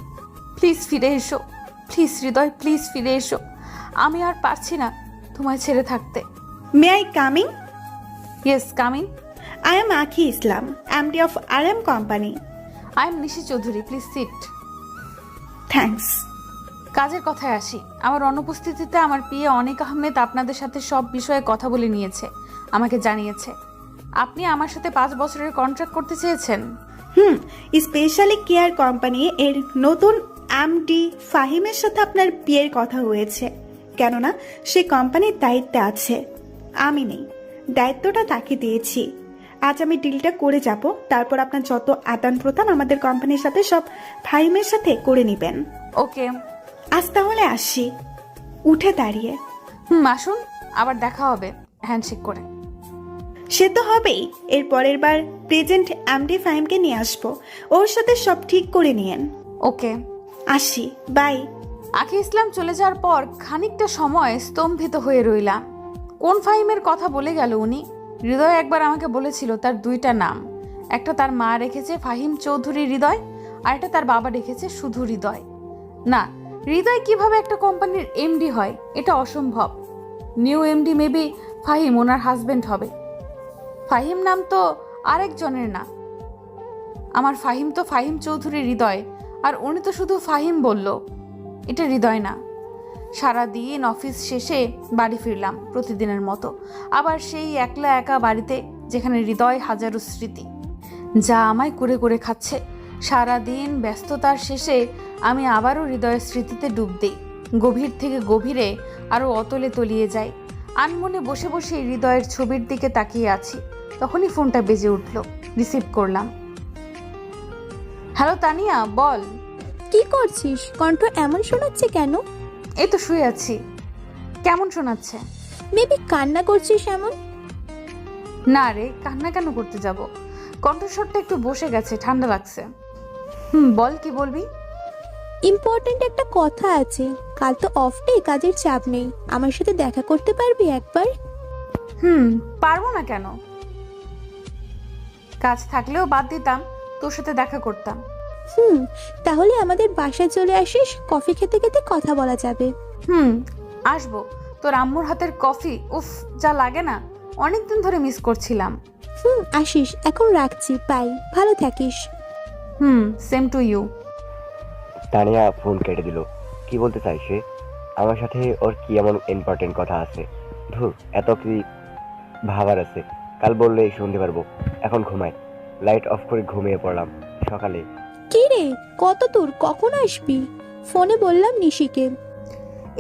প্লিজ ফিরে এসো, প্লিজ হৃদয়, প্লিজ ফিরে এসো। আমি আর পারছি না তোমায় ছেড়ে থাকতে। May I come in? Yes, coming. I am Akhi Islam, MD of RM Company. I am Nishi Chowdhury, please sit. Thanks. কাজের কথায় আসি। আমার অনুপস্থিতিতে আমার পিএ অনিক আহমেদ আপনাদের সাথে সব বিষয়ে কথা বলে নিয়েছে, আমাকে জানিয়েছে। আপনি আমার সাথে 5 বছরের কন্ট্রাক্ট করতে চেয়েছেন। স্পেশালি কেয়ার কোম্পানি এর নতুন এমডি ফাহিমের সাথে আপনার বিয়ের কথা হয়েছে, কেননা সে কোম্পানির দায়িত্বে আছে। আমি নেই, দায়িত্বটা তাকে দিয়েছি। আজ আমি ডিলটা করে যাব, তারপর আপনার যত আদান প্রদান আমাদের কোম্পানির সাথে সব ফাহিমের সাথে করে নেবেন। ওকে, আজ তাহলে আসি। উঠে দাঁড়িয়ে, আসুন, আবার দেখা হবে হ্যান্ডশেক করে। সে তো হবেই। এর পরের বার প্রেজেন্ট এমডি ফাহিমকে নিয়ে আসবো, ওর সাথে সব ঠিক করে নিয়েন। ওকে, আসি, বাই। আখি ইসলাম চলে যাওয়ার পর খানিকটা সময় স্তম্ভিত হয়ে রইলাম। কোন ফাহিমের কথা বলে গেল উনি? হৃদয় একবার আমাকে বলেছিল তার দুইটা নাম, একটা তার মা রেখেছে ফাহিম চৌধুরী হৃদয়, আর একটা তার বাবা রেখেছে শুধু হৃদয়। না, হৃদয় কিভাবে একটা কোম্পানির এমডি হয়? এটা অসম্ভব। নিউ এমডি মেবি ফাহিম ওনার হাজবেন্ড হবে। ফাহিম নাম তো আরেকজনের না। আমার ফাহিম তো ফাহিম চৌধুরী হৃদয়, আর উনি তো শুধু ফাহিম বলল। এটা হৃদয় না। সারাদিন অফিস শেষে বাড়ি ফিরলাম প্রতিদিনের মতো, আবার সেই একলা একা বাড়িতে, যেখানে হৃদয় হাজারো স্মৃতি যা আমায় করে করে খাচ্ছে। সারাদিন ব্যস্ততার শেষে আমি আবারও হৃদয়ের স্মৃতিতে ডুব দিই, গভীর থেকে গভীরে আরও অতলে তলিয়ে যাই। আনমনে বসে বসে হৃদয়ের ছবির দিকে তাকিয়ে আছি, তখনই ফোনটা বেজে উঠল। রিসিভ করলাম। হ্যালো তানিয়া, বল। কি করছিস? কণ্ঠ এমন শোনাচ্ছে কেন? এই তো শুয়ে আছি। কেমন শোনাচ্ছে? মেবি কান্না করছিস এমন। না রে, কান্না কেন করতে যাব? কণ্ঠস্বরটা একটু বসে গেছে, ঠান্ডা লাগছে। বল, কি বলবি? ইম্পর্ট্যান্ট একটা কথা আছে। কাল তো অফ ডে, কাজের চাপ নেই। আমার সাথে দেখা করতে পারবি একবার? পারবো না কেন? কাজ থাকলেও বাদ দিতাম, তোর সাথে দেখা করতাম। তাহলে আমাদের বাসায় চলে আসিস, কফি খেতে খেতে কথা বলা যাবে। আসবো। তোর আম্মুর হাতের কফি, উফ, যা লাগে না, অনেকদিন ধরে মিস করছিলাম। আসিস, এখন রাখছি, বাই, ভালো থাকিস। Same to you. Tania phone কেটে দিল। কি বলতে চাই সে? আমার সাথে ওর কি এমন ইম্পর্টেন্ট কথা আছে? ধুর, এত কি ভাবার আছে? কাল বললে শুনতে পারবো। এখন ঘুমাই। লাইট অফ করে ঘুমিয়ে পড়লাম। সকালে কি রে, কত দূর, কখন আসবি? ফোনে বললাম নিশিকে।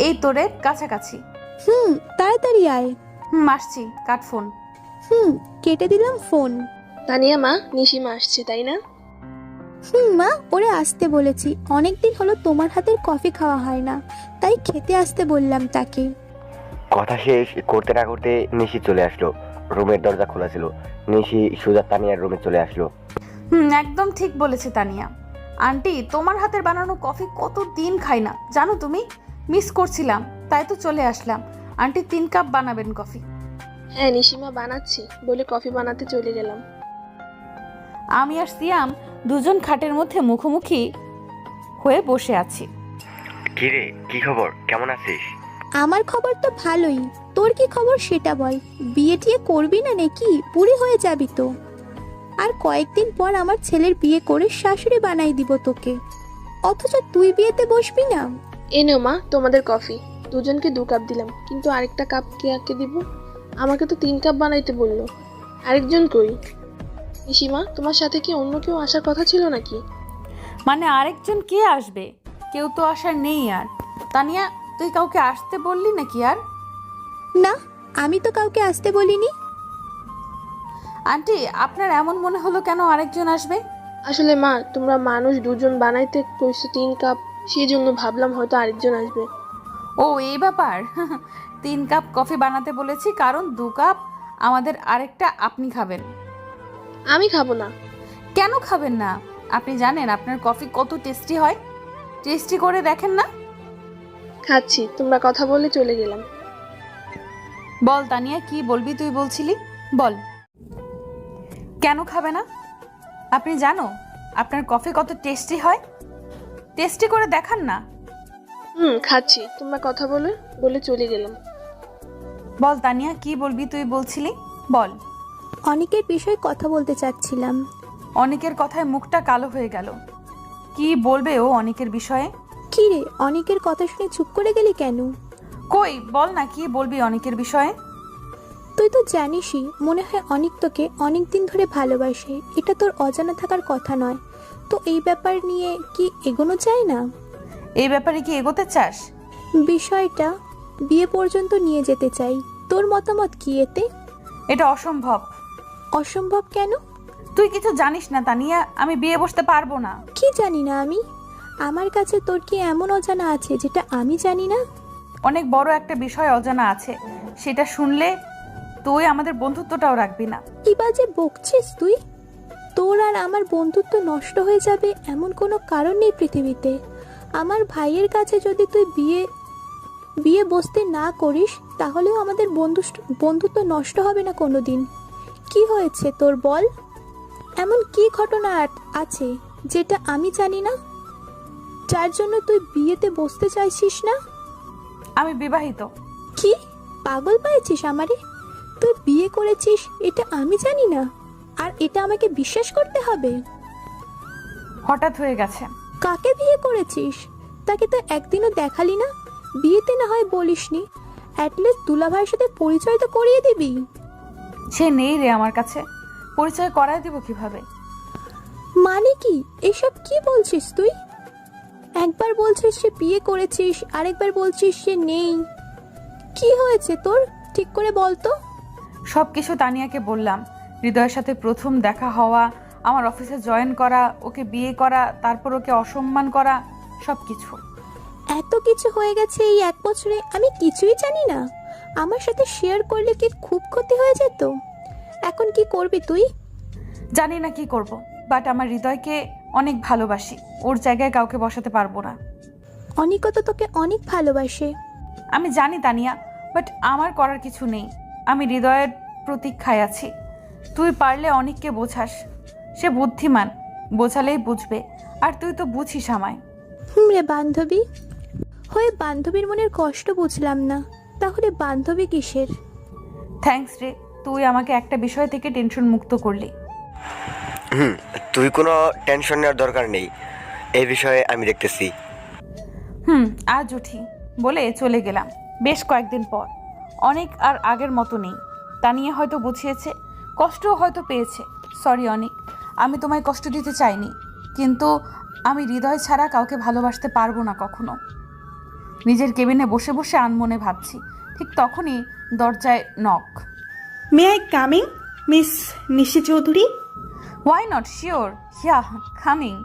এই তোরে কাছাকাছি। তাড়াতাড়ি আয়। আসছি, কাট ফোন। কেটে দিলাম ফোন। তানিয়া মা, নিশিমা আসছে তাই না? মা, ওরে আসতে বলেছি। অনেকদিন হলো তোমার হাতের কফি খাওয়া হয় না, তাই খেতে আসতে বললাম তাকে। কথা শেষ করতে না করতে নিশি চলে আসলো। রুমের দরজা খোলা ছিল। নিশি সোজা তানিয়ার রুমে চলে আসলো। একদম ঠিক বলেছে তানিয়া। আন্টি, তোমার হাতের বানানো কফি কতদিন খাই না জানো তুমি। মিস করছিলাম, তাই তো চলে আসলাম। আন্টি 3 কাপ বানাবেন কফি? হ্যাঁ নিশিমা, বানাচ্ছি বলে কফি বানাতে চলে গেলাম। আমি আর সিয়াম দুজন খাটের মধ্যে মুখোমুখি হয়ে বসে আছি। কি রে, কি খবর? কেমন আছিস? আমার খবর তো ভালোই। তোর কি খবর সেটা বল। বিয়ে টিয়ে করবি না নাকি? বুড়ি হয়ে যাবি তো। আর কয়েকদিন পর আমার ছেলের বিয়ে করে শাশুড়ি বানাই দিব তোকে, অথচ তুই বিয়েতে বসবি না। এনো মা, তোমাদের কফি। দুজনকে 2 কাপ দিলাম, কিন্তু আরেকটা কাপ কে দিব? আমাকে তো 3 কাপ বানাইতে বললো। আরেকজন কই? নিশিমা, তোমার সাথে কি অন্য কেউ আসার কথা ছিল নাকি? মানে আরেকজন কে আসবে? কেউ তো আসার নেই। আর তানিয়া, তুই কাউকে আসতে বললি নাকি? আর না, আমি তো কাউকে আসতে বলিনি। আন্টি, আপনার এমন মনে হলো কেন আরেকজন আসবে? আসলে মা, তোমরা মানুষ 2 জন বানাইতে কইছো 3 কাপ, সেই জন্য ভাবলাম হয়তো আরেকজন আসবে। ও, এই ব্যাপার। 3 কাপ কফি বানাতে বলেছি কারণ 2 কাপ আমাদের, আরেকটা আপনি খাবেন। আমি খাবো না। কেন খাবেন না? আপনি জানেন আপনার কফি কত টেস্টি হয়। টেস্টি করে দেখেন না? খাচ্ছি, তোমরা কথা বলে চলে গেলাম। বল তানিয়া, কি বলবি? তুই বলছিলি, বল। কেন খাবে না? আপনি জানো আপনার কফি কত টেস্টি হয়? টেস্টি করে দেখান না। খাচ্ছি, তোমরা কথা বলে চলে গেলাম। বল তানিয়া, কি বলবি? তুই বলছিলি, বল। অনেকের বিষয়ে কথা বলতে চাচ্ছিলাম। অনেকের কথায় মুখটা কালো হয়ে গেল। কি বলবে ও অনেকের বিষয়ে? কি রে, অনেকের কথা শুনে চুপ করে গেলি কেন? কই, বল না, কি বলবি অনেকের বিষয়ে? তুই তো জানিসই, মনে হয় অনেক তোকে অনেক দিন ধরে ভালোবাসে। এটা তোর অজানা থাকার কথা নয়। তো এই ব্যাপার নিয়ে কি এগোনো যায় না? এই ব্যাপারে কি এগোতে চাস? বিষয়টা বিয়ে পর্যন্ত নিয়ে যেতে চাই। তোর মতামত কি এতে? এটা অসম্ভব। অসম্ভব কেন? তুই কিছু জানিস না তানিয়া, আমি বিয়ে বসতে পারবো না। কি জানি না আমি? আমার কাছে তোর কি এমন অজানা আছে যেটা আমি জানি না? অনেক বড় একটা বিষয় অজানা আছে, সেটা শুনলে তুই আমাদের বন্ধুত্বটাও রাখবি না। কি বাজে বকছিস তুই? তোর আর আমার বন্ধুত্ব নষ্ট হয়ে যাবে এমন কোনো কারণ নেই পৃথিবীতে। আমার ভাইয়ের কাছে যদি তুই বিয়ে বিয়ে বসতে না করিস তাহলেও আমাদের বন্ধুত্ব নষ্ট হবে না কোনো দিন। কি হয়েছে তোর বল? এমন কি ঘটনা আছে যেটা আমি জানি না, যার জন্য তুই বিয়েতে বসতে চাইছিস না? আমি বিবাহিত। কি পাগল পেয়েছিস আমারে? তুই বিয়ে করেছিস এটা আমি জানি না, আর এটা আমাকে বিশ্বাস করতে হবে? হঠাৎ হয়ে গেছে। কাকে বিয়ে করেছিস? তাকে তো একদিনও দেখালি না। বিয়েতে না হয় বলিসনি, অ্যাটলিস্ট দুলাভাইয়ের সাথে পরিচয় তো করিয়ে দিবি। সে নেই রে আমার কাছে, পরিচয় করায় দিব কিভাবে? মানে কি এসব কি বলছিস তুই? একবার বলছিস সে বিয়ে করেছিস, আরেকবার বলছিস সে নেই। কি হয়েছে তোর ঠিক করে বল তো। সব কিছু তানিয়াকে বললাম। হৃদয়ের সাথে প্রথম দেখা হওয়া, আমার অফিসে জয়েন করা, ওকে বিয়ে করা, তারপর ওকে অসম্মান করা, সব কিছু। এত কিছু হয়ে গেছে এই 1 বছরে, আমি কিছুই জানি না? আমার সাথে শেয়ার করলে কি খুব ক্ষতি হয়ে যেত? এখন কি করবি তুই? জানি না কি করব, বাট আমার হৃদয়কে অনেক ভালোবাসি, ওর জায়গায় কাউকে বসাতে পারবো না। অনিকও তো তোকে অনেক ভালোবাসে। আমি জানি তানিয়া, বাট আমার করার কিছু নেই। আমি হৃদয়ের প্রতীক্ষায় আছি। তুই পারলে অনেককে বোঝাস, সে বুদ্ধিমান, বোঝালেই বুঝবে। আর তুই তো বুঝিস আমায়। রে বান্ধবী হয়ে বান্ধবীর মনের কষ্ট বুঝলাম না, তাহলে বান্ধবী কিসের? থ্যাঙ্কস রে, তুই আমাকে একটা বিষয় থেকে টেনশন মুক্ত করলি। তুই কোনো টেনশন নেওয়ার দরকার নেই, এই বিষয়ে আমি দেখতেছি। আজ উঠি বলে চলে গেলাম। বেশ কয়েকদিন পর। অনেক আর আগের মতো নেই। তানিয়া হয়তো বুঝিয়েছে, কষ্টও হয়তো পেয়েছে। সরি অনেক, আমি তোমায় কষ্ট দিতে চাইনি, কিন্তু আমি হৃদয় ছাড়া কাউকে ভালোবাসতে পারবো না কখনো। নিজের কেবিনে বসে বসে আনমনে ভাবছি, ঠিক তখনই দরজায় knock. May I coming, miss Nishi Chowdhury? Why not, sure, yeah coming.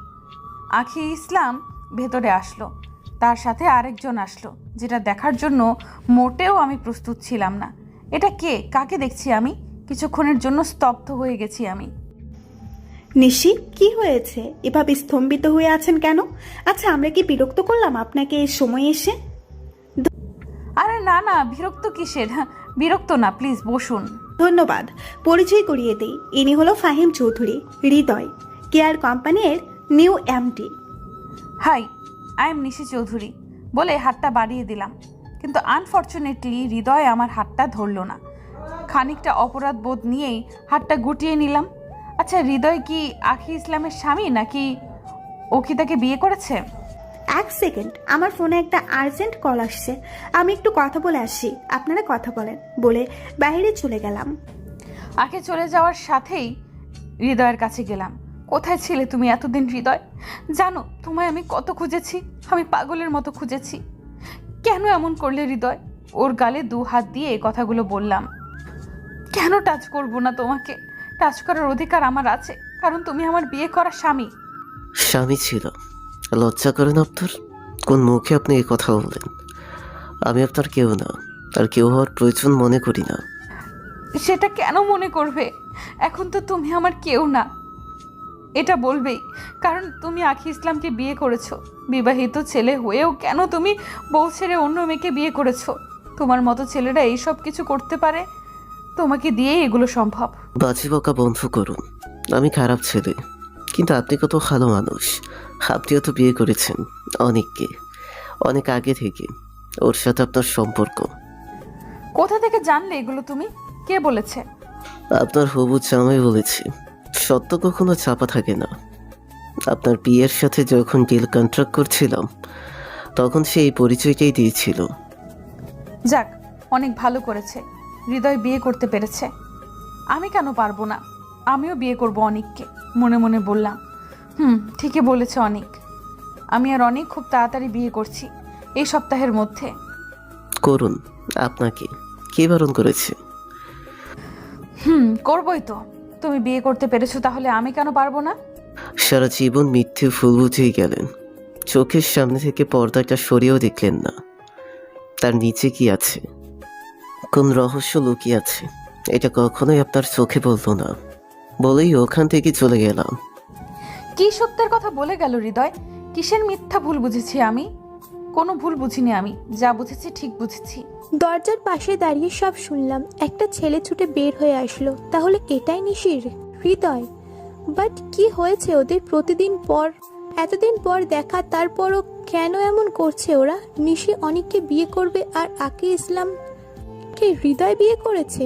আখি ইসলাম ভেতরে আসলো, তার সাথে আরেকজন আসলো, যেটা দেখার জন্য মোটেও আমি প্রস্তুত ছিলাম না। এটা কে? কাকে দেখছি আমি? কিছুক্ষণের জন্য স্তব্ধ হয়ে গেছি আমি। নিশি, কি হয়েছে? এভাবে স্তম্ভিত হয়ে আছেন কেন? আচ্ছা, আমরা কি বিরক্ত করলাম আপনাকে এই সময় এসে? আরে না না, বিরক্ত কিসের? বিরক্ত না, প্লিজ বসুন। ধন্যবাদ। পরিচয় করিয়ে দিই, ইনি হলো ফাহিম চৌধুরী, হৃদয় কেয়ার কোম্পানির new MD. Hi, I am Nishi Chowdhury বলে হাতটা বাড়িয়ে দিলাম, কিন্তু আনফর্চুনেটলি হৃদয় আমার হাতটা ধরল না। খানিকটা অপরাধ বোধ নিয়েই হাতটা গুটিয়ে নিলাম। আচ্ছা, হৃদয় কি আখি ইসলামের স্বামী, নাকি ও কি তাকে বিয়ে করেছে? 1 সেকেন্ড, আমার ফোনে একটা আর্জেন্ট কল আসছে, আমি একটু কথা বলে আসি, আপনারা কথা বলেন বলে বাইরে চলে গেলাম। আগে চলে যাওয়ার সাথেই হৃদয়ের কাছে গেলাম। কোথায় ছিলে তুমি এতদিন হৃদয়? জানো তোমায় আমি কত খুঁজেছি, আমি পাগলের মতো খুঁজেছি। কেন এমন করলে হৃদয়? ওর গালে 2 হাত দিয়ে এই কথাগুলো বললাম। কেন টাচ করব না তোমাকে? টাচ করার অধিকার আমার আছে, কারণ তুমি আমার বিয়ে করা স্বামী। স্বামী ছিল? লজ্জা করেন আপনার? কোন মুখে আপনি এই কথা বললেন? আমি আপনার কেউ না, আর কেউ হওয়ার প্রয়োজন মনে করি না। সেটা কেন মনে করবে? এখন তো তুমি আমার কেউ না, এটা বলবেই, কারণ তুমি আখি ইসলামকে বিয়ে করেছো। বিবাহিত ছেলে হয়েও কেন তুমি বউ ছেড়ে অন্য মেয়েকে বিয়ে করেছো? তোমার মতো ছেলেরা এইসব কিছু করতে পারে, তোমাকে দিয়েই এগুলো সম্ভব। বাজি বকা বন্ধ করুন। আমি খারাপ ছেলে, কিন্তু আপনি কত ভালো মানুষ। আপনিও তো বিয়ে করেছেন অনেককে, অনেক আগে থেকে। ওর সাথে আপনার সম্পর্ক। কোথা থেকে জানলে এগুলো তুমি? কে বলেছে? আপনার হবু জামাই বলেছে। সত্য কখনো চাপা থাকে না। আপনার বিয়ের সাথে যখন ডিল কন্ট্রাক্ট করছিলাম, তখন সে এই পরিচয়টাই দিয়েছিল। যাক, অনেক ভালো করেছে, হৃদয় বিয়ে করতে পেরেছে। আমি কেন পারবো না? আমিও বিয়ে করব অনেককে, মনে মনে বললাম। ঠিকই বলেছে অনেক। আমি আর অনেক খুব তাড়াতাড়ি বিয়ে করছি, এই সপ্তাহের মধ্যে। করুন। আপনাকে কে বারণ করেছে? করবই তো। তুমি বিয়ে করতে পেরেছো, তাহলে আমি কেন পারবো না? সারা জীবন মিথ্যে ফুল বুঝেই গেলেন, চোখের সামনে থেকে পর্দাটা সরিয়েও দেখলেন না। তার নিচে কি আছে, কোন রহস্য লুকিয়ে আছে, এটা কখনোই আপনার চোখে বলতো না, বলেই ওখান থেকে চলে গেলাম। কি সত্যের কথা বলে গেল হৃদয়? কিসের মিথ্যা ভুল বুঝেছি আমি? কোনো ভুল বুঝিনি, আমি যা বুঝেছি ঠিক বুঝেছি। দরজার পাশে দাঁড়িয়ে সব শুনলাম। একটা ছেলে ছুটে বের হয়ে আসলো। তাহলে এটাই নিশির হৃদয়? বাট কি হয়েছে ওদের? এতদিন পর দেখা, তারপরও কেন এমন করছে ওরা? নিশি অনেককে বিয়ে করবে আর আকি ইসলামকে হৃদয় বিয়ে করেছে।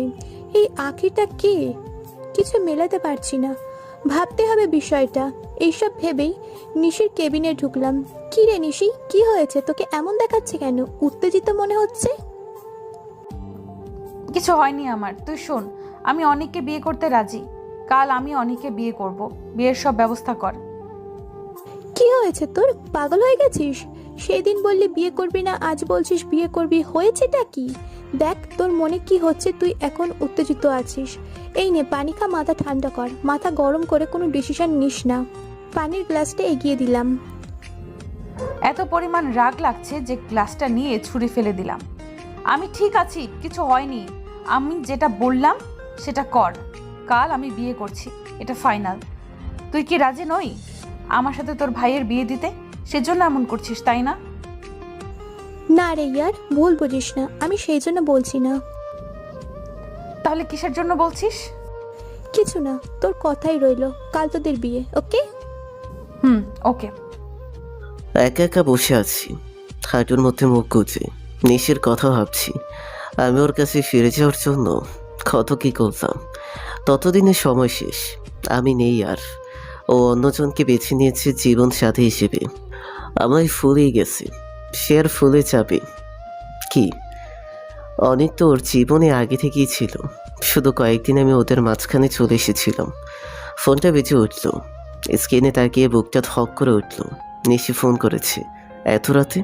এই আকিটা কে? কিছু মেলাতে পারছি না, ভাবতে হবে বিষয়টা। এইসব ভেবেই নিশির কেবিনে ঢুকলাম। কি রে নিশি, কি হয়েছে? তোকে এমন দেখাচ্ছে কেন? উত্তেজিত মনে হচ্ছে। কিছু হয়নি আমার, তুই শোন। আমি অনেককে বিয়ে করতে রাজি। কাল আমি অনেককে বিয়ে করব। বিয়ের সব ব্যবস্থা কর। কি হয়েছে তোর? পাগল হয়ে গেছিস? সেদিন বললি বিয়ে করবি না, আজ বলছিস বিয়ে করবি। হয়েছেটা কি? দেখ তোর মনে কি হচ্ছে, তুই এখন উত্তেজিত আছিস। এই নে পানি খা, মাথা ঠান্ডা কর। মাথা গরম করে কোনো ডিসিশন নিস না। পানির গ্লাসটা এগিয়ে দিলাম। এত পরিমাণ রাগ লাগছে যে গ্লাসটা নিয়ে ছুঁড়ে ফেলে দিলাম। আমি ঠিক আছি, কিছু হয়নি। আমি যেটা বললাম সেটা কর। কাল আমি বিয়ে করছি, এটা ফাইনাল। তুই কি রাজি নই আমার সাথে তোর ভাইয়ের বিয়ে দিতে? সেজন্য এমন করছিস, তাই না? না রে ইয়ার, ভুল বুঝিস না, আমি সেই জন্য বলছি না। তাহলে কিসের জন্য বলছিস? কিছু না, তোর কথাই রইলো। কাল তোদের বিয়ে, ওকে? ওকে। একা একা বসে আছি, হাঁটুর মধ্যে মুখ গুজে নিশির কথা ভাবছি। আমি ওর কাছে ফিরে যাওয়ার জন্য কত কি করলাম। ততদিনে সময় শেষ, আমি নেই আর। ও অন্যজনকে বেছে নিয়েছে জীবন সাথী হিসেবে। আমায় ফুলেই গেছে, সে আর ফুলে যাবে কি? অনেক তো ওর জীবনে আগে থেকেই ছিল, শুধু কয়েকদিন আমি ওদের মাঝখানে চলে এসেছিলাম। ফোনটা বেজে উঠল, স্ক্রিনে তাকিয়ে বুকটা ধক করে উঠল। নিশি ফোন করেছে এত রাতে?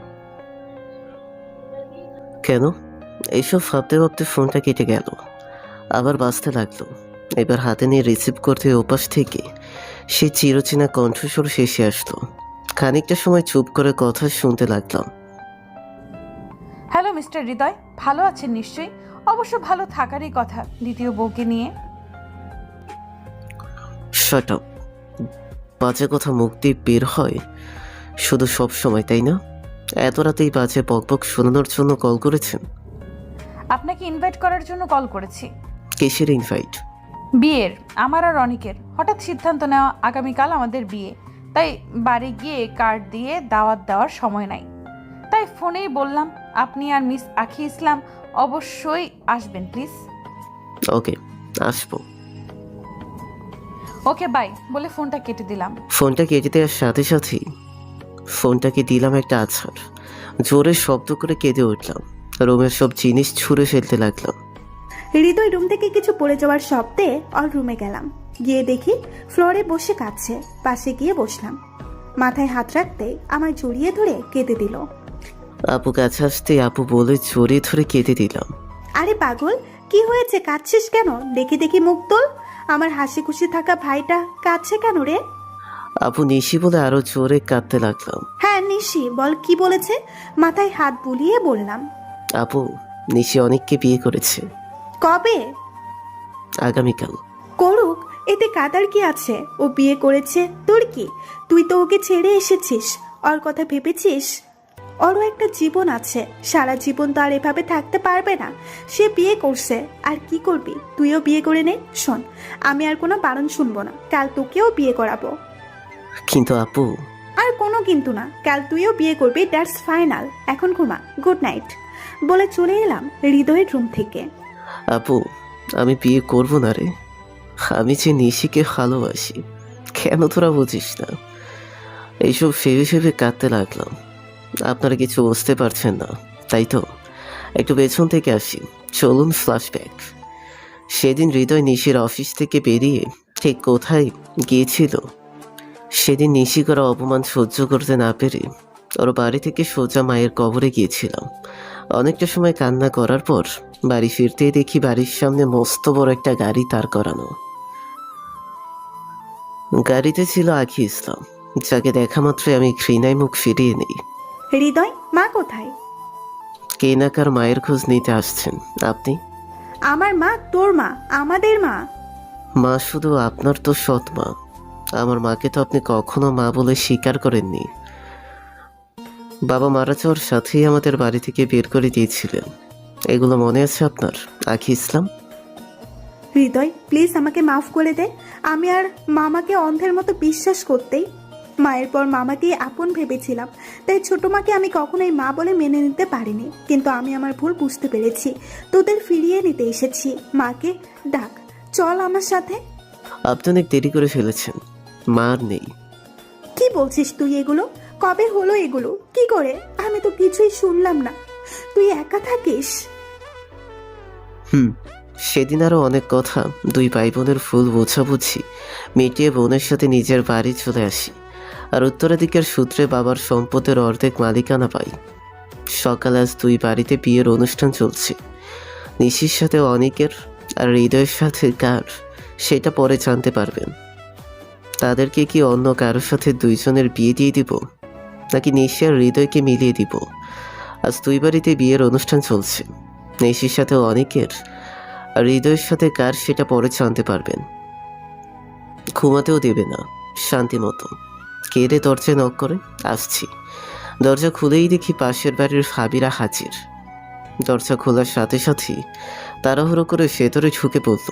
কেন? এইসব ভাবতে ভাবতে ফোনটা কেটে গেল, আবার বাজতে লাগলো। এবার হাতে নিয়ে রিসিভ করতে ওপাশ থেকে সে চিরচেনা কণ্ঠস্বর শেষে আসলো। খানিকটা সময় চুপ করে কথা শুনতে লাগলাম। হ্যালো মিস্টার হৃদয়, ভালো আছেন নিশ্চয়ই? অবশ্য ভালো থাকারই কথা দ্বিতীয় বউকে নিয়ে। Shut up. বাজে কথা মুখ দিয়ে বের হয় শুধু সব সময়, তাই না? এত রাতেই বাজে বকবক শোনানোর জন্য কল করেছেন? আপনাকে ইনভাইট করার জন্য কল করেছি। কিসের ইনভাইট? বিয়ের, আমার আর অনিকের। হঠাৎ সিদ্ধান্ত নেওয়া আগামীকাল আমাদের বিয়ে, তাই বাড়ি গিয়ে কার্ড দিয়ে দাওয়াত দেওয়ার সময় নাই। তাই ফোনেই বললাম আপনি আর মিস আখি ইসলাম অবশ্যই আসবেন প্লিজ। ওকে, আসবো। ওকে বাই বলে ফোনটা কেটে দিলাম। ফোনটা কেটে দেওয়ার সাথে সাথেই ফোনটাকে দিলাম একটা আছাড়। জোরে শব্দ করে কেঁদে উঠলাম, রুমের সব জিনিস ছুঁড়ে ফেলতে লাগলাম। হৃদয় রুম থেকে কিছু পড়ে যাওয়ার শব্দে ওর রুমে গেলাম। গিয়ে দেখি ফ্লোরে বসে কাঁদছে। পাশে গিয়ে বসলাম। মাথায় হাত রাখতে আমায় জড়িয়ে ধরে কেঁদে দিল। আপু কাছে আসতে আপু বলে জড়িয়ে ধরে কেঁদে দিলাম। আরে পাগল, কি হয়েছে? কাঁদছিস কেন? দেখি দেখি মুখ তোল। আমার হাসি খুশি থাকা ভাইটা কাঁদছে কেন রে? আপু নিশি বলে আরো জোরে কাঁদতে লাগলাম। হ্যাঁ নিশি, বল কি বলেছে? মাথায় হাত বুলিয়ে বললাম। আপু নিশি অনেককে বিয়ে করেছে। কবে? আগামীকাল। করুক, এতে কাদার কি আছে? ও বিয়ে করেছে, তোর কি? তুই তো ওকে ছেড়ে এসেছিস। ওর কথা ভেবেছিস? ওরও একটা জীবন আছে, সারা জীবন তো আর এভাবে থাকতে পারবে না। সে বিয়ে করছে, আর কি করবি? তুইও বিয়ে করে নে। শোন, আমি আর কোনো বারণ শুনবো না। কাল তোকেও বিয়ে করাবো। কিন্তু আপু। আর কোনো কিন্তু না, কাল তুইও বিয়ে করবি, দ্যাটস ফাইনাল। এখন ঘুমা, গুড নাইট বলে চলে এলাম হৃদয়ের রুম থেকে। আপু আমি বিয়ে করব না রে, আমি যে নিশিকে ভালোবাসি। কেন তোরা বুঝিস না? এইসব ভেবে ভেবে কাঁদতে লাগলাম। আপনারা কিছু বুঝতে পারছেন না তাই তো? একটু পেছন থেকে আসি, চলুন ফ্ল্যাশব্যাক। সেদিন হৃদয় নিশির অফিস থেকে বেরিয়ে ঠিক কোথায় গিয়েছিল? সেদিন নিশি করা অপমান সহ্য করতে না পেরে ওর বাড়ি থেকে সোজা মায়ের কবরে গিয়েছিলাম। অনেকটা সময় কান্না করার পর বাড়ি ফিরতেই দেখি বাড়ির সামনে মস্ত বড় একটা গাড়ি দাঁড় করানো। গাড়িতে ছিল আখি ইসলাম, যাকে দেখা মাত্রই আমি ঘৃণায় মুখ ফিরিয়ে নিই। হৃদয়, মা কোথায়? কে না কার মায়ের খোঁজ নিতে আসছেন আপনি? আমার মা তোর মা, আমাদের মা। মা শুধু আপনার তো সৎ মা। আমার মাকে তো আপনি কখনো মা বলে স্বীকার করেননি। বাবা মারা যাওয়ার সাথেই আমাদের বাড়ি থেকে বের করে দিয়েছিলেন। এগুলো মনে আছে আপনার, আখি ইসলাম? হৃদয় প্লিজ আমাকে মাফ করে দে। আমি আর মামাকে অন্ধের মতো বিশ্বাস করতেই মায়ের পর মামাকেই আপন ভেবেছিলাম, তাই ছোট মাকে আমি কখনোই মা বলে মেনে নিতে পারিনি। কিন্তু আমি আমার ভুল বুঝতে পেরেছি, তোদের ফিরিয়ে নিতে এসেছি। মাকে ডাক, চল আমার সাথে। আপনি অনেক দেরি করে ফেলেছেন, মা আর নেই। কি বলছিস তুই এগুলো? কবে হলো এগুলো? কি করে? আমি তো কিছুই শুনলাম না। তুই একা থাকিস? সেদিন আরো অনেক কথা, দুই ভাই বোনের ফুল বোঝাবুঝি মিটিয়ে বোনের সাথে নিজের বাড়ি চলে আসি, আর উত্তরাধিকার সূত্রে বাবার সম্পদের অর্ধেক মালিকানা পাই। সকালে আজ দুই বাড়িতে বিয়ের অনুষ্ঠান চলছে। নিশির সাথে অনেকের, আর হৃদয়ের সাথে কার সেটা পরে জানতে পারবেন। তাদেরকে কি অন্য কারোর সাথে দুইজনের বিয়ে দিয়ে দিব, নাকি নিশি আর হৃদয়কে মিলিয়ে দিব? আজ দুই বাড়িতে বিয়ের অনুষ্ঠান চলছে। নিশির সাথে অনেকের, আর হৃদয়ের সাথে কার সেটা পরে জানতে পারবেন। ঘুমাতেও দেবে না শান্তি মতো। কেঁদে দরজায় নক করে আসছি। দরজা খুলেই দেখি পাশের বাড়ির ফাবিরা হাজির। দরজা খোলার সাথে সাথেই তাড়াহুড়ো করে ভেতরে ঢুকে পড়ল।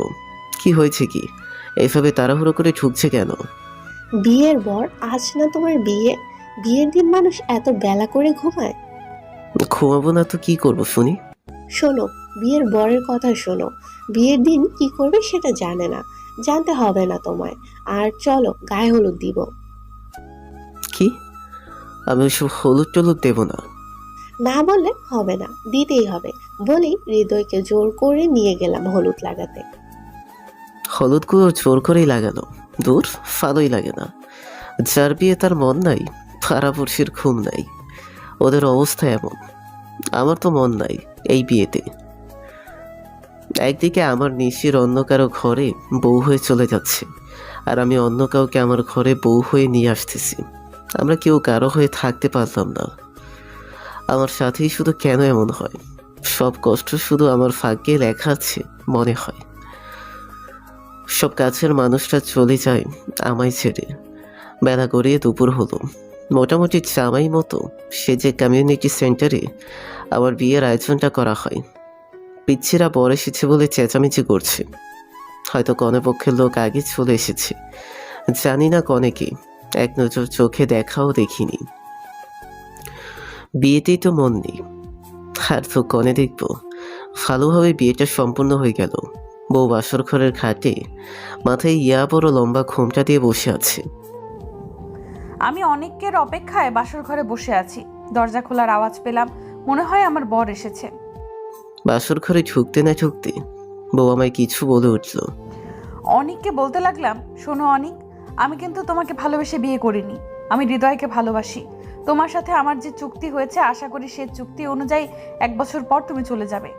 কি হয়েছে কি, এইভাবে তাড়াহুড়ো করে ঢুকছে কেন? বিয়ের বর আজ না তোমার বিয়ে? বিয়ের দিন মানুষ এত বেলা করে ঘুমায়? ঘুমাবো না তো কি করব শুনি? শোনো, বিয়ের বরের কথা শোনো। বিয়ের দিন কি করবে সেটা জানে না, জানতে হবে না তোমায়। আর চলো গায়ে হলুদ দিব। কি? আমি ওসব হলুদ টলুদ দেব না। না বললে হবে না, দিতেই হবে। বলি হৃদয়কে জোর করে নিয়ে গেলাম হলুদ লাগাতে। হলুদ গুঁড়ো জোর করেই লাগানো? দূর, ভালোই লাগে না। যার বিয়ে তার মন নাই, পাড়াপড়শির ঘুম নাই, ওদের অবস্থা এমন। আমার তো মন নাই এই বিয়েতে। একদিকে আমার নিশির অন্য কারো ঘরে বউ হয়ে চলে যাচ্ছে, আর আমি অন্য কাউকে আমার ঘরে বউ হয়ে নিয়ে আসতেছি। আমরা কেউ কারো হয়ে থাকতে পারলাম না। আমার সাথেই শুধু কেন এমন হয়? সব কষ্ট শুধু আমার ভাগ্যে লেখা আছে মনে হয়। সব কাছের মানুষটা চলে যায় আমায় ছেড়ে। বেলা গড়িয়ে দুপুর হলো। মোটামুটি জামাই মতো সেজে কমিউনিটি সেন্টারে আবার বিয়ের আয়োজনটা করা হয়। পিচ্ছিরা বর এসেছে বলে চেঁচামেচি করছে। হয়তো কনেপক্ষের লোক আগে চলে এসেছে, জানি না কনে কি। এক নজর চোখে দেখাও দেখিনি। বিয়েতেই তো মন নেই, আর তো কনে দেখব। ভালোভাবে বিয়েটা সম্পূর্ণ হয়ে গেল। বউ বাসর ঘরের খাটে মাথায় ইয়া বড় লম্বা ঘোমটা দিয়ে বসে আছে। আমি অনেকের অপেক্ষায় বাসর ঘরে বসে আছি। দরজা খোলার আওয়াজ পেলাম, মনে হয় আমার বর এসেছে। বাসর ঘরে ঢুকতে না ঢুকতে বউ আমায় কিছু বলে উঠল। অনিককে বলতে লাগলাম, শোনো অনিক, আমি কিন্তু তোমাকে ভালোবেসে বিয়ে করিনি। আমি হৃদয়কে ভালোবাসি। তোমার সাথে আমার যে চুক্তি হয়েছে, আশা করি সে চুক্তি অনুযায়ী 1 বছর পর তুমি চলে যাবে।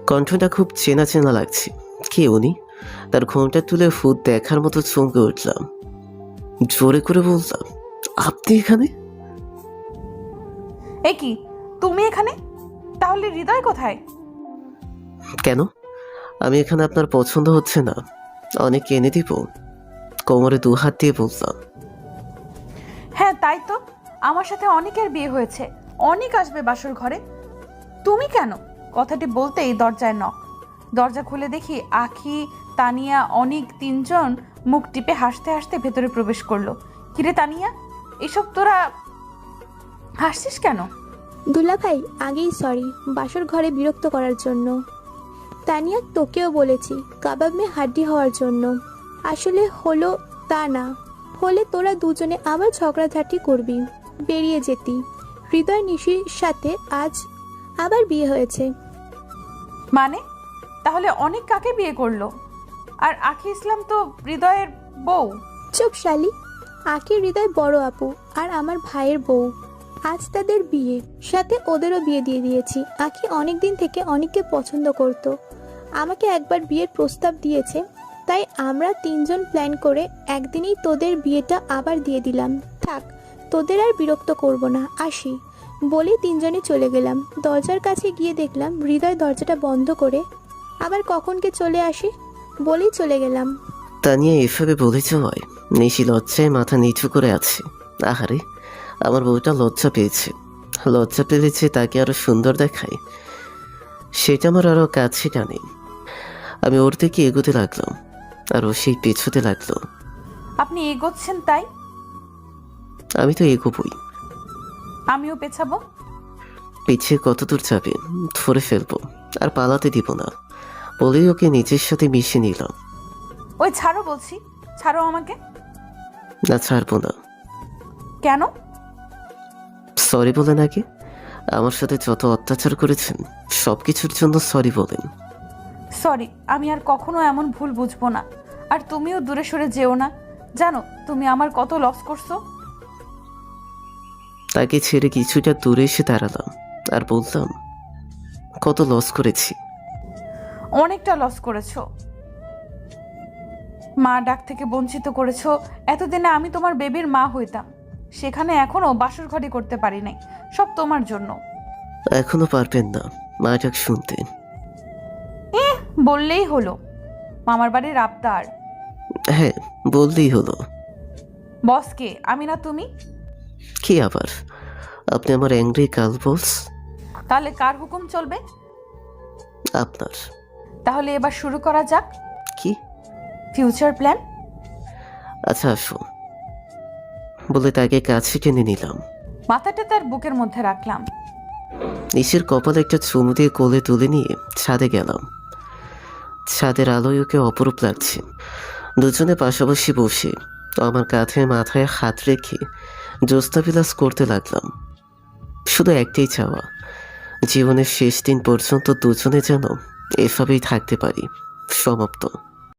কণ্ঠটা খুব চেনা চেনা লাগছে। কে উনি? তার ঘোমটা তুলে ফুট দেখার মতো চমকে উঠলাম। জোরে করে বললাম, আপনি এখানে? এ কি, তুমি এখানে? তাহলে হৃদয় কোথায়? কেন? আমি এখানে আপনার পছন্দ হচ্ছে না? অনেক এনে দিব? কোমরে 2 হাত দিয়ে বললাম। হ্যাঁ তাই তো, আমার সাথে অনেকের বিয়ে হয়েছে, অনেক আসবে বাসর ঘরে। তুমি কেন? কথাটি বলতেই দরজায় নক। দরজা খুলে দেখি আখি, তানিয়া, অনেক 3 জন মুখ টিপে হাসতে হাসতে ভেতরে প্রবেশ করলো। কিরে তানিয়া, এসব তোরা হাসছিস কেন? দুলা ভাই, আগেই সরি বাসর ঘরে বিরক্ত করার জন্য। তানিয়া, তোকেও বলেছি কাবাব মে হাড্ডি হওয়ার জন্য। আসলে হলো তা না হলে তোরা দুজনে আবার ঝগড়াঝাটি করবি, বেরিয়ে যেতি। হৃদয় নিশির সাথে আজ আবার বিয়ে হয়েছে। মানে তাহলে অনেক কাকে বিয়ে করলো? আর আখি ইসলাম তো হৃদয়ের বউ। চুপ শালি, আখি হৃদয় বড় আপু আর আমার ভাইয়ের বউ। আজ তাদের বিয়ে, সাথে ওদেরও বিয়ে দিয়ে দিয়েছি। আখি অনেক দিন থেকে অনেককে পছন্দ করত, আমাকে একবার বিয়ের প্রস্তাব দিয়েছে, তাই আমরা 3 জন প্ল্যান করে একদিনেই তোদের বিয়েটা আবার দিয়ে দিলাম। থাক, তোদের আর বিরক্ত করব না, আসি বলে 3 জনে চলে গেলাম। দরজার কাছে গিয়ে দেখলাম হৃদয় দরজাটা বন্ধ করে আবার কখনকে চলে আসে, বলেই চলে গেলাম। তানিয়া এভাবে বলে যাওয়ায় নিশি লজ্জায় মাথা নিচু করে আছে। আহারে, আমার বউটা লজ্জা পেয়েছে। লজ্জা পেলে যে তাকে আরো সুন্দর দেখায়, সেটা আমার আরো কাছে টানে। আমি ওর দিকে এগোতে লাগলাম, আর ও সেই পেছোতে লাগলো। আপনি এগোচ্ছেন তাই আমি তো এগোবই। আমিও পেছাবো। পিছিয়ে কত দূর যাবে, ধরে ফেলবো, আর পালাতে দিব না বলেই ওকে নিজের সাথে মিশিয়ে নিলাম। ওই ছাড়ো বলছি, ছাড়ো আমাকে। না, ছাড়বো না। কেন? সরি বলেন আগে। আমার সাথে যত অত্যাচার করেছেন সব কিছুর জন্য সরি বলেন। সরি, আমি আর কখনো এমন ভুল বুঝবো না। আর তুমিও দূরে সরে যেও না। জানো তুমি আমার কত লস করছো। তাকে ছেড়ে কিছুটা দূরে এসে দাঁড়ালাম আর বললাম, কত লস করেছি। অনেকটা লস করেছো। মা ডাক থেকে বঞ্চিত করেছো। এতদিনে আমি তোমার বেবির মা হইতাম, সেখানে এখনো বাসর ঘরে করতে পারি নাই। সব তোমার জন্য। এখনো পারবেন না মা ডাক শুনতে? বললেই হলো, মামার বাড়ির আবদার। হ্যাঁ, বললেই হলো। বসকে আমি না তুমি? কি আবার, আপনি আমার অ্যাংরি কাল বস? তাহলে কার হুকুম চলবে? আপনার। তাহলে এবার শুরু করা যাক। কি? Future plan. আচ্ছা আসো বলে তাকে কাছে টেনে নিলাম। মাথাটা তার বুকের মধ্যে রাখলাম। নিচের কপালে একটা চুমু দিয়ে কোলে তুলে নিয়ে ছাদে গেলাম। ছাদের আলোয় ওকে অপরূপ লাগছে। দুজনে পাশাপাশি বসে আমার কাঁধে মাথায় হাত রেখে জ্যোৎস্নাবিলাস করতে লাগলাম। শুধু একটাই চাওয়া, জীবনের শেষ দিন পর্যন্ত দুজনে যেন এভাবেই থাকতে পারি। সমাপ্ত।